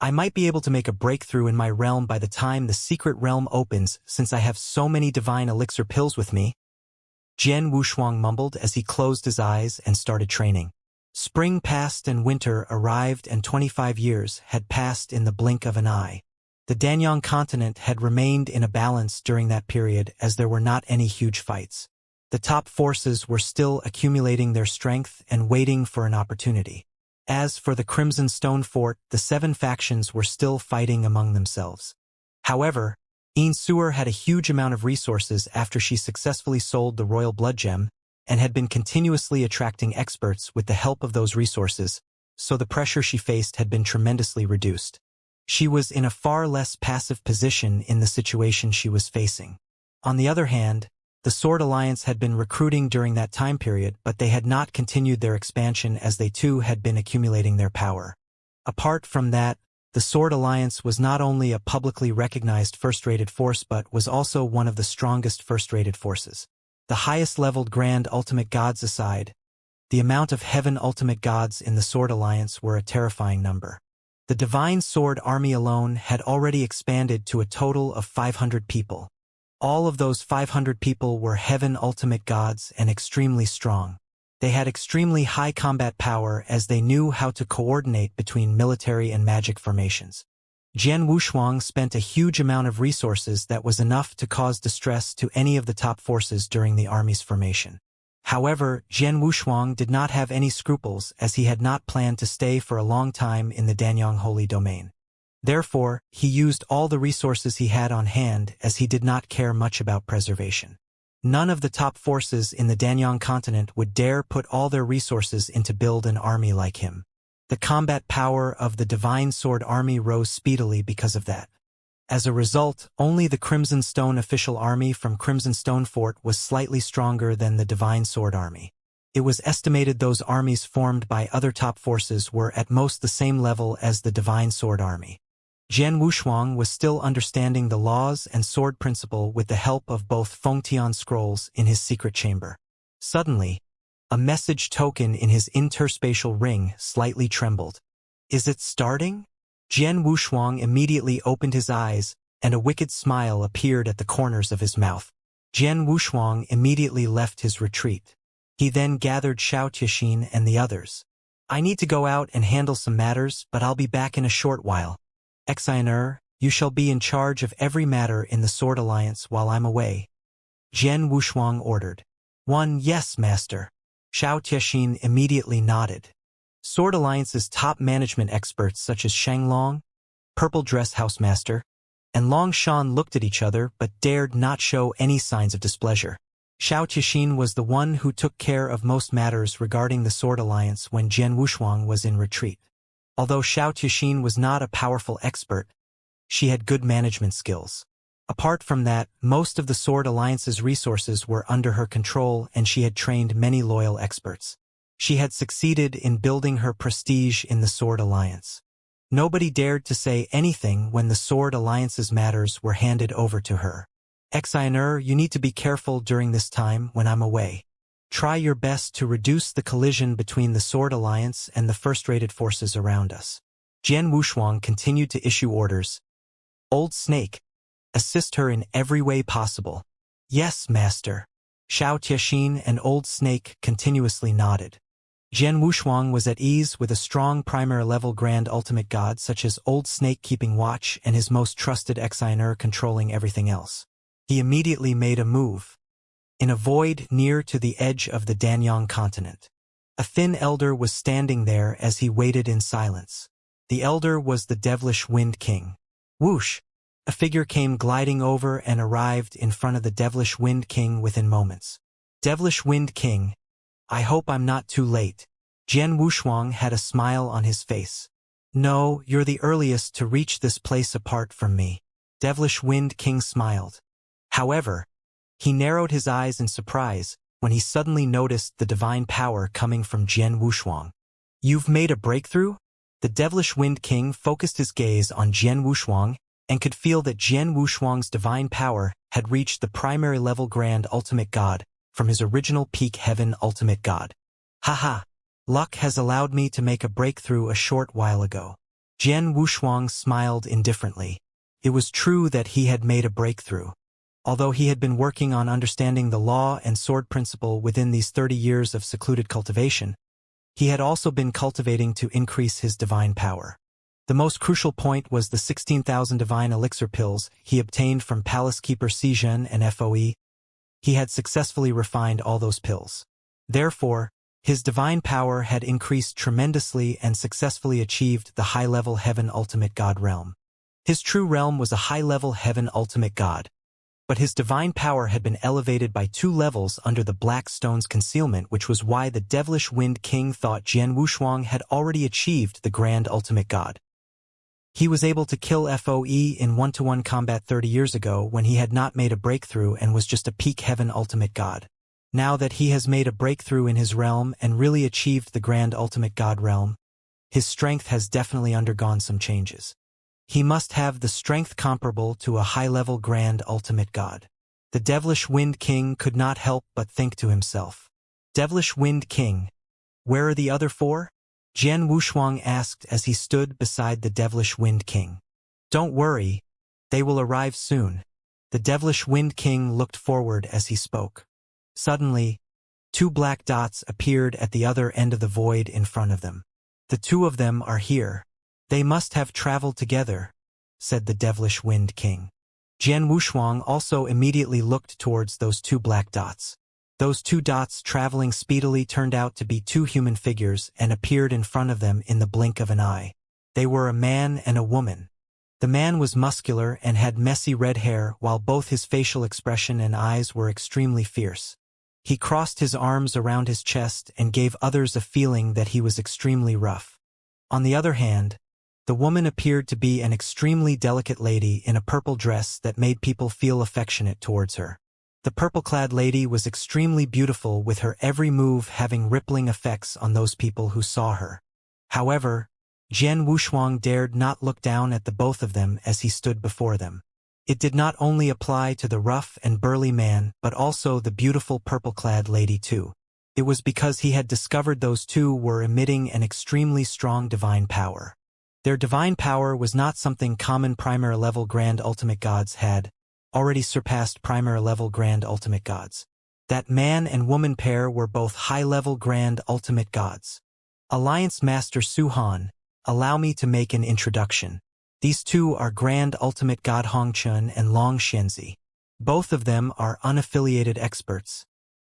I might be able to make a breakthrough in my realm by the time the secret realm opens since I have so many divine elixir pills with me, Jian Wushuang mumbled as he closed his eyes and started training. Spring passed and winter arrived and 25 years had passed in the blink of an eye. The Danyang continent had remained in a balance during that period as there were not any huge fights. The top forces were still accumulating their strength and waiting for an opportunity. As for the Crimson Stone Fort, the 7 factions were still fighting among themselves. However, Xianxia had a huge amount of resources after she successfully sold the Royal Blood Gem, and had been continuously attracting experts with the help of those resources, so the pressure she faced had been tremendously reduced. She was in a far less passive position in the situation she was facing. On the other hand, the Sword Alliance had been recruiting during that time period, but they had not continued their expansion as they too had been accumulating their power. Apart from that, the Sword Alliance was not only a publicly recognized first-rated force but was also one of the strongest first-rated forces. The highest-leveled Grand Ultimate Gods aside, the amount of Heaven Ultimate Gods in the Sword Alliance were a terrifying number. The Divine Sword Army alone had already expanded to a total of 500 people. All of those 500 people were Heaven Ultimate Gods and extremely strong. They had extremely high combat power as they knew how to coordinate between military and magic formations. Jian Wushuang spent a huge amount of resources that was enough to cause distress to any of the top forces during the army's formation. However, Jian Wushuang did not have any scruples as he had not planned to stay for a long time in the Danyang Holy Domain. Therefore, he used all the resources he had on hand as he did not care much about preservation. None of the top forces in the Danyang continent would dare put all their resources into build an army like him. The combat power of the Divine Sword Army rose speedily because of that. As a result, only the Crimson Stone official army from Crimson Stone Fort was slightly stronger than the Divine Sword Army. It was estimated those armies formed by other top forces were at most the same level as the Divine Sword Army. Jian Wushuang was still understanding the laws and sword principle with the help of both Fengtian scrolls in his secret chamber. Suddenly, a message token in his interspatial ring slightly trembled. Is it starting? Jian Wushuang immediately opened his eyes, and a wicked smile appeared at the corners of his mouth. Jian Wushuang immediately left his retreat. He then gathered Xianxia and the others. I need to go out and handle some matters, but I'll be back in a short while. Xianxia, you shall be in charge of every matter in the Sword Alliance while I'm away. Jian Wushuang ordered. Yes, master. Xianxia immediately nodded. Sword Alliance's top management experts such as Shang Long, Purple Dress Housemaster, and Long Shan looked at each other but dared not show any signs of displeasure. Xianxia was the one who took care of most matters regarding the Sword Alliance when Jian Wushuang was in retreat. Although Xianxia was not a powerful expert, she had good management skills. Apart from that, most of the Sword Alliance's resources were under her control and she had trained many loyal experts. She had succeeded in building her prestige in the Sword Alliance. Nobody dared to say anything when the Sword Alliance's matters were handed over to her. Xianxia, you need to be careful during this time when I'm away. Try your best to reduce the collision between the Sword Alliance and the first-rated forces around us. Jian Wushuang continued to issue orders. Old Snake, assist her in every way possible. Yes, master. Xianxia and Old Snake continuously nodded. Jian Wushuang was at ease with a strong primary-level Grand Ultimate God such as Old Snake keeping watch and his most trusted Xianxia controlling everything else. He immediately made a move. In a void near to the edge of the Danyang continent, a thin elder was standing there as he waited in silence. The elder was the Devilish Wind King. Whoosh! A figure came gliding over and arrived in front of the Devilish Wind King within moments. Devilish Wind King, I hope I'm not too late. Jian Wushuang had a smile on his face. No, you're the earliest to reach this place apart from me. Devilish Wind King smiled. However, he narrowed his eyes in surprise when he suddenly noticed the divine power coming from Jian Wushuang. You've made a breakthrough? The Devilish Wind King focused his gaze on Jian Wushuang and could feel that Jian Wushuang's divine power had reached the primary level Grand Ultimate God from his original peak Heaven Ultimate God. Haha, luck has allowed me to make a breakthrough a short while ago. Jian Wushuang smiled indifferently. It was true that he had made a breakthrough. Although he had been working on understanding the law and sword principle within these 30 years of secluded cultivation, he had also been cultivating to increase his divine power. The most crucial point was the 16,000 divine elixir pills he obtained from Palace Keeper Xizhen and FOE. He had successfully refined all those pills. Therefore, his divine power had increased tremendously and successfully achieved the high-level Heaven Ultimate God realm. His true realm was a high-level Heaven Ultimate God. But his divine power had been elevated by 2 levels under the Black Stone's concealment, which was why the Devilish Wind King thought Jian Wushuang had already achieved the Grand Ultimate God. He was able to kill FOE in 1-to-1 combat 30 years ago when he had not made a breakthrough and was just a peak Heaven Ultimate God. Now that he has made a breakthrough in his realm and really achieved the Grand Ultimate God realm, his strength has definitely undergone some changes. He must have the strength comparable to a high-level Grand Ultimate God. The Devilish Wind King could not help but think to himself. Devilish Wind King, where are the other 4? Jian Wushuang asked as he stood beside the Devilish Wind King. Don't worry, they will arrive soon. The Devilish Wind King looked forward as he spoke. Suddenly, 2 black dots appeared at the other end of the void in front of them. The 2 of them are here. They must have traveled together, said the Devilish Wind King. Jian Wushuang also immediately looked towards those 2 black dots. Those 2 dots traveling speedily turned out to be 2 human figures and appeared in front of them in the blink of an eye. They were a man and a woman. The man was muscular and had messy red hair, while both his facial expression and eyes were extremely fierce. He crossed his arms around his chest and gave others a feeling that he was extremely rough. On the other hand, the woman appeared to be an extremely delicate lady in a purple dress that made people feel affectionate towards her. The purple-clad lady was extremely beautiful, with her every move having rippling effects on those people who saw her. However, Jian Wushuang dared not look down at the both of them as he stood before them. It did not only apply to the rough and burly man but also the beautiful purple-clad lady too. It was because he had discovered those two were emitting an extremely strong divine power. Their divine power was not something common primary-level Grand Ultimate Gods had already surpassed primary-level Grand Ultimate Gods. That man and woman pair were both high-level Grand Ultimate Gods. Alliance Master Su Han, allow me to make an introduction. These two are Grand Ultimate God Hongchun and Long Xianxia. Both of them are unaffiliated experts.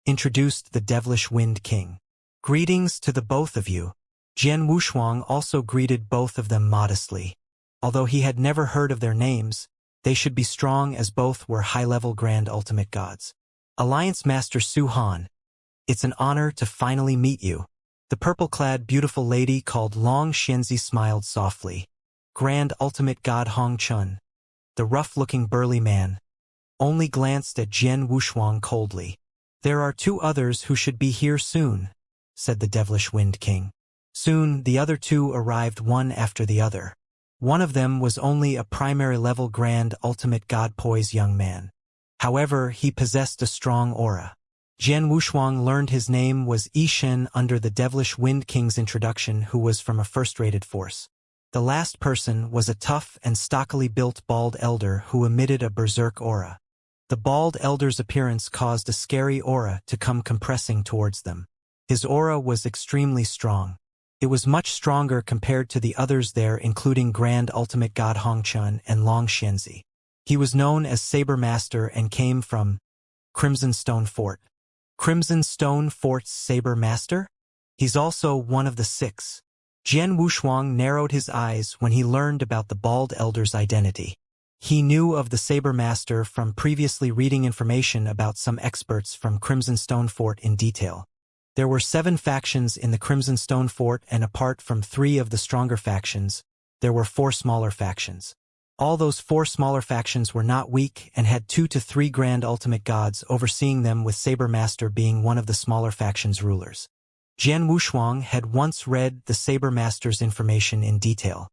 Introduced the Devilish Wind King. Greetings to the both of you. Jian Wushuang also greeted both of them modestly. Although he had never heard of their names, they should be strong as both were high-level Grand Ultimate Gods. Alliance Master Su Han, it's an honor to finally meet you. The purple-clad beautiful lady called Long Xianxia smiled softly. Grand Ultimate God Hongchun, the rough-looking burly man, only glanced at Jian Wushuang coldly. There are two others who should be here soon, said the Devilish Wind King. Soon, the other two arrived one after the other. One of them was only a primary-level Grand Ultimate God Poise young man. However, he possessed a strong aura. Jian Wushuang learned his name was Yishen under the Devilish Wind King's introduction, who was from a first-rated force. The last person was a tough and stockily built bald elder who emitted a berserk aura. The bald elder's appearance caused a scary aura to come compressing towards them. His aura was extremely strong. It was much stronger compared to the others there, including Grand Ultimate God Hongchun and Long Xianxia. He was known as Saber Master and came from Crimson Stone Fort. Crimson Stone Fort's Saber Master? He's also one of the six. Jian Wushuang narrowed his eyes when he learned about the bald elder's identity. He knew of the Saber Master from previously reading information about some experts from Crimson Stone Fort in detail. There were 7 factions in the Crimson Stone Fort, and apart from 3 of the stronger factions, there were 4 smaller factions. All those 4 smaller factions were not weak and had 2 to 3 Grand Ultimate Gods overseeing them, with Saber Master being one of the smaller factions' rulers. Jian Wushuang had once read the Saber Master's information in detail.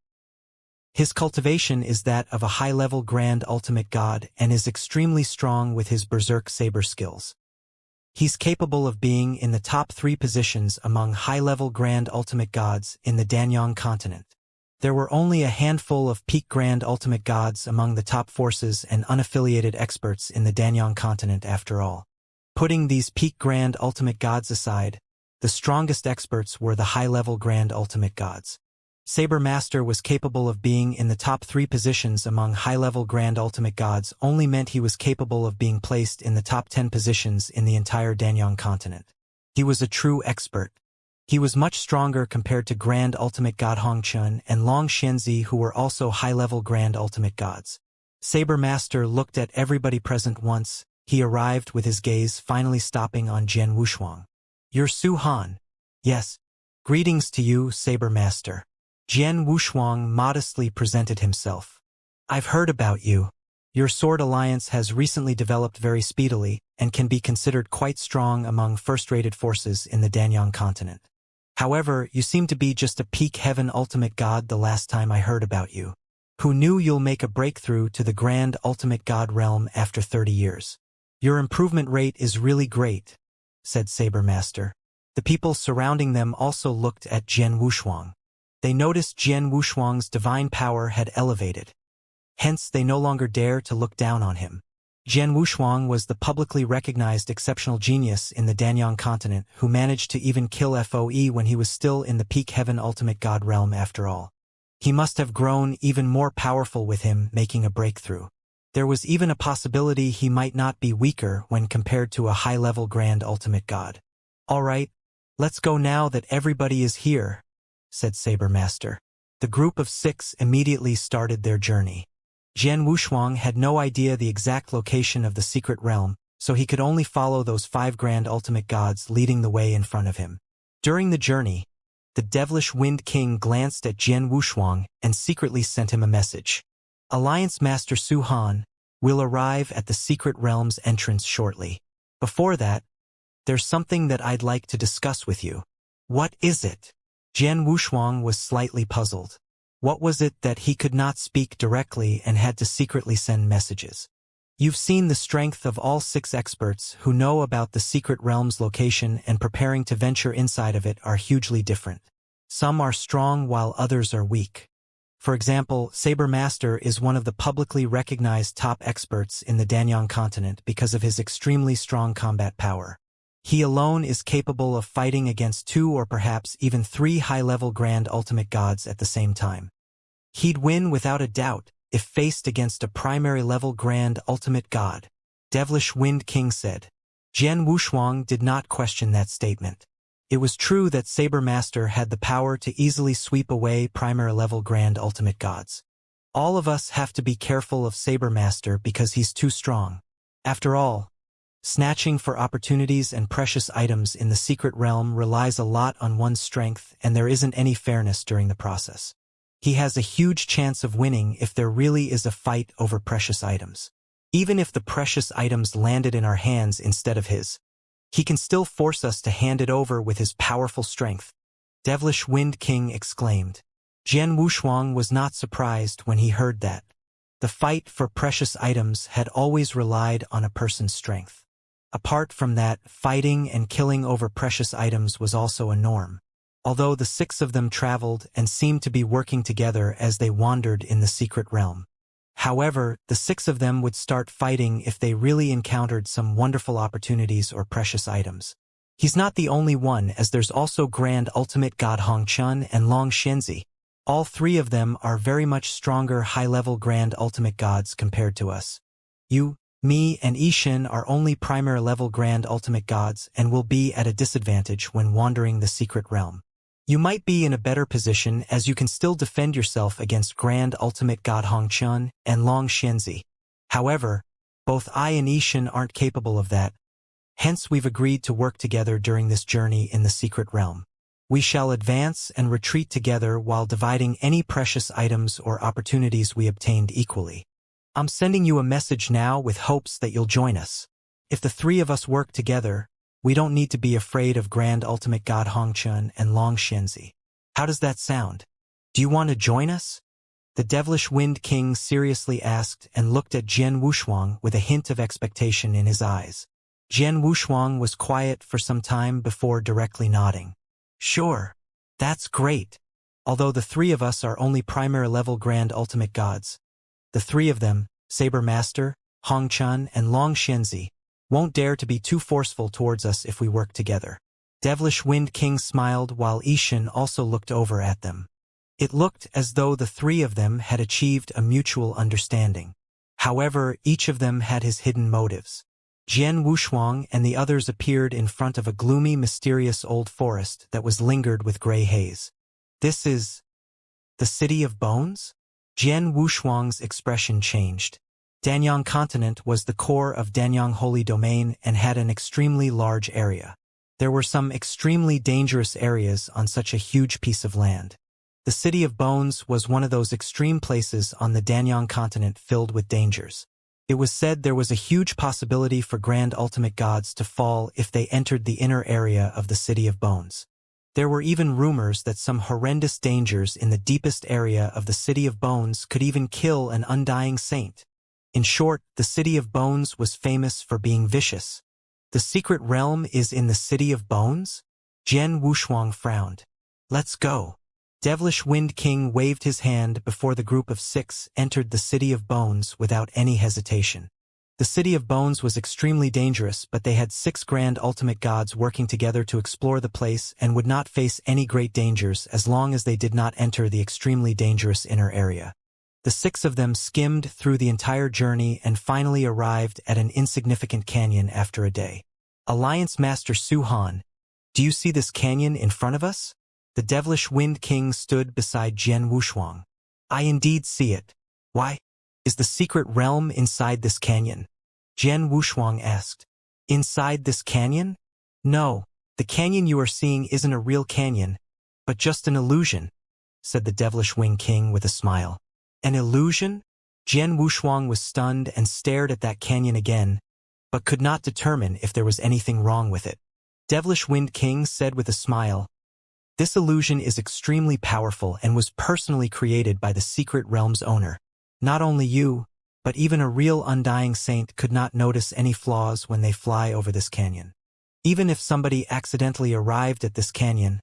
His cultivation is that of a high-level Grand Ultimate God and is extremely strong with his berserk saber skills. He's capable of being in the top 3 positions among high-level Grand Ultimate Gods in the Danyang continent. There were only a handful of peak Grand Ultimate Gods among the top forces and unaffiliated experts in the Danyang continent after all. Putting these peak Grand Ultimate Gods aside, the strongest experts were the high-level Grand Ultimate Gods. Saber Master was capable of being in the top 3 positions among high-level Grand Ultimate Gods only meant he was capable of being placed in the top 10 positions in the entire Danyang continent. He was a true expert. He was much stronger compared to Grand Ultimate God Hongchun and Long Xianxia, who were also high-level Grand Ultimate Gods. Saber Master looked at everybody present once. He arrived with his gaze finally stopping on Jian Wushuang. You're Su Han. Yes. Greetings to you, Saber Master. Jian Wushuang modestly presented himself. I've heard about you. Your sword alliance has recently developed very speedily and can be considered quite strong among first-rated forces in the Danyang continent. However, you seem to be just a peak heaven ultimate god the last time I heard about you. Who knew you'll make a breakthrough to the Grand Ultimate God realm after 30 years? Your improvement rate is really great, said Saber Master. The people surrounding them also looked at Jian Wushuang. They noticed Jian Wushuang's divine power had elevated. Hence, they no longer dare to look down on him. Jian Wushuang was the publicly recognized exceptional genius in the Danyang continent who managed to even kill FOE when he was still in the peak heaven ultimate god realm after all. He must have grown even more powerful with him making a breakthrough. There was even a possibility he might not be weaker when compared to a high-level Grand Ultimate God. All right, let's go now that everybody is here, said Saber Master. The group of 6 immediately started their journey. Jian Wushuang had no idea the exact location of the secret realm, so he could only follow those 5 Grand Ultimate Gods leading the way in front of him. During the journey, the Devilish Wind King glanced at Jian Wushuang and secretly sent him a message. Alliance Master Su Han will arrive at the secret realm's entrance shortly. Before that, there's something that I'd like to discuss with you. What is it? Jian Wushuang was slightly puzzled. What was it that he could not speak directly and had to secretly send messages? You've seen the strength of all 6 experts who know about the secret realm's location and preparing to venture inside of it are hugely different. Some are strong while others are weak. For example, Saber Master is one of the publicly recognized top experts in the Danyang continent because of his extremely strong combat power. He alone is capable of fighting against 2 or perhaps even 3 high-level Grand Ultimate Gods at the same time. He'd win without a doubt if faced against a primary-level Grand Ultimate God, Devilish Wind King said. Jian Wushuang did not question that statement. It was true that Saber Master had the power to easily sweep away primary-level Grand Ultimate Gods. All of us have to be careful of Saber Master because he's too strong. After all, snatching for opportunities and precious items in the secret realm relies a lot on one's strength, and there isn't any fairness during the process. He has a huge chance of winning if there really is a fight over precious items. Even if the precious items landed in our hands instead of his, he can still force us to hand it over with his powerful strength, Devilish Wind King exclaimed. Jian Wushuang was not surprised when he heard that. The fight for precious items had always relied on a person's strength. Apart from that, fighting and killing over precious items was also a norm. Although the 6 of them traveled and seemed to be working together as they wandered in the secret realm. However, the 6 of them would start fighting if they really encountered some wonderful opportunities or precious items. He's not the only one, as there's also Grand Ultimate God Hongchun and Long Shenzi. All 3 of them are very much stronger high-level Grand Ultimate Gods compared to us. You, me, and Ishin are only primary-level Grand Ultimate Gods and will be at a disadvantage when wandering the secret realm. You might be in a better position as you can still defend yourself against Grand Ultimate God Hongchun and Long Shenzi. However, both I and Ishin aren't capable of that. Hence we've agreed to work together during this journey in the secret realm. We shall advance and retreat together while dividing any precious items or opportunities we obtained equally. I'm sending you a message now with hopes that you'll join us. If the 3 of us work together, we don't need to be afraid of Grand Ultimate God Hongchun and Long Shenzi. How does that sound? Do you want to join us? The Devilish Wind King seriously asked and looked at Jian Wushuang with a hint of expectation in his eyes. Jian Wushuang was quiet for some time before directly nodding. Sure. That's great. Although the 3 of us are only primary-level Grand Ultimate Gods, the 3 of them, Saber Master, Hongchun, and Long Shenzi, won't dare to be too forceful towards us if we work together. Devilish Wind King smiled while Ishin also looked over at them. It looked as though the 3 of them had achieved a mutual understanding. However, each of them had his hidden motives. Jian Wushuang and the others appeared in front of a gloomy, mysterious old forest that was lingered with gray haze. This is the City of Bones? Jian Wushuang's expression changed. Danyang continent was the core of Danyang Holy Domain and had an extremely large area. There were some extremely dangerous areas on such a huge piece of land. The City of Bones was one of those extreme places on the Danyang continent filled with dangers. It was said there was a huge possibility for Grand Ultimate Gods to fall if they entered the inner area of the City of Bones. There were even rumors that some horrendous dangers in the deepest area of the City of Bones could even kill an undying saint. In short, the City of Bones was famous for being vicious. The secret realm is in the City of Bones? Jian Wushuang frowned. Let's go. Devilish Wind King waved his hand before the group of 6 entered the City of Bones without any hesitation. The City of Bones was extremely dangerous, but they had 6 Grand Ultimate Gods working together to explore the place and would not face any great dangers as long as they did not enter the extremely dangerous inner area. The 6 of them skimmed through the entire journey and finally arrived at an insignificant canyon after a day. Alliance Master Su Han, do you see this canyon in front of us? The Devilish Wind King stood beside Jian Wushuang. I indeed see it. Why? Is the secret realm inside this canyon? Jian Wushuang asked. Inside this canyon? No, the canyon you are seeing isn't a real canyon, but just an illusion, said the Devilish Wind King with a smile. An illusion? Jian Wushuang was stunned and stared at that canyon again, but could not determine if there was anything wrong with it. Devilish Wind King said with a smile, This illusion is extremely powerful and was personally created by the secret realm's owner. Not only you, but even a real undying saint could not notice any flaws when they fly over this canyon. Even if somebody accidentally arrived at this canyon,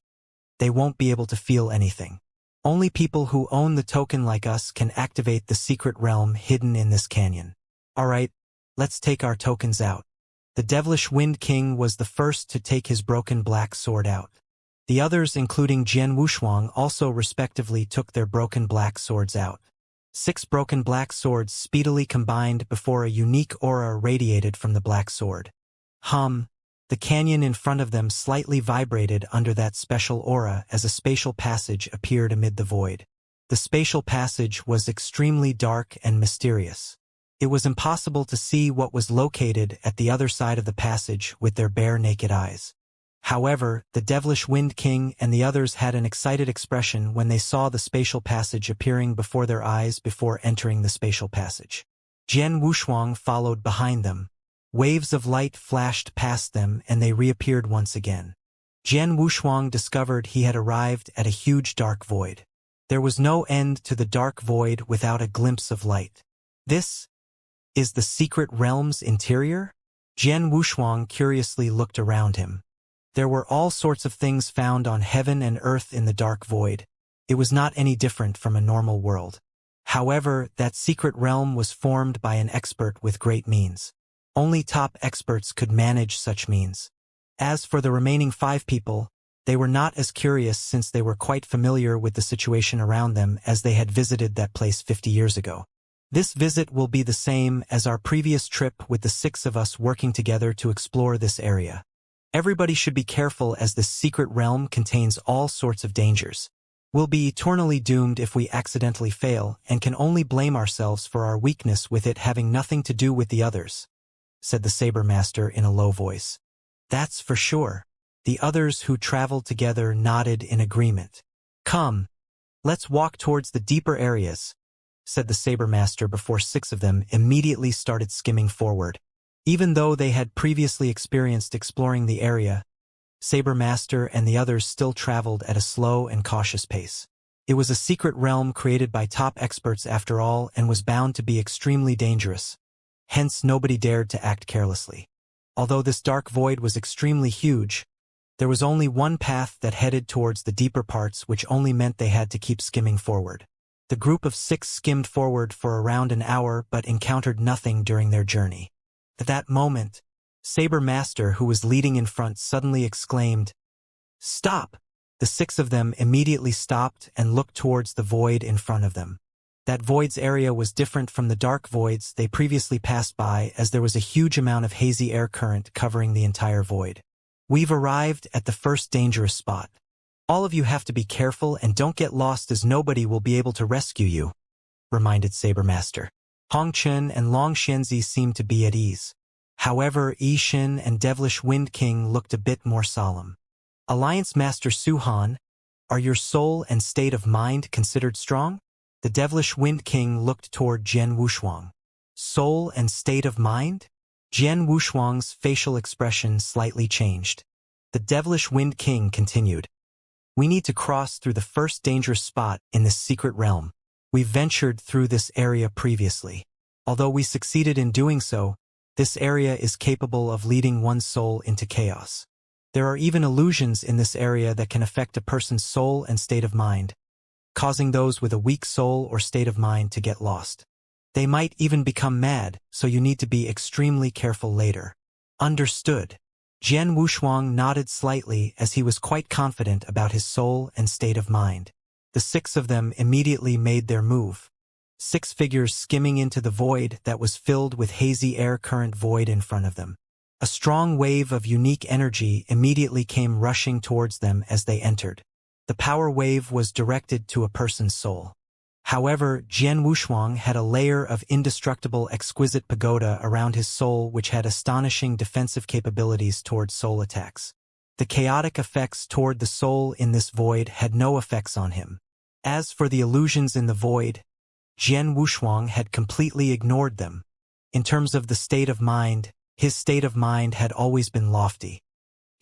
they won't be able to feel anything. Only people who own the token like us can activate the secret realm hidden in this canyon. Alright, let's take our tokens out. The devilish Wind King was the first to take his broken black sword out. The others, including Jian Wushuang, also respectively took their broken black swords out. 6 broken black swords speedily combined before a unique aura radiated from the black sword. The canyon in front of them slightly vibrated under that special aura as a spatial passage appeared amid the void. The spatial passage was extremely dark and mysterious. It was impossible to see what was located at the other side of the passage with their bare naked eyes. However, the devilish Wind King and the others had an excited expression when they saw the spatial passage appearing before their eyes before entering the spatial passage. Jian Wushuang followed behind them. Waves of light flashed past them and they reappeared once again. Jian Wushuang discovered he had arrived at a huge dark void. There was no end to the dark void without a glimpse of light. This is the secret realm's interior? Jian Wushuang curiously looked around him. There were all sorts of things found on heaven and earth in the dark void. It was not any different from a normal world. However, that secret realm was formed by an expert with great means. Only top experts could manage such means. As for the remaining 5 people, they were not as curious since they were quite familiar with the situation around them as they had visited that place 50 years ago. This visit will be the same as our previous trip with the 6 of us working together to explore this area. Everybody should be careful as this secret realm contains all sorts of dangers. We'll be eternally doomed if we accidentally fail and can only blame ourselves for our weakness with it having nothing to do with the others, said the Saber Master in a low voice. That's for sure. The others who traveled together nodded in agreement. Come, let's walk towards the deeper areas, said the Saber Master before 6 of them immediately started skimming forward. Even though they had previously experienced exploring the area, Saber Master and the others still traveled at a slow and cautious pace. It was a secret realm created by top experts after all and was bound to be extremely dangerous. Hence nobody dared to act carelessly. Although this dark void was extremely huge, there was only one path that headed towards the deeper parts, which only meant they had to keep skimming forward. The group of 6 skimmed forward for around an hour but encountered nothing during their journey. At that moment, Saber Master, who was leading in front, suddenly exclaimed, "Stop!" The 6 of them immediately stopped and looked towards the void in front of them. That void's area was different from the dark voids they previously passed by as there was a huge amount of hazy air current covering the entire void. We've arrived at the first dangerous spot. All of you have to be careful and don't get lost as nobody will be able to rescue you, reminded Saber Master. Hong Chen and Long Xianzi seemed to be at ease. However, Yi Xin and Devilish Wind King looked a bit more solemn. Alliance Master Su Han, are your soul and state of mind considered strong? The Devilish Wind King looked toward Jian Wushuang. Soul and state of mind? Jian Wushuang's facial expression slightly changed. The Devilish Wind King continued. We need to cross through the first dangerous spot in this secret realm. We ventured through this area previously. Although we succeeded in doing so, this area is capable of leading one's soul into chaos. There are even illusions in this area that can affect a person's soul and state of mind, causing those with a weak soul or state of mind to get lost. They might even become mad, so you need to be extremely careful later. Understood. Jian Wushuang nodded slightly as he was quite confident about his soul and state of mind. The 6 of them immediately made their move. 6 figures skimming into the void that was filled with hazy air current void in front of them. A strong wave of unique energy immediately came rushing towards them as they entered. The power wave was directed to a person's soul. However, Jian Wushuang had a layer of indestructible exquisite pagoda around his soul which had astonishing defensive capabilities toward soul attacks. The chaotic effects toward the soul in this void had no effects on him. As for the illusions in the void, Jian Wushuang had completely ignored them. In terms of the state of mind, his state of mind had always been lofty.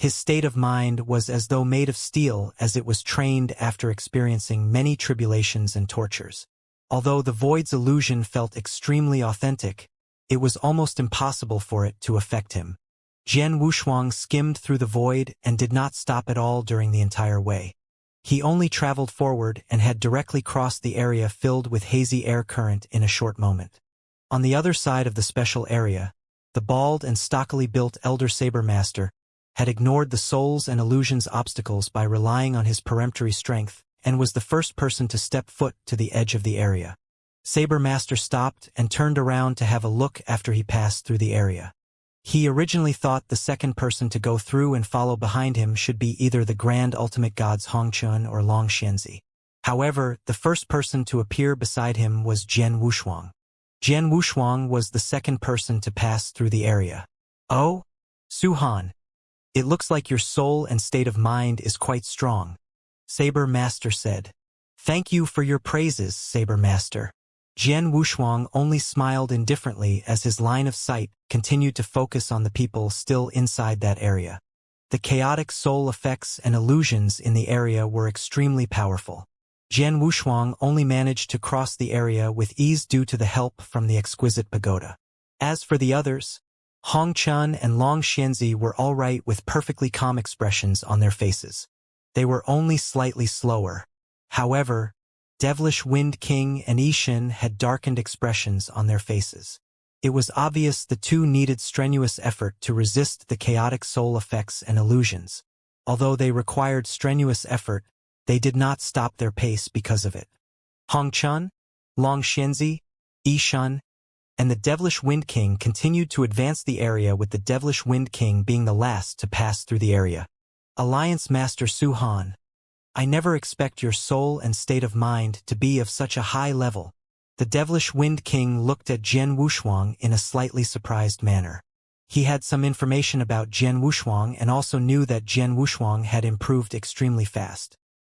His state of mind was as though made of steel, as it was trained after experiencing many tribulations and tortures. Although the void's illusion felt extremely authentic, it was almost impossible for it to affect him. Jian Wushuang skimmed through the void and did not stop at all during the entire way. He only traveled forward and had directly crossed the area filled with hazy air current in a short moment. On the other side of the special area, the bald and stockily built Elder Saber Master had ignored the soul's and illusion's obstacles by relying on his peremptory strength and was the first person to step foot to the edge of the area. Saber Master stopped and turned around to have a look after he passed through the area. He originally thought the second person to go through and follow behind him should be either the Grand Ultimate Gods Hongchun or Long Xianxia. However, the first person to appear beside him was Jian Wushuang. Jian Wushuang was the second person to pass through the area. "Oh, Su-Han, it looks like your soul and state of mind is quite strong," Saber Master said. "Thank you for your praises, Saber Master." Jian Wushuang only smiled indifferently as his line of sight continued to focus on the people still inside that area. The chaotic soul effects and illusions in the area were extremely powerful. Jian Wushuang only managed to cross the area with ease due to the help from the exquisite pagoda. As for the others, Hongchun and Long Xianxia were all right with perfectly calm expressions on their faces. They were only slightly slower. However, Devilish Wind King and Yishin had darkened expressions on their faces. It was obvious the two needed strenuous effort to resist the chaotic soul effects and illusions. Although they required strenuous effort, they did not stop their pace because of it. Hongchun, Long Xianxia, Yishin, and the Devilish Wind King continued to advance the area, with the Devilish Wind King being the last to pass through the area. Alliance Master Su-Han, I never expect your soul and state of mind to be of such a high level. The Devilish Wind King looked at Jian Wushuang in a slightly surprised manner. He had some information about Jian Wushuang and also knew that Jian Wushuang had improved extremely fast.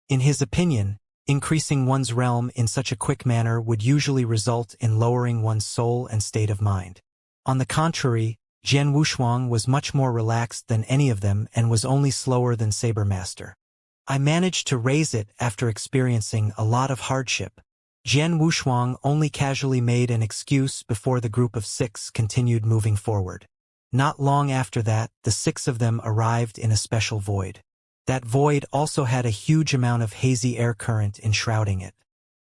In his opinion, increasing one's realm in such a quick manner would usually result in lowering one's soul and state of mind. On the contrary, Jian Wushuang was much more relaxed than any of them and was only slower than Saber Master. I managed to raise it after experiencing a lot of hardship. Jian Wushuang only casually made an excuse before the group of 6 continued moving forward. Not long after that, the 6 of them arrived in a special void. That void also had a huge amount of hazy air current enshrouding it.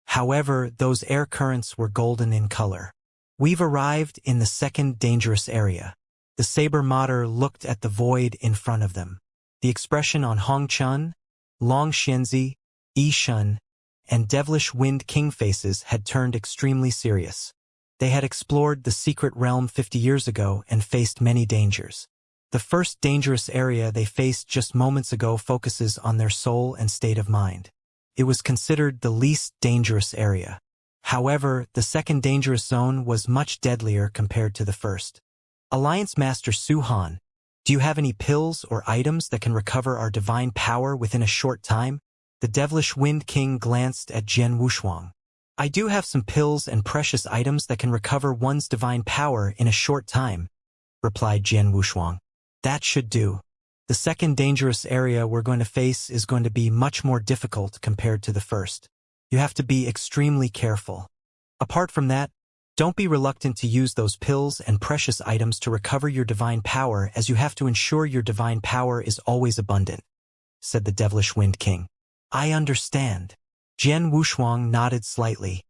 However, those air currents were golden in color. We've arrived in the second dangerous area. The Saber Master looked at the void in front of them. The expression on Hongchun, Long Xianxia, Yishin, and Devilish Wind King faces had turned extremely serious. They had explored the secret realm 50 years ago and faced many dangers. The first dangerous area they faced just moments ago focuses on their soul and state of mind. It was considered the least dangerous area. However, the second dangerous zone was much deadlier compared to the first. Alliance Master Su-Han, do you have any pills or items that can recover our divine power within a short time? The Devilish Wind King glanced at Jian Wushuang. I do have some pills and precious items that can recover one's divine power in a short time, replied Jian Wushuang. That should do. The second dangerous area we're going to face is going to be much more difficult compared to the first. You have to be extremely careful. Apart from that, don't be reluctant to use those pills and precious items to recover your divine power, as you have to ensure your divine power is always abundant, said the Devilish Wind King. I understand. Jian Wushuang nodded slightly.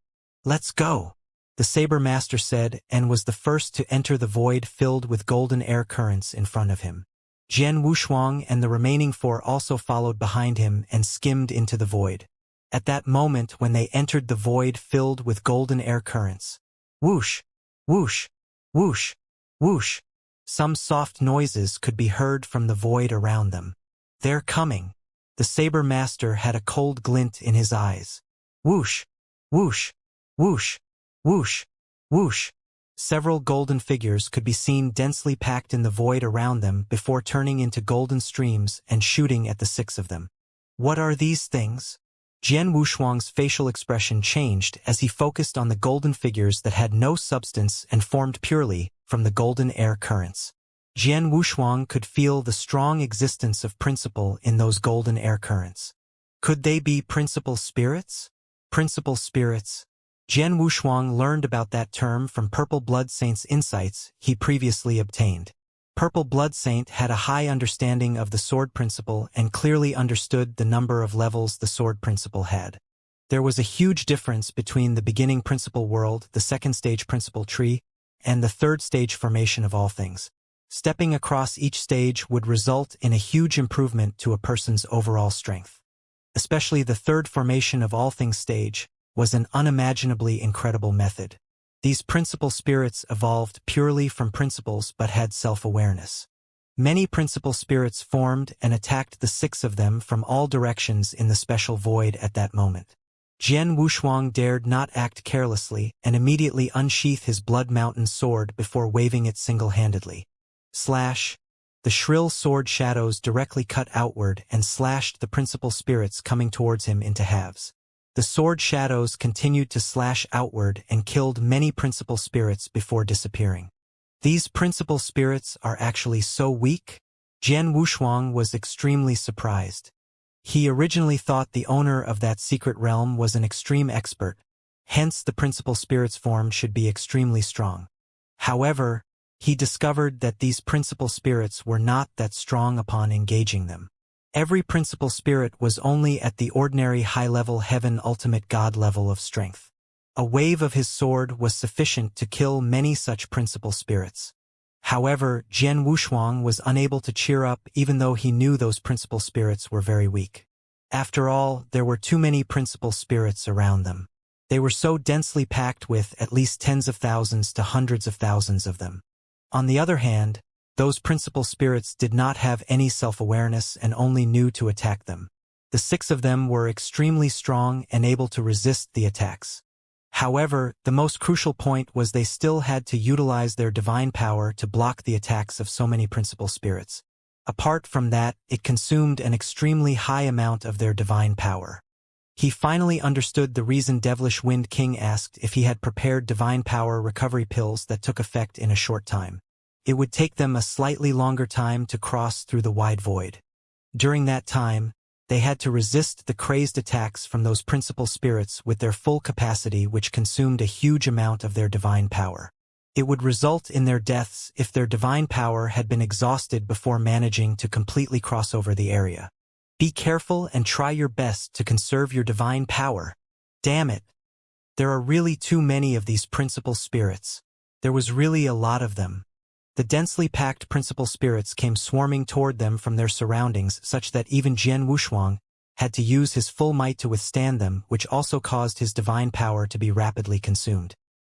Let's go, the Saber Master said, and was the first to enter the void filled with golden air currents in front of him. Jian Wushuang and the remaining 4 also followed behind him and skimmed into the void. At that moment when they entered the void filled with golden air currents, whoosh, whoosh, whoosh, whoosh, some soft noises could be heard from the void around them. They're coming. The Saber Master had a cold glint in his eyes. Whoosh, whoosh, whoosh, whoosh, whoosh. Several golden figures could be seen densely packed in the void around them before turning into golden streams and shooting at the 6 of them. What are these things? Jian Wushuang's facial expression changed as he focused on the golden figures that had no substance and formed purely from the golden air currents. Jian Wushuang could feel the strong existence of principle in those golden air currents. Could they be principle spirits? Principle spirits. Jian Wushuang learned about that term from Purple Blood Saint's insights he previously obtained. Purple Blood Saint had a high understanding of the sword principle and clearly understood the number of levels the sword principle had. There was a huge difference between the beginning principle world, the second stage principle tree, and the third stage formation of all things. Stepping across each stage would result in a huge improvement to a person's overall strength. Especially the third formation of all things stage was an unimaginably incredible method. These principle spirits evolved purely from principles but had self-awareness. Many principle spirits formed and attacked the 6 of them from all directions in the special void at that moment. Jian Wushuang dared not act carelessly and immediately unsheath his Blood Mountain sword before waving it single-handedly. Slash! The shrill sword shadows directly cut outward and slashed the principle spirits coming towards him into halves. The sword shadows continued to slash outward and killed many principle spirits before disappearing. These principle spirits are actually so weak? Jian Wushuang was extremely surprised. He originally thought the owner of that secret realm was an extreme expert, hence the principle spirits form should be extremely strong. However, he discovered that these principle spirits were not that strong upon engaging them. Every principle spirit was only at the ordinary high-level heaven ultimate god level of strength. A wave of his sword was sufficient to kill many such principle spirits. However, Jian Wushuang was unable to cheer up even though he knew those principle spirits were very weak. After all, there were too many principle spirits around them. They were so densely packed with at least tens of thousands to hundreds of thousands of them. On the other hand, those principle spirits did not have any self-awareness and only knew to attack them. The 6 of them were extremely strong and able to resist the attacks. However, the most crucial point was they still had to utilize their divine power to block the attacks of so many principle spirits. Apart from that, it consumed an extremely high amount of their divine power. He finally understood the reason Devilish Wind King asked if he had prepared divine power recovery pills that took effect in a short time. It would take them a slightly longer time to cross through the wide void. During that time, they had to resist the crazed attacks from those principle spirits with their full capacity, which consumed a huge amount of their divine power. It would result in their deaths if their divine power had been exhausted before managing to completely cross over the area. Be careful and try your best to conserve your divine power. Damn it! There are really too many of these principle spirits. There was really a lot of them. The densely packed principle spirits came swarming toward them from their surroundings such that even Jian Wushuang had to use his full might to withstand them, which also caused his divine power to be rapidly consumed.